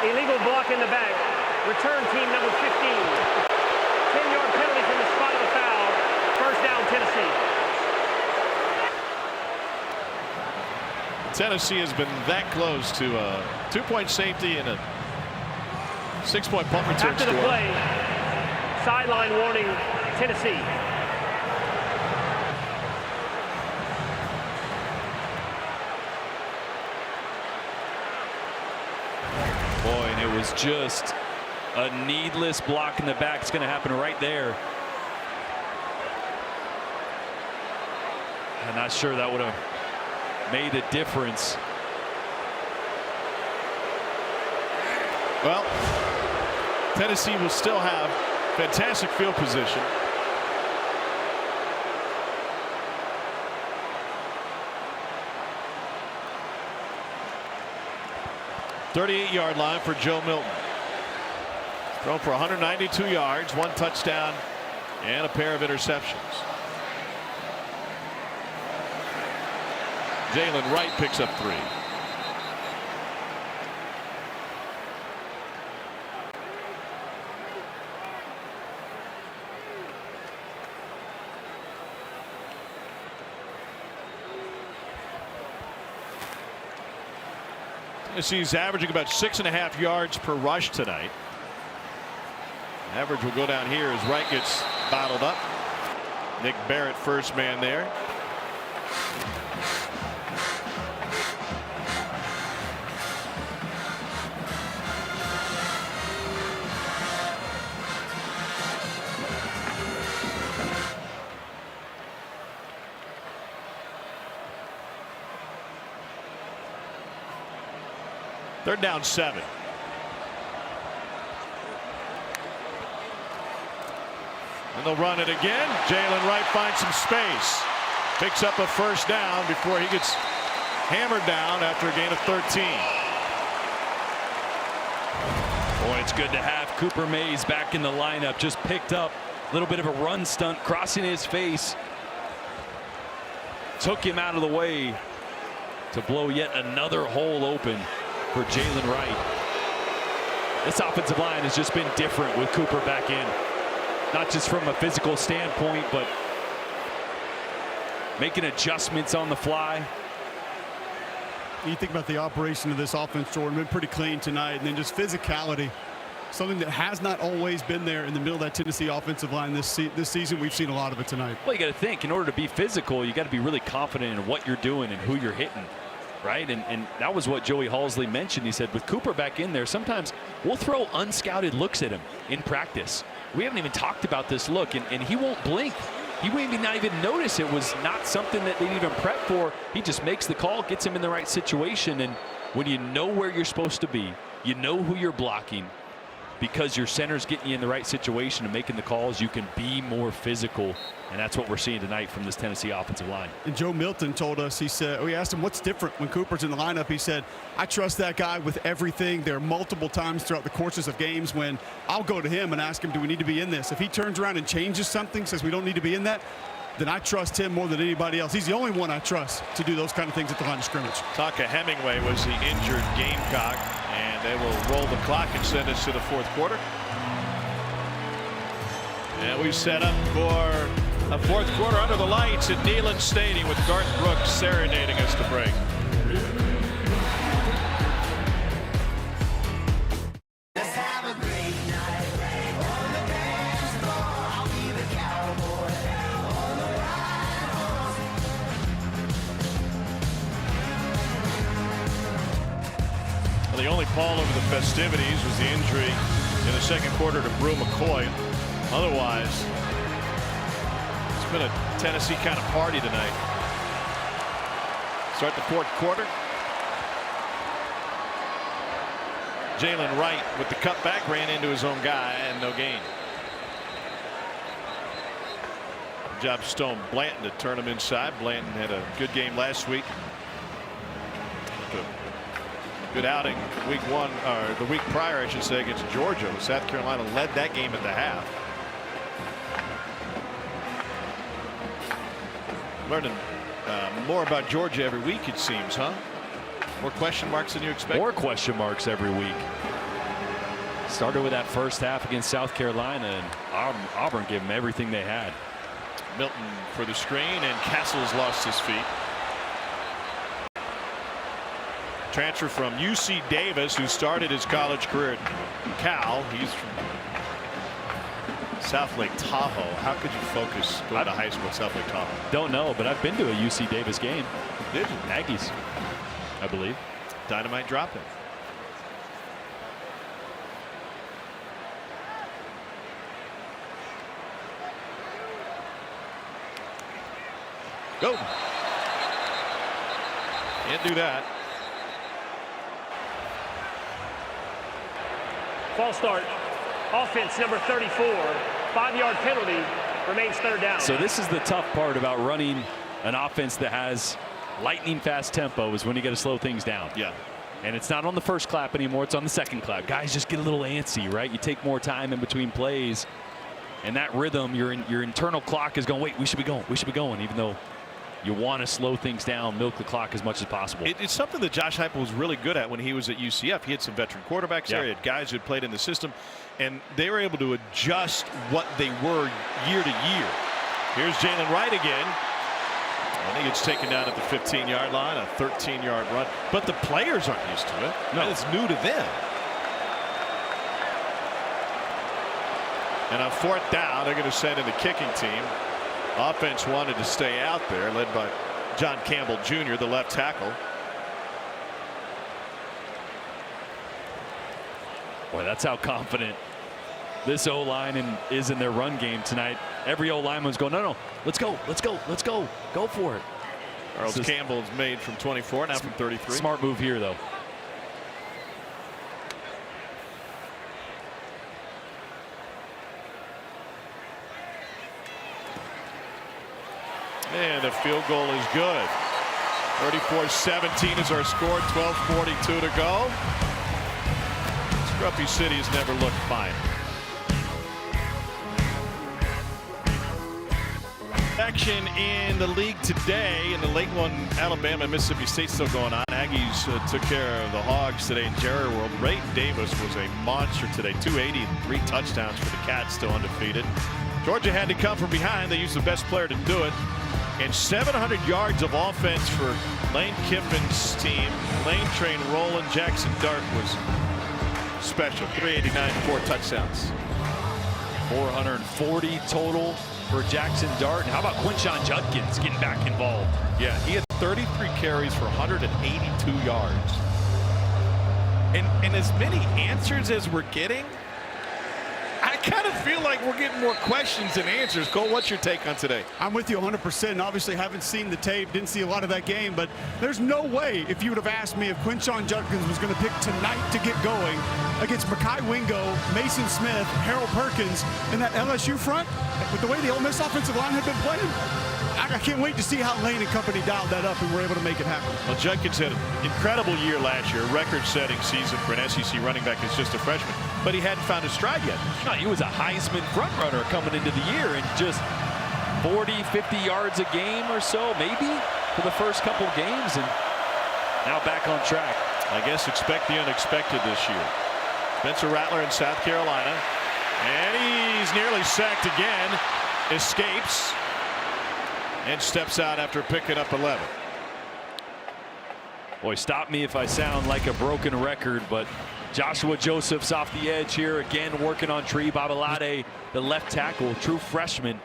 Speaker 8: illegal block in the back. Return team number 15. 10-yard penalty from the spot of the foul. 1st down, Tennessee.
Speaker 1: Tennessee has been that close to a 2-point safety and a 6-point punt return
Speaker 8: After the
Speaker 1: score.
Speaker 8: play, sideline warning, Tennessee.
Speaker 6: Boy, and it was just a needless block in the back. It's going to happen right there. I'm not sure that would have made a difference.
Speaker 1: Well, Tennessee will still have fantastic field position. .38-yard line for Joe Milton. Thrown for 192 yards, 1 touchdown, and a pair of interceptions. Jalen Wright picks up 3. Tennessee's averaging about 6.5 yards per rush tonight. Average will go down here as Wright gets bottled up. Nick Barrett, first man there. They're down 7. And they'll run it again. Jalen Wright finds some space. Picks up a 1st down before he gets hammered down after a gain of 13.
Speaker 6: Boy, it's good to have Cooper Mays back in the lineup. Just picked up a little bit of a run stunt, crossing his face. Took him out of the way to blow yet another hole open for Jalen Wright. This offensive line has just been different with Cooper back in. Not just from a physical standpoint, but making adjustments on the fly.
Speaker 5: You think about the operation of this offense, Jordan, been pretty clean tonight, and then just physicality, something that has not always been there in the middle of that Tennessee offensive line this season. We've seen a lot of it tonight.
Speaker 6: Well, you got to think, in order to be physical, you got to be really confident in what you're doing and who you're hitting, right? And that was what Joey Halsley mentioned. He said, with Cooper back in there, sometimes we'll throw unscouted looks at him in practice. We haven't even talked about this look, and he won't blink. He wouldn't not even notice it was not something that they even prep for. He just makes the call, gets him in the right situation, and when you know where you're supposed to be, you know who you're blocking, because your center's getting you in the right situation and making the calls, you can be more physical, and that's what we're seeing tonight from this Tennessee offensive line.
Speaker 5: And Joe Milton told us, he said, we asked him what's different when Cooper's in the lineup. He said, I trust that guy with everything. There are multiple times throughout the courses of games when I'll go to him and ask him, do we need to be in this? If he turns around and changes something, says we don't need to be in that, then I trust him more than anybody else. He's the only one I trust to do those kind of things at the line of scrimmage.
Speaker 1: Taka Hemingway was the injured Gamecock, and they will roll the clock and send us to the fourth quarter. And we set up for a fourth quarter under the lights at Neyland Stadium with Garth Brooks serenading us to break. The only pall over the festivities was the injury in the second quarter to Brew McCoy. Otherwise, it's been a Tennessee kind of party tonight. Start the fourth quarter. Jalen Wright with the cutback ran into his own guy and no gain. Good job Stone Blanton to turn him inside. Blanton had a good game last week. Good outing week one, or the week prior, I should say, against Georgia. South Carolina led that game at the half. Learning more about Georgia every week, it seems, huh? More question marks than you expect.
Speaker 6: More question marks every week. Started with that first half against South Carolina, and Auburn gave them everything they had.
Speaker 1: Milton for the screen, and Castles lost his feet. Transfer from UC Davis, who started his college career at Cal. He's from South Lake Tahoe. How could you focus going to high school at South Lake Tahoe?
Speaker 6: Don't know, but I've been to a UC Davis game.
Speaker 1: Did you?
Speaker 6: Aggies, I believe.
Speaker 1: Dynamite dropping. Go. Can't do that.
Speaker 8: False start. Offense number 34. 5-yard penalty. Remains third down.
Speaker 6: So this is the tough part about running an offense that has lightning fast tempo, is when you got to slow things down.
Speaker 1: Yeah.
Speaker 6: And it's not on the first clap anymore. It's on the second clap. Guys just get a little antsy, right? You take more time in between plays, and that rhythm, your internal clock is going, wait, we should be going. We should be going, even though you want to slow things down, milk the clock as much as possible.
Speaker 1: It's something that Josh Heupel was really good at when he was at UCF. He had some veteran quarterbacks there. He had guys who had played in the system, and they were able to adjust what they were year to year. Here's Jalen Wright again. I think it's taken down at the 15-yard line, a 13-yard run. But the players aren't used to it. No. It's new to them. And on fourth down, they're going to send in the kicking team. Offense wanted to stay out there, led by John Campbell Jr., the left tackle.
Speaker 6: Boy, that's how confident this O-line is in their run game tonight. Every O-lineman's going, no, let's go, let's go, let's go. Go for it.
Speaker 1: Charles Campbell's made from 24, now from 33.
Speaker 6: Smart move here, though.
Speaker 1: And the field goal is good. 34-17 is our score. 12:42 to go. Scruffy City has never looked fine. Action in the league today in the late one. Alabama and Mississippi State still going on. Aggies took care of the Hogs today in Jerry World. Ray Davis was a monster today. 280 and 3 touchdowns for the Cats, still undefeated. Georgia had to come from behind. They used the best player to do it And 700 yards of offense for Lane Kiffin's team. Lane Train rolling. Jackson Dart was special. 389, 4 touchdowns.
Speaker 6: 440 total for Jackson Dart. And how about Quinshon Judkins getting back involved?
Speaker 1: Yeah, he had 33 carries for 182 yards. And as many answers as we're getting, I kind of feel like we're getting more questions than answers. Cole, what's your take on today?
Speaker 5: I'm with you 100%. Obviously, haven't seen the tape, didn't see a lot of that game, but there's no way if you would have asked me if Quinshon Judkins was going to pick tonight to get going against Mekhi Wingo, Mason Smith, Harold Perkins, and that LSU front, with the way the Ole Miss offensive line had been playing, I can't wait to see how Lane and company dialed that up and were able to make it happen.
Speaker 1: Well, Judkins had an incredible year last year, record-setting season for an SEC running back as just a freshman, but he hadn't found his stride yet.
Speaker 6: No, he was a Heisman frontrunner coming into the year, and just 40, 50 yards a game or so, maybe, for the first couple games, and now back on track.
Speaker 1: I guess expect the unexpected this year. Spencer Rattler in South Carolina, and he's nearly sacked again, escapes, and steps out after picking up 11.
Speaker 6: Boy, stop me if I sound like a broken record, but Joshua Joseph's off the edge here again, working on Tree Babalade, the left tackle, true freshman,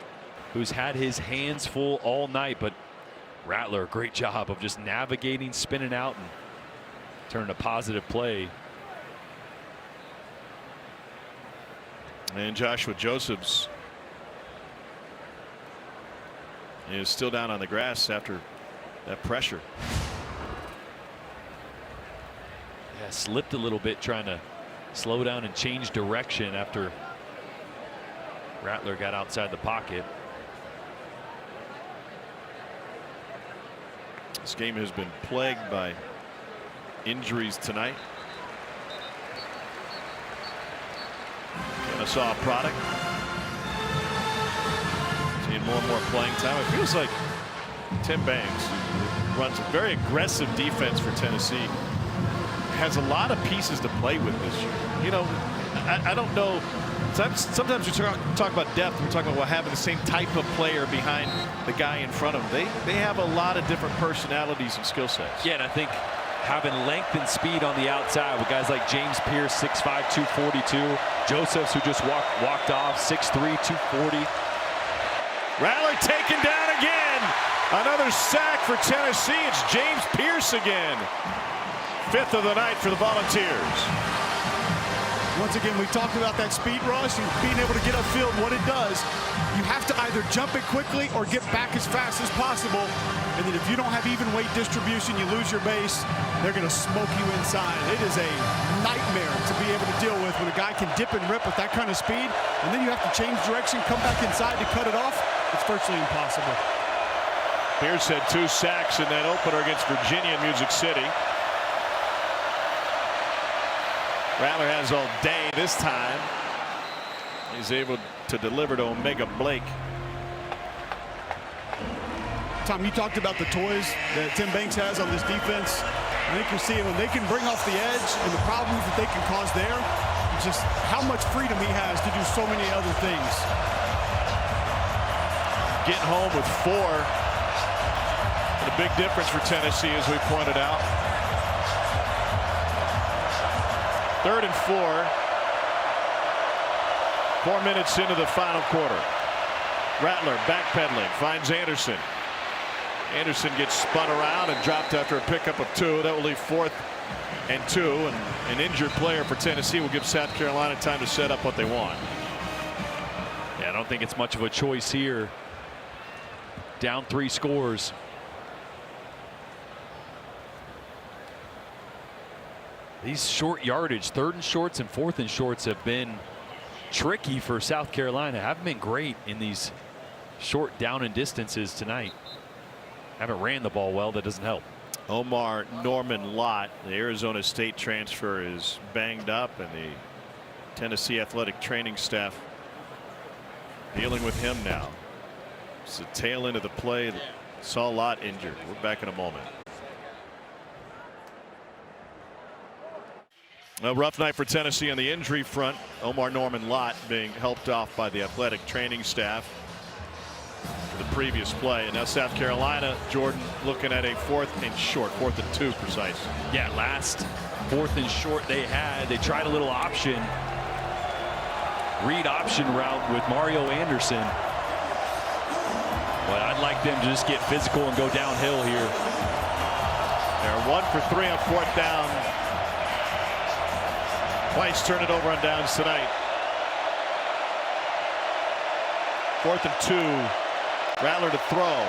Speaker 6: who's had his hands full all night. But Rattler, great job of just navigating, spinning out, and turning a positive play.
Speaker 1: And Joshua Joseph's is still down on the grass after that pressure.
Speaker 6: Yeah, slipped a little bit trying to slow down and change direction after Rattler got outside the pocket.
Speaker 1: This game has been plagued by injuries tonight. Kennesaw product. Seeing more and more playing time. It feels like Tim Banks, who runs a very aggressive defense for Tennessee, has a lot of pieces to play with this year. You know, I don't know. Sometimes we talk about depth. We're talking about having the same type of player behind the guy in front of them. They have a lot of different personalities and skill sets.
Speaker 6: Yeah, and I think having length and speed on the outside with guys like James Pierce, 6'5", 242. Josephs, who just walked off, 6'3", 240.
Speaker 1: Rattler taken down again. Another sack for Tennessee. It's James Pierce again. 5th of the night for the Volunteers.
Speaker 5: Once again, we talked about that speed rush and being able to get upfield. What it does, you have to either jump it quickly or get back as fast as possible. And then if you don't have even weight distribution, you lose your base. They're going to smoke you inside. It is a nightmare to be able to deal with when a guy can dip and rip with that kind of speed. And then you have to change direction, come back inside to cut it off. It's virtually impossible.
Speaker 1: Pierce had 2 sacks in that opener against Virginia in Music City. Rattler has all day this time. He's able to deliver to Omega Blake.
Speaker 5: Tom, you talked about the toys that Tim Banks has on this defense. I think you're seeing when they can bring off the edge and the problems that they can cause there, just how much freedom he has to do so many other things.
Speaker 1: Getting home with 4. And a big difference for Tennessee, as we pointed out. 3rd and 4. 4 minutes into the final quarter. Rattler backpedaling, finds Anderson. Anderson gets spun around and dropped after a pickup of 2. That will leave 4th and 2. And an injured player for Tennessee will give South Carolina time to set up what they want.
Speaker 6: Yeah, I don't think it's much of a choice here. Down 3 scores. These short yardage, 3rd and shorts and 4th and shorts, have been tricky for South Carolina. Haven't been great in these short down and distances tonight. Haven't ran the ball well. That doesn't help.
Speaker 1: Omar Norman Lott, the Arizona State transfer, is banged up, and the Tennessee athletic training staff dealing with him now. It's the tail end of the play that saw Lott injured. We're back in a moment. A rough night for Tennessee on the injury front. Omar Norman Lott being helped off by the athletic training staff. For the previous play. And now South Carolina, Jordan, looking at a 4th and short, 4th and 2 precise.
Speaker 6: Yeah, last 4th and short they tried a little option, read option route with Mario Anderson. But I'd like them to just get physical and go downhill here.
Speaker 1: They're 1 for 3 on 4th down. Twice turn it over on downs tonight. 4th and 2. Rattler to throw.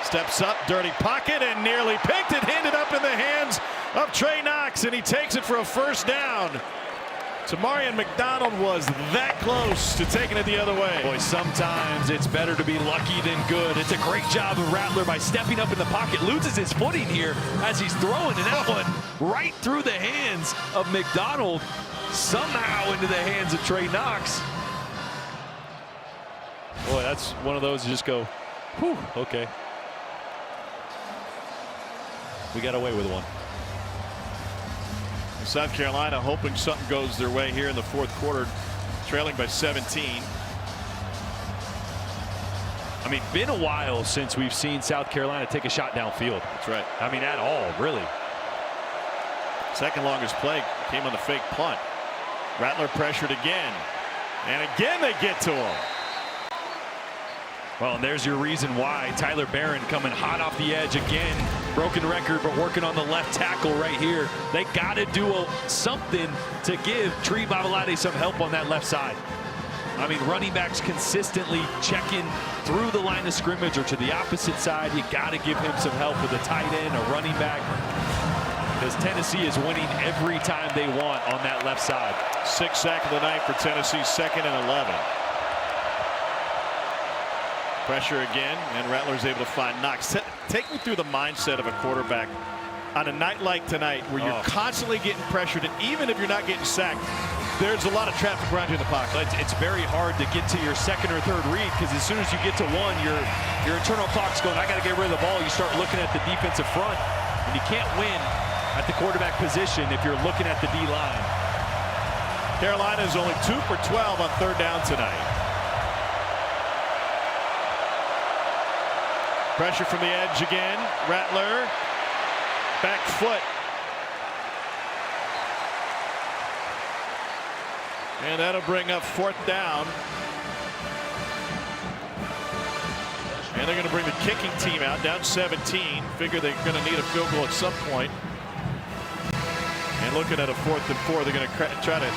Speaker 1: Steps up, dirty pocket, and nearly picked it. Ended up in the hands of Trey Knox, and he takes it for a 1st down. Tamarian McDonald was that close to taking it the other way.
Speaker 6: Boy, sometimes it's better to be lucky than good. It's a great job of Rattler by stepping up in the pocket. Loses his footing here as he's throwing, and that one right through the hands of McDonald, somehow into the hands of Trey Knox. Boy, that's one of those you just go, whew, okay. We got away with one.
Speaker 1: South Carolina hoping something goes their way here in the 4th quarter, trailing by 17.
Speaker 6: I mean, been a while since we've seen South Carolina take a shot downfield.
Speaker 1: That's right.
Speaker 6: I mean, at all, really.
Speaker 1: Second longest play came on the fake punt. Rattler pressured again. And again they get to him.
Speaker 6: Well, and there's your reason why. Tyler Barron coming hot off the edge again. Broken record, but working on the left tackle right here. They got to do something to give Tree Babalade some help on that left side. I mean, running backs consistently checking through the line of scrimmage or to the opposite side. You got to give him some help with a tight end, a running back, because Tennessee is winning every time they want on that left side.
Speaker 1: 6th sack of the night for Tennessee, 2nd and 11. Pressure again, and Rattler's able to find Knox. Take me through the mindset of a quarterback on a night like tonight where you're constantly getting pressured, and even if you're not getting sacked, there's a lot of traffic around you in the pocket.
Speaker 6: It's very hard to get to your 2nd or 3rd read, because as soon as you get to 1, your internal clock's going, I got to get rid of the ball. You start looking at the defensive front, and you can't win at the quarterback position if you're looking at the D-line.
Speaker 1: Carolina is only 2 for 12 on 3rd down tonight. Pressure from the edge again. Rattler, back foot. And that'll bring up 4th down. And they're going to bring the kicking team out, down 17. Figure they're going to need a field goal at some point. And looking at a 4th and 4, they're going to try to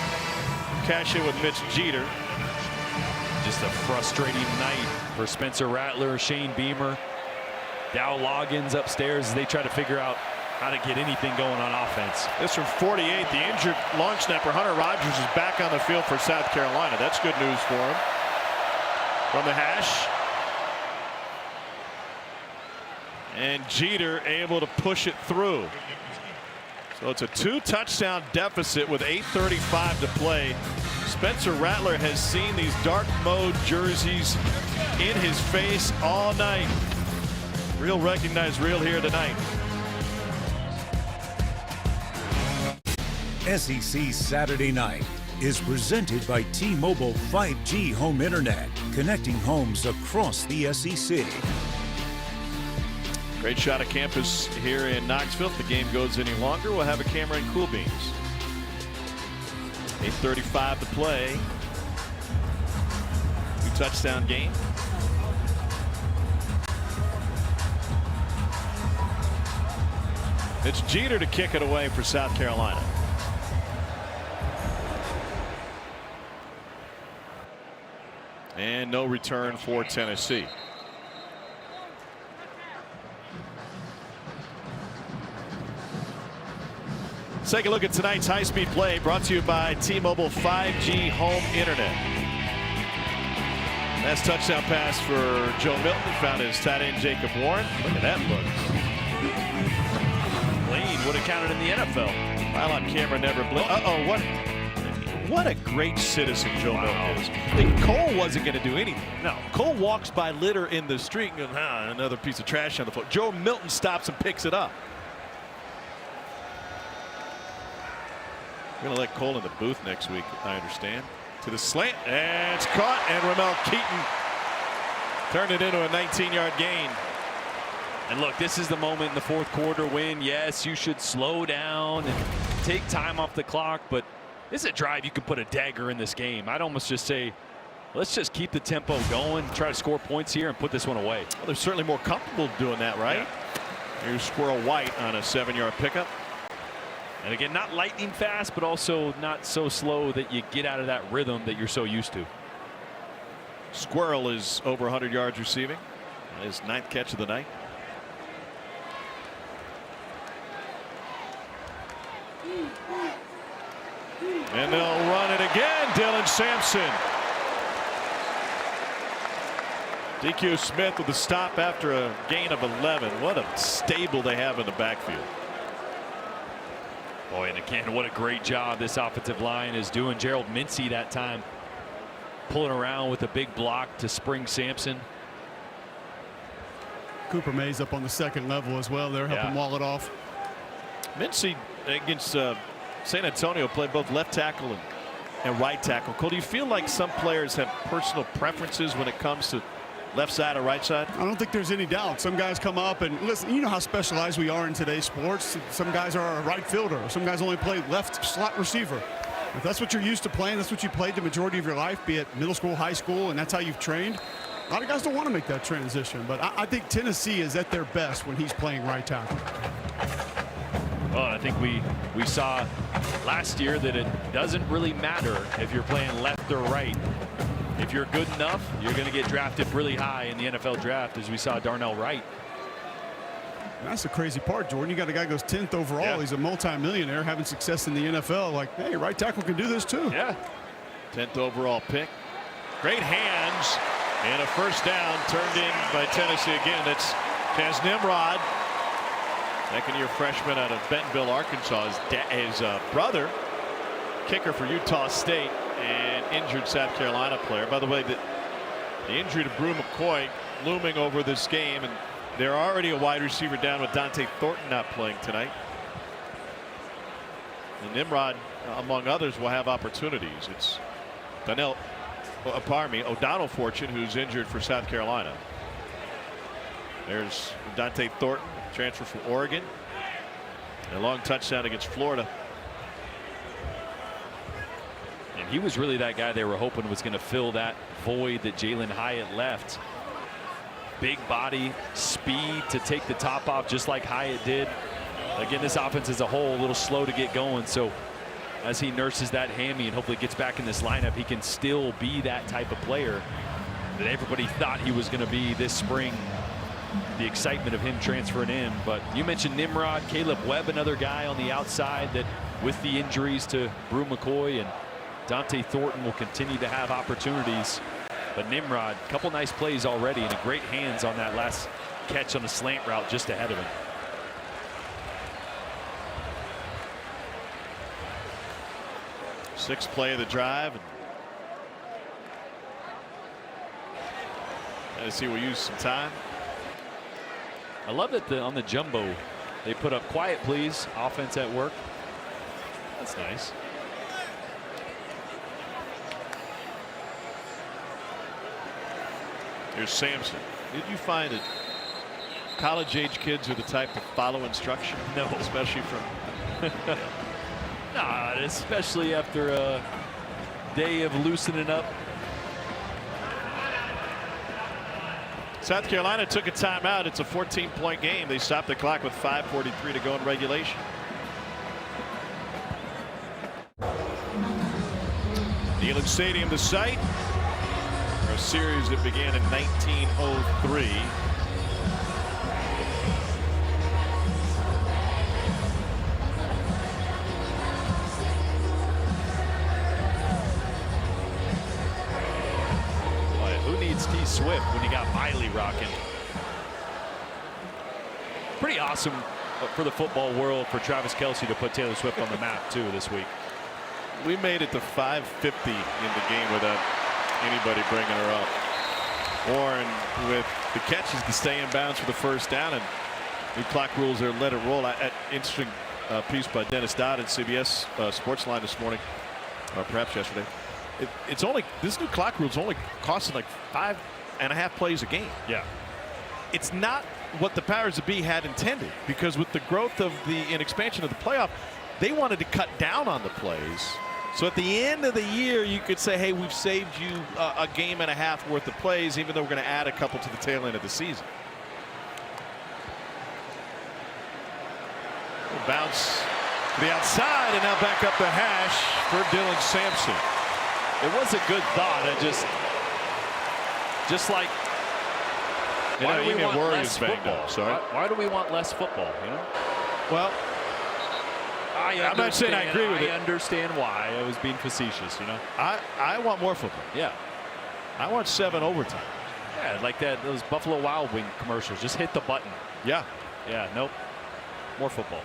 Speaker 1: cash in with Mitch Jeter.
Speaker 6: Just a frustrating night for Spencer Rattler, Shane Beamer, Dow Loggins upstairs as they try to figure out how to get anything going on offense.
Speaker 1: This from 48. The injured long snapper Hunter Rogers is back on the field for South Carolina. That's good news for him. From the hash. And Jeter able to push it through. So it's a 2-touchdown deficit with 8:35 to play. Spencer Rattler has seen these dark mode jerseys in his face all night. Real recognized real here tonight.
Speaker 7: SEC Saturday Night is presented by T-Mobile 5G Home Internet, connecting homes across the SEC.
Speaker 1: Great shot of campus here in Knoxville. If the game goes any longer, we'll have a camera in Cool Beans. 8:35 to play. 2-touchdown game. It's Jeter to kick it away for South Carolina. And no return for Tennessee. Let's take a look at tonight's high-speed play, brought to you by T-Mobile 5G Home Internet. That's touchdown pass for Joe Milton. Found his tight end Jacob Warren. Look at that look.
Speaker 6: Lane would have counted in the NFL.
Speaker 1: Pylon camera never blinked. What a great citizen Joe Milton is. Cole wasn't going to do anything. No, Cole walks by litter in the street and goes, another piece of trash on the floor. Joe Milton stops and picks it up. We're going to let Cole in the booth next week, I understand. To the slant, and it's caught, and Ramel Keaton Turn it into a 19-yard gain.
Speaker 6: And look, this is the moment in the fourth quarter when, yes, you should slow down and take time off the clock, but this is a drive you can put a dagger in this game. I'd almost just say, let's just keep the tempo going, try to score points here and put this one away.
Speaker 1: Well, they're certainly more comfortable doing that, right? Yeah. Here's Squirrel White on a 7-yard pickup.
Speaker 6: And again, not lightning fast, but also not so slow that you get out of that rhythm that you're so used to.
Speaker 1: Squirrel is over 100 yards receiving. His 9th catch of the night. And they'll run it again. Dylan Sampson. DQ Smith with the stop after a gain of 11. What a stable they have in the backfield.
Speaker 6: Boy, and again, what a great job this offensive line is doing. Gerald Mincey that time pulling around with a big block to spring Sampson.
Speaker 5: Cooper Mays up on the second level as well. They're helping wall it off.
Speaker 1: Mincey against San Antonio played both left tackle and right tackle. Cole, do you feel like some players have personal preferences when it comes to left side or right side?
Speaker 5: I don't think there's any doubt. Some guys come up and listen, you know how specialized we are in today's sports. Some guys are a right fielder. Some guys only play left slot receiver. If that's what you're used to playing, that's what you played the majority of your life, be it middle school, high school, and that's how you've trained. A lot of guys don't want to make that transition, but I think Tennessee is at their best when he's playing right tackle.
Speaker 6: Well, I think we saw last year that it doesn't really matter if you're playing left or right. If you're good enough, you're going to get drafted really high in the NFL draft, as we saw Darnell Wright.
Speaker 5: That's the crazy part, Jordan. You got a guy who goes 10th overall. Yeah. He's a multimillionaire having success in the NFL. Like, hey, right tackle can do this too.
Speaker 1: Yeah. 10th overall pick. Great hands and a first down turned in by Tennessee again. That's Chaz Nimrod, second-year freshman out of Bentonville, Arkansas. His brother, kicker for Utah State and injured South Carolina player. By the way, the injury to Brew McCoy looming over this game, and they're already a wide receiver down with Dante Thornton not playing tonight. And Nimrod, among others, will have opportunities. It's O'Donnell Fortune, who's injured for South Carolina. There's Dante Thornton, transfer from Oregon. A long touchdown against Florida.
Speaker 6: And he was really that guy they were hoping was going to fill that void that Jalen Hyatt left. Big body, speed to take the top off just like Hyatt did. Again, this offense as a whole a little slow to get going, so as he nurses that hammy and hopefully gets back in this lineup, he can still be that type of player that everybody thought he was going to be this spring. The excitement of him transferring in. But you mentioned Nimrod, Caleb Webb, another guy on the outside that with the injuries to Brew McCoy, and Dante Thornton will continue to have opportunities. But Nimrod, a couple nice plays already and a great hands on that last catch on the slant route just ahead of him.
Speaker 1: Sixth play of the drive. Tennessee will use some time.
Speaker 6: I love that on the jumbo they put up quiet please, offense at work. That's nice.
Speaker 1: Here's Sampson. Did you find that college age kids are the type to follow instruction?
Speaker 6: No,
Speaker 1: especially from
Speaker 6: nah, especially after a day of loosening up.
Speaker 1: South Carolina took a timeout. It's a 14-point game. They stopped the clock with 5:43 to go in regulation. Neyland Stadium, the site for a series that began in 1903.
Speaker 6: T. Swift when you got Miley rocking. Pretty awesome for the football world for Travis Kelce to put Taylor Swift on the map too this week.
Speaker 1: We made it to 5:50 in the game without anybody bringing her up. Warren with the catches to stay in bounds for the first down, and new clock rules there, let it roll. Interesting piece by Dennis Dodd at CBS Sportsline this morning, or perhaps yesterday. It's only, this new clock rule's only costing like and a half plays a game.
Speaker 6: Yeah.
Speaker 1: It's not what the powers that be had intended, because with the growth of and expansion of the playoff, they wanted to cut down on the plays. So at the end of the year, you could say, hey, we've saved you a game and a half worth of plays, even though we're going to add a couple to the tail end of the season. Bounce to the outside, and now back up the hash for Dylan Sampson.
Speaker 6: It was a good thought. I just like, why do we want less football? Why do we want less football? You know.
Speaker 1: Well, I'm not saying I agree with it.
Speaker 6: I understand why. I was being facetious. You know.
Speaker 1: I want more football.
Speaker 6: Yeah.
Speaker 1: I want 7 overtime.
Speaker 6: Yeah, like that. Those Buffalo Wild Wing commercials. Just hit the button.
Speaker 1: Yeah.
Speaker 6: Yeah. Nope. More football.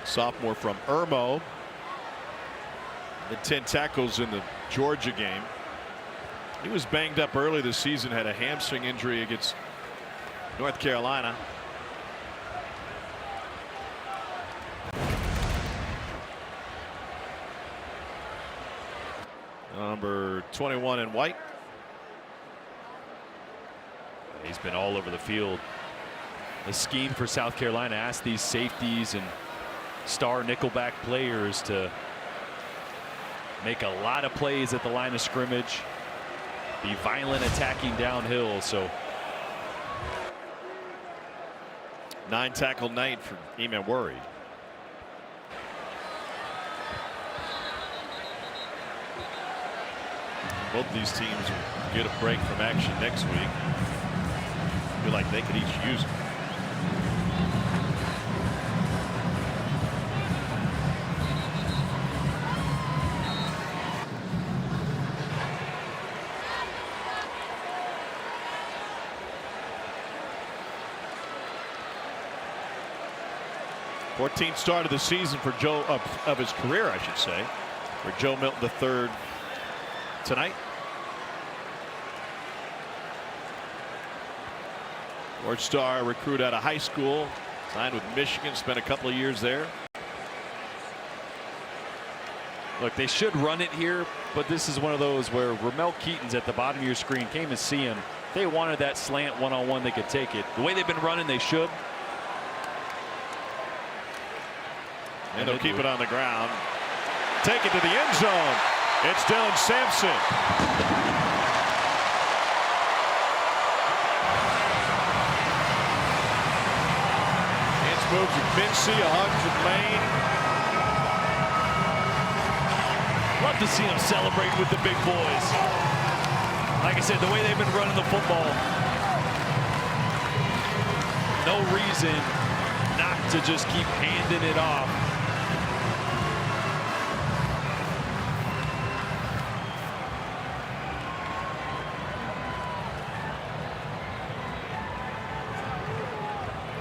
Speaker 1: Sophomore from Irmo. And 10 tackles in the Georgia game. He was banged up early this season, had a hamstring injury against North Carolina. Number 21 in white.
Speaker 6: He's been all over the field. The scheme for South Carolina asked these safeties and star nickelback players to make a lot of plays at the line of scrimmage, be violent attacking downhill. So
Speaker 1: 9 tackle night for Emmanwori. Both these teams will get a break from action next week. I feel like they could each use it. Fourteenth start of the season for Joe of his career, I should say, for Joe Milton III tonight. Four-star recruit out of high school, signed with Michigan, spent a couple of years there.
Speaker 6: Look, they should run it here, but this is one of those where Ramel Keaton's at the bottom of your screen. Came to see him. If they wanted that slant one-on-one, they could take it. The way they've been running, they should.
Speaker 1: And they'll keep it on the ground. Take it to the end zone. It's Dylan Sampson. It's moved to Mincy, a hug from Lane.
Speaker 6: Love to see them celebrate with the big boys. Like I said, the way they've been running the football, no reason not to just keep handing it off.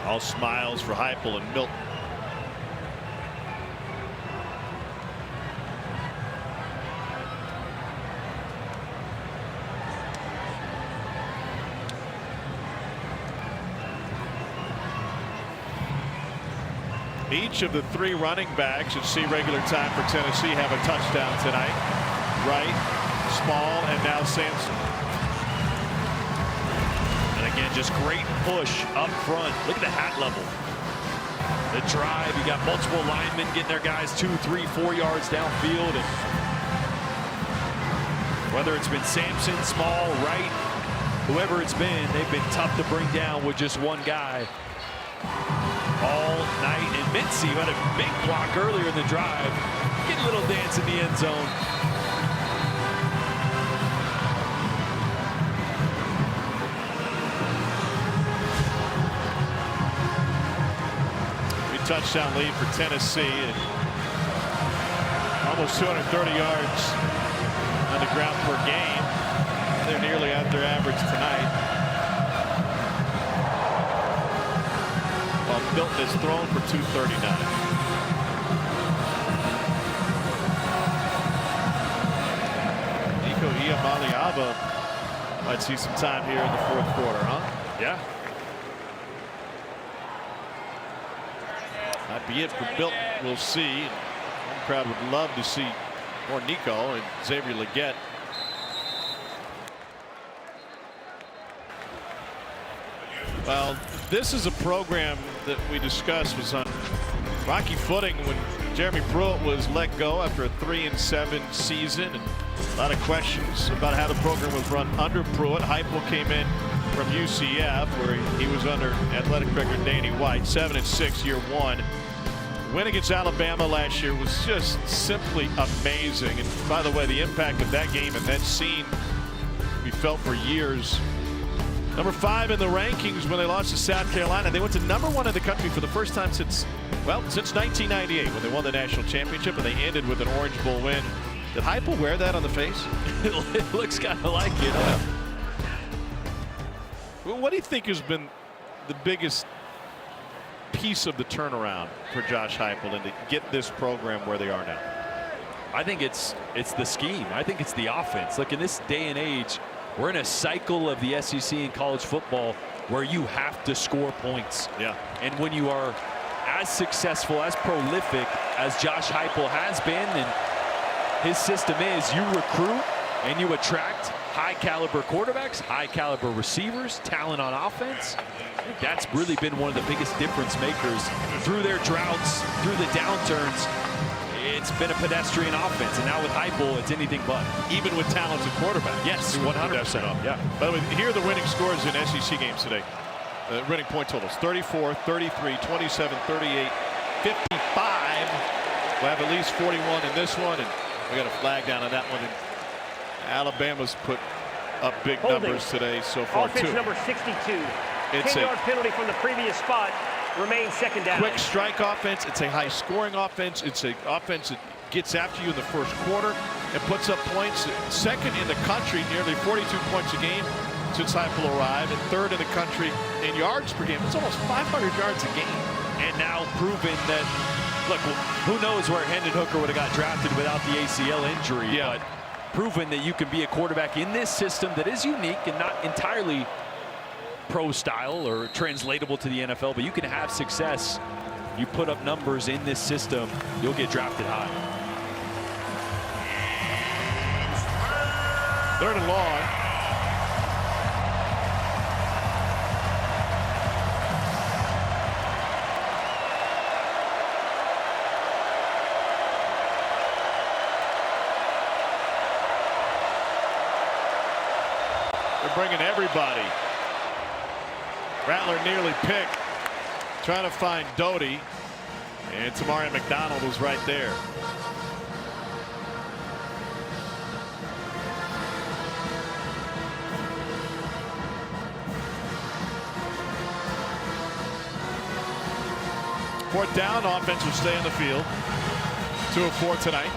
Speaker 1: All smiles for Heupel and Milton. Each of the 3 running backs should see regular time for Tennessee have a touchdown tonight. Wright, Small, and now Sampson.
Speaker 6: And again, just great push up front. Look at the hat level. The drive, you got multiple linemen getting their guys 2, 3, 4 yards downfield. And whether it's been Sampson, Small, Wright, whoever it's been, they've been tough to bring down with just one guy all night. And Mincy, who had a big block earlier in the drive, get a little dance in the end zone.
Speaker 1: Touchdown lead for Tennessee, and almost 230 yards on the ground per game. They're nearly at their average tonight. While Milton is thrown for 239. Nico Iamaleava might see some time here in the 4th quarter, huh?
Speaker 6: Yeah.
Speaker 1: Might be it for Milton. We'll see. One crowd would love to see or Nico and Xavier Legette. Well, this is a program that we discussed was on rocky footing when Jeremy Pruitt was let go after a 3-7 season, and a lot of questions about how the program was run under Pruitt. Heupel came in from UCF, where he was under athletic director Danny White. 7-6 year one. Win against Alabama last year was just simply amazing. And by the way, the impact of that game and that scene we felt for years. Number 5 in the rankings when they lost to South Carolina. They went to number 1 in the country for the first time since 1998 when they won the national championship, and they ended with an Orange Bowl win. Did Heupel wear that on the face?
Speaker 6: It looks kind of like it.
Speaker 1: Well, what do you think has been the biggest piece of the turnaround for Josh Heupel and to get this program where they are now?
Speaker 6: I think it's the scheme. I think it's the offense. Look, in this day and age, we're in a cycle of the SEC in college football where you have to score points.
Speaker 1: Yeah.
Speaker 6: And when you are as successful, as prolific as Josh Heupel has been, and his system is, you recruit and you attract high caliber quarterbacks, high caliber receivers, talent on offense. I think that's really been one of the biggest difference makers through their droughts, through the downturns. It's been a pedestrian offense, and now with Heupel, it's anything but.
Speaker 1: Even with talented quarterback.
Speaker 6: Yes, 100%.
Speaker 1: Yeah. By the way, here are the winning scores in SEC games today. Winning point totals: 34, 33, 27, 38, 55. We'll have at least 41 in this one, and we got a flag down on that one. And Alabama's put up big numbers today so far,
Speaker 8: Offense
Speaker 1: too.
Speaker 8: number 62.
Speaker 1: It's
Speaker 8: 10-yard penalty from the previous spot. Remains second down.
Speaker 1: Quick strike offense. It's a high scoring offense. It's an offense that gets after you in the first quarter and puts up points. Second in the country, nearly 42 points a game since Heupel arrived, and third in the country in yards per game. It's almost 500 yards a game.
Speaker 6: And now proven that, look, who knows where Hendon Hooker would have got drafted without the ACL injury.
Speaker 1: Yeah.
Speaker 6: But proven that you can be a quarterback in this system that is unique and not entirely pro style or translatable to the NFL, but you can have success. You put up numbers in this system, you'll get drafted high.
Speaker 1: 3rd and long. They're bringing everybody. Rattler nearly picked, trying to find Doty, and Tamari McDonald was right there. Fourth down, offense will stay on the field. 2 of 4 tonight.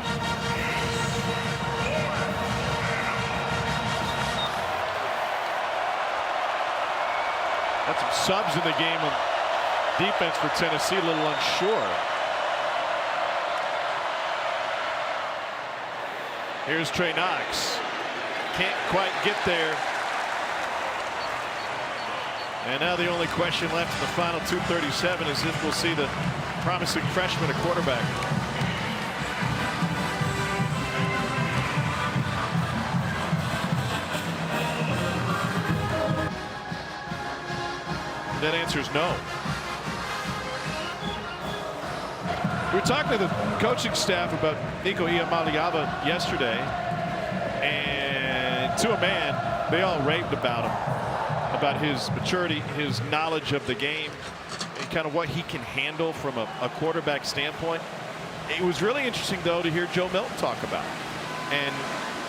Speaker 1: Got some subs in the game on defense for Tennessee, a little unsure. Here's Trey Knox. Can't quite get there. And now the only question left in the final 2:37 is if we'll see the promising freshman at quarterback. That answer is no. We were talking to the coaching staff about Nico Iamaleava yesterday, and to a man, they all raved about him, about his maturity, his knowledge of the game, and kind of what he can handle from a quarterback standpoint. It was really interesting, though, to hear Joe Milton talk about it, and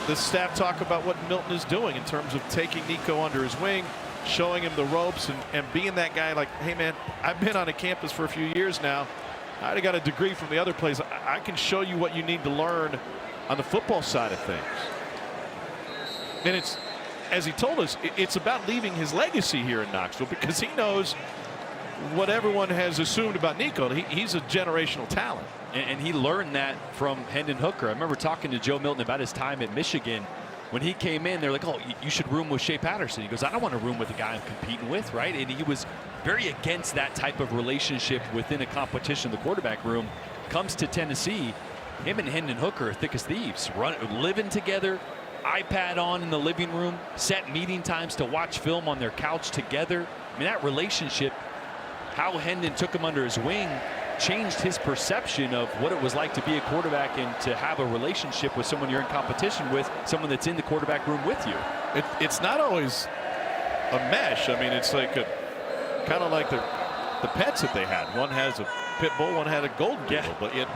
Speaker 1: the staff talk about what Milton is doing in terms of taking Nico under his wing, showing him the ropes, and being that guy like, hey, man, I've been on a campus for a few years now. I already got a degree from the other place. I can show you what you need to learn on the football side of things. And it's, as he told us, it's about leaving his legacy here in Knoxville, because he knows what everyone has assumed about Nico. He's a generational talent.
Speaker 6: And he learned that from Hendon Hooker. I remember talking to Joe Milton about his time at Michigan. When he came in, they're like, oh, you should room with Shea Patterson. He goes, I don't want to room with the guy I'm competing with, right? And he was very against that type of relationship within a competition. The quarterback room comes to Tennessee, him and Hendon Hooker are thick as thieves, living together, iPad on in the living room, set meeting times to watch film on their couch together. I mean, that relationship, how Hendon took him under his wing, changed his perception of what it was like to be a quarterback and to have a relationship with someone you're in competition with, someone that's in the quarterback room with you.
Speaker 1: It's not always a mesh. I mean, it's like kind of like the pets that they had. One has a pit bull, one had a golden doodle, but yet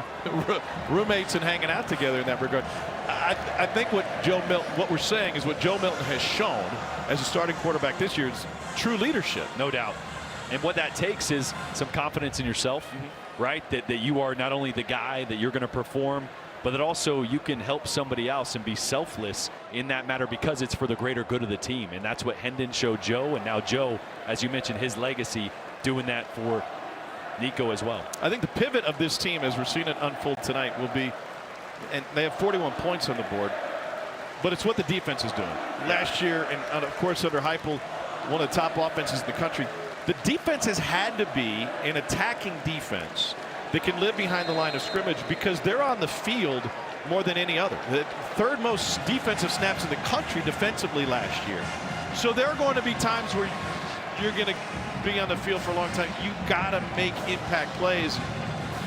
Speaker 1: roommates and hanging out together in that regard. I think what we're saying is what Joe Milton has shown as a starting quarterback this year is true leadership.
Speaker 6: No doubt. And what that takes is some confidence in yourself, right? That you are not only the guy that you're going to perform, but that also you can help somebody else and be selfless in that matter because it's for the greater good of the team. And that's what Hendon showed Joe. And now Joe, as you mentioned, his legacy, doing that for Nico as well. I think the pivot of this team, as we're seeing it unfold tonight, will be, and they have 41 points on the board, but it's what the defense is doing. Last year, and of course under Heupel, one of the top offenses in the country, the defense has had to be an attacking defense that can live behind the line of scrimmage because they're on the field more than any other. The third most defensive snaps in the country defensively last year. So there are going to be times where you're going to be on the field for a long time. You got to make impact plays.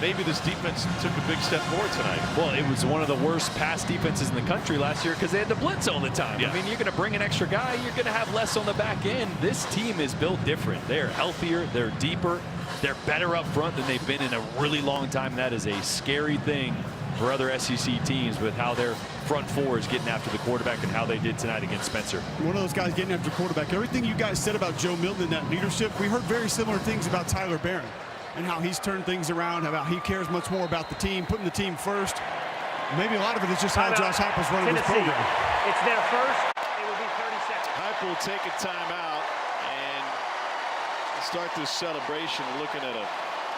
Speaker 6: Maybe this defense took a big step forward tonight. Well, it was one of the worst pass defenses in the country last year because they had to blitz all the time. Yeah. I mean, you're going to bring an extra guy, you're going to have less on the back end. This team is built different. They're healthier, they're deeper, they're better up front than they've been in a really long time. That is a scary thing for other SEC teams with how their front four is getting after the quarterback and how they did tonight against Spencer.
Speaker 5: One of those guys getting after quarterback. Everything you guys said about Joe Milton and that leadership, we heard very similar things about Tyler Barron and how he's turned things around, how he cares much more about the team, putting the team first. Maybe a lot of it is just how Josh Heupel's running his program.
Speaker 8: It's their first. It will be 30 seconds.
Speaker 1: Heupel will take a timeout and start this celebration, looking at a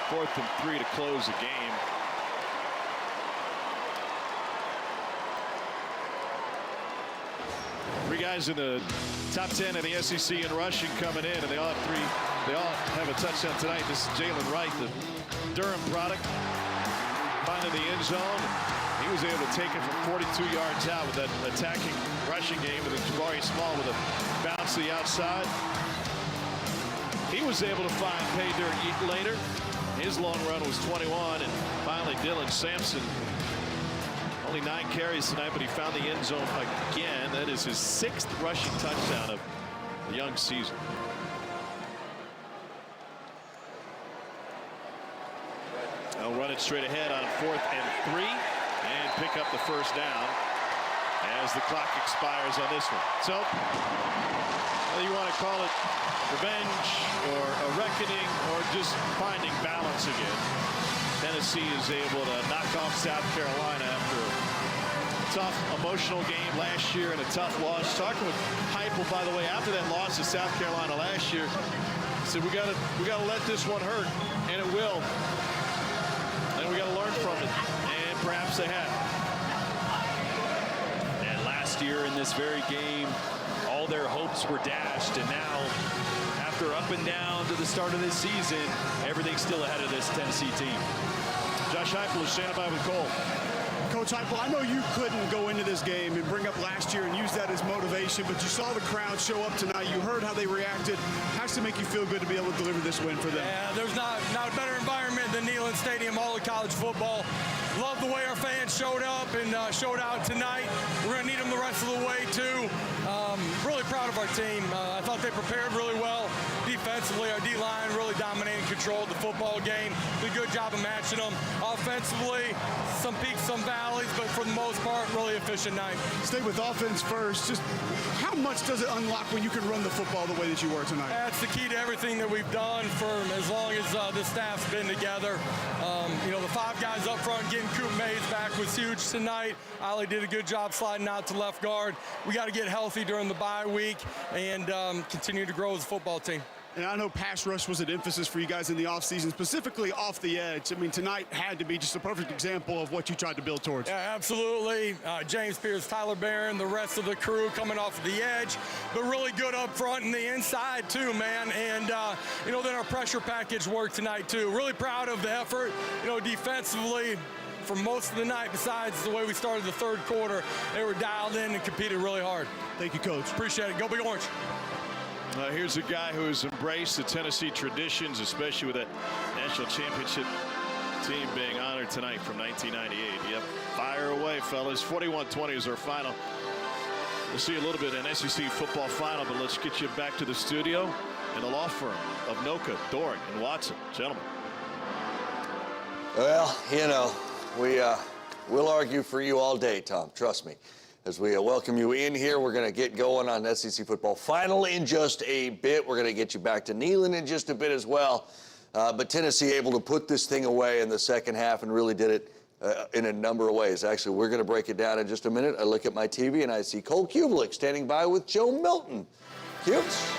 Speaker 1: 4th and 3 to close the game. Three guys in the top 10 in the SEC in rushing coming in, and they all have a touchdown tonight. This is Jalen Wright, the Durham product, finding the end zone. He was able to take it from 42 yards out with that attacking rushing game, with Jabari Small with a bounce to the outside. He was able to find pay dirt later. His long run was 21, and finally Dylan Sampson. Only 9 carries tonight, but he found the end zone again. That is his 6th rushing touchdown of the young season. They'll run it straight ahead on 4th and 3 and pick up the first down as the clock expires on this one. So whether you want to call it revenge or a reckoning or just finding balance again, Tennessee is able to knock off South Carolina after a tough emotional game last year and a tough loss. Talking with Heupel, by the way, after that loss to South Carolina last year, said we got to let this one hurt, and it will. And we got to learn from it, and perhaps they have. And last year in this very game, all their hopes were dashed, and now, after up and down to the start of this season, everything's still ahead of this Tennessee team. Josh Heupel is standing by with Cole.
Speaker 5: Coach Heupel, I know you couldn't go into this game and bring up last year and use that as motivation, but you saw the crowd show up tonight. You heard how they reacted. Has to make you feel good to be able to deliver this win for them.
Speaker 4: Yeah, there's not a better environment than Neyland Stadium, all of college football. Love the way our fans showed up and showed out tonight. We're going to need them the rest of the way, too. Really proud of our team. I thought they prepared really well. Defensively, our D-line really dominated and controlled the football game. Did a good job of matching them. Offensively, some peaks, some valleys, but for the most part, really efficient night.
Speaker 5: Stay with offense first. Just how much does it unlock when you can run the football the way that you were tonight?
Speaker 4: That's the key to everything that we've done for as long as the staff's been together. The 5 guys up front getting Coop Mays back was huge tonight. Ollie did a good job sliding out to left guard. We got to get healthy during the bye week and continue to grow as a football team.
Speaker 5: And I know pass rush was an emphasis for you guys in the offseason, specifically off the edge. I mean, tonight had to be just a perfect example of what you tried to build towards.
Speaker 4: Yeah, absolutely. James Pierce, Tyler Barron, the rest of the crew coming off the edge, but really good up front and the inside too, man. And, then our pressure package worked tonight too. Really proud of the effort. Defensively, for most of the night, besides the way we started the third quarter, they were dialed in and competed really hard.
Speaker 5: Thank you, Coach.
Speaker 4: Appreciate it. Go Big Orange.
Speaker 1: Here's a guy who has embraced the Tennessee traditions, especially with that national championship team being honored tonight from 1998. Yep, fire away, fellas. 41-20 is our final. We'll see a little bit in SEC football final, but let's get you back to the studio and the law firm of Noka, Doring, and Watson. Gentlemen.
Speaker 9: Well, you know, we'll argue for you all day, Tom. Trust me. As we welcome you in here, we're going to get going on SEC football final in just a bit. We're going to get you back to Neyland in just a bit as well. But Tennessee able to put this thing away in the second half and really did it in a number of ways. Actually, we're going to break it down in just a minute. I look at my TV and I see Cole Cubelic standing by with Joe Milton. Cubes.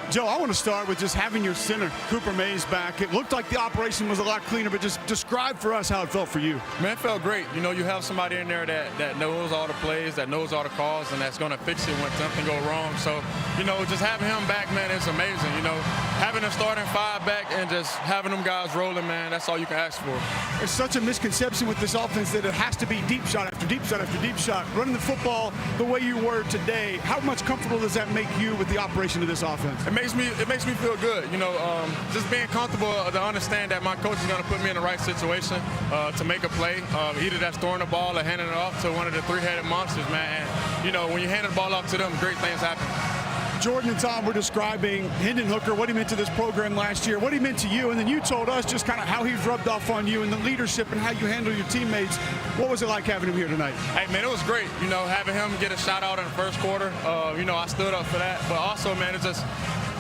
Speaker 5: Joe, I want to start with just having your center, Cooper Mays, back. It looked like the operation was a lot cleaner, but just describe for us how it felt for you.
Speaker 16: Man, it felt great. You know, you have somebody in there that knows all the plays, that knows all the calls, and that's going to fix it when something goes wrong. So, you know, just having him back, man, it's amazing. You know, having a starting five back and just having them guys rolling, man, that's all you can ask for.
Speaker 5: There's such a misconception with this offense that it has to be deep shot after deep shot after deep shot. Running the football the way you were today, how much comfortable does that make you with the operation of this offense?
Speaker 16: It makes me feel good, you know, just being comfortable to understand that my coach is going to put me in the right situation to make a play. Either that's throwing the ball or handing it off to one of the three-headed monsters, man. And, you know, when you hand the ball off to them, great things happen.
Speaker 5: Jordan and Tom were describing Hendon Hooker, what he meant to this program last year, what he meant to you, and then you told us just kind of how he's rubbed off on you and the leadership and how you handle your teammates. What was it like having him here tonight?
Speaker 16: Hey, man, it was great. You know, having him get a shot out in the first quarter, you know, I stood up for that. But also, man, it's just,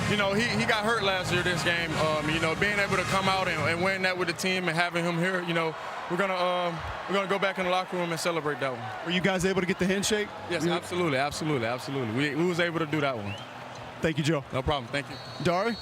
Speaker 16: you know, he got hurt last year this game. You know, being able to come out and win that with the team and having him here, you know, we're gonna go back in the locker room and celebrate that one.
Speaker 5: Were you guys able to get the handshake?
Speaker 16: Yes, absolutely. We was able to do that one.
Speaker 5: Thank you, Joe.
Speaker 16: No problem. Thank you.
Speaker 5: Dari?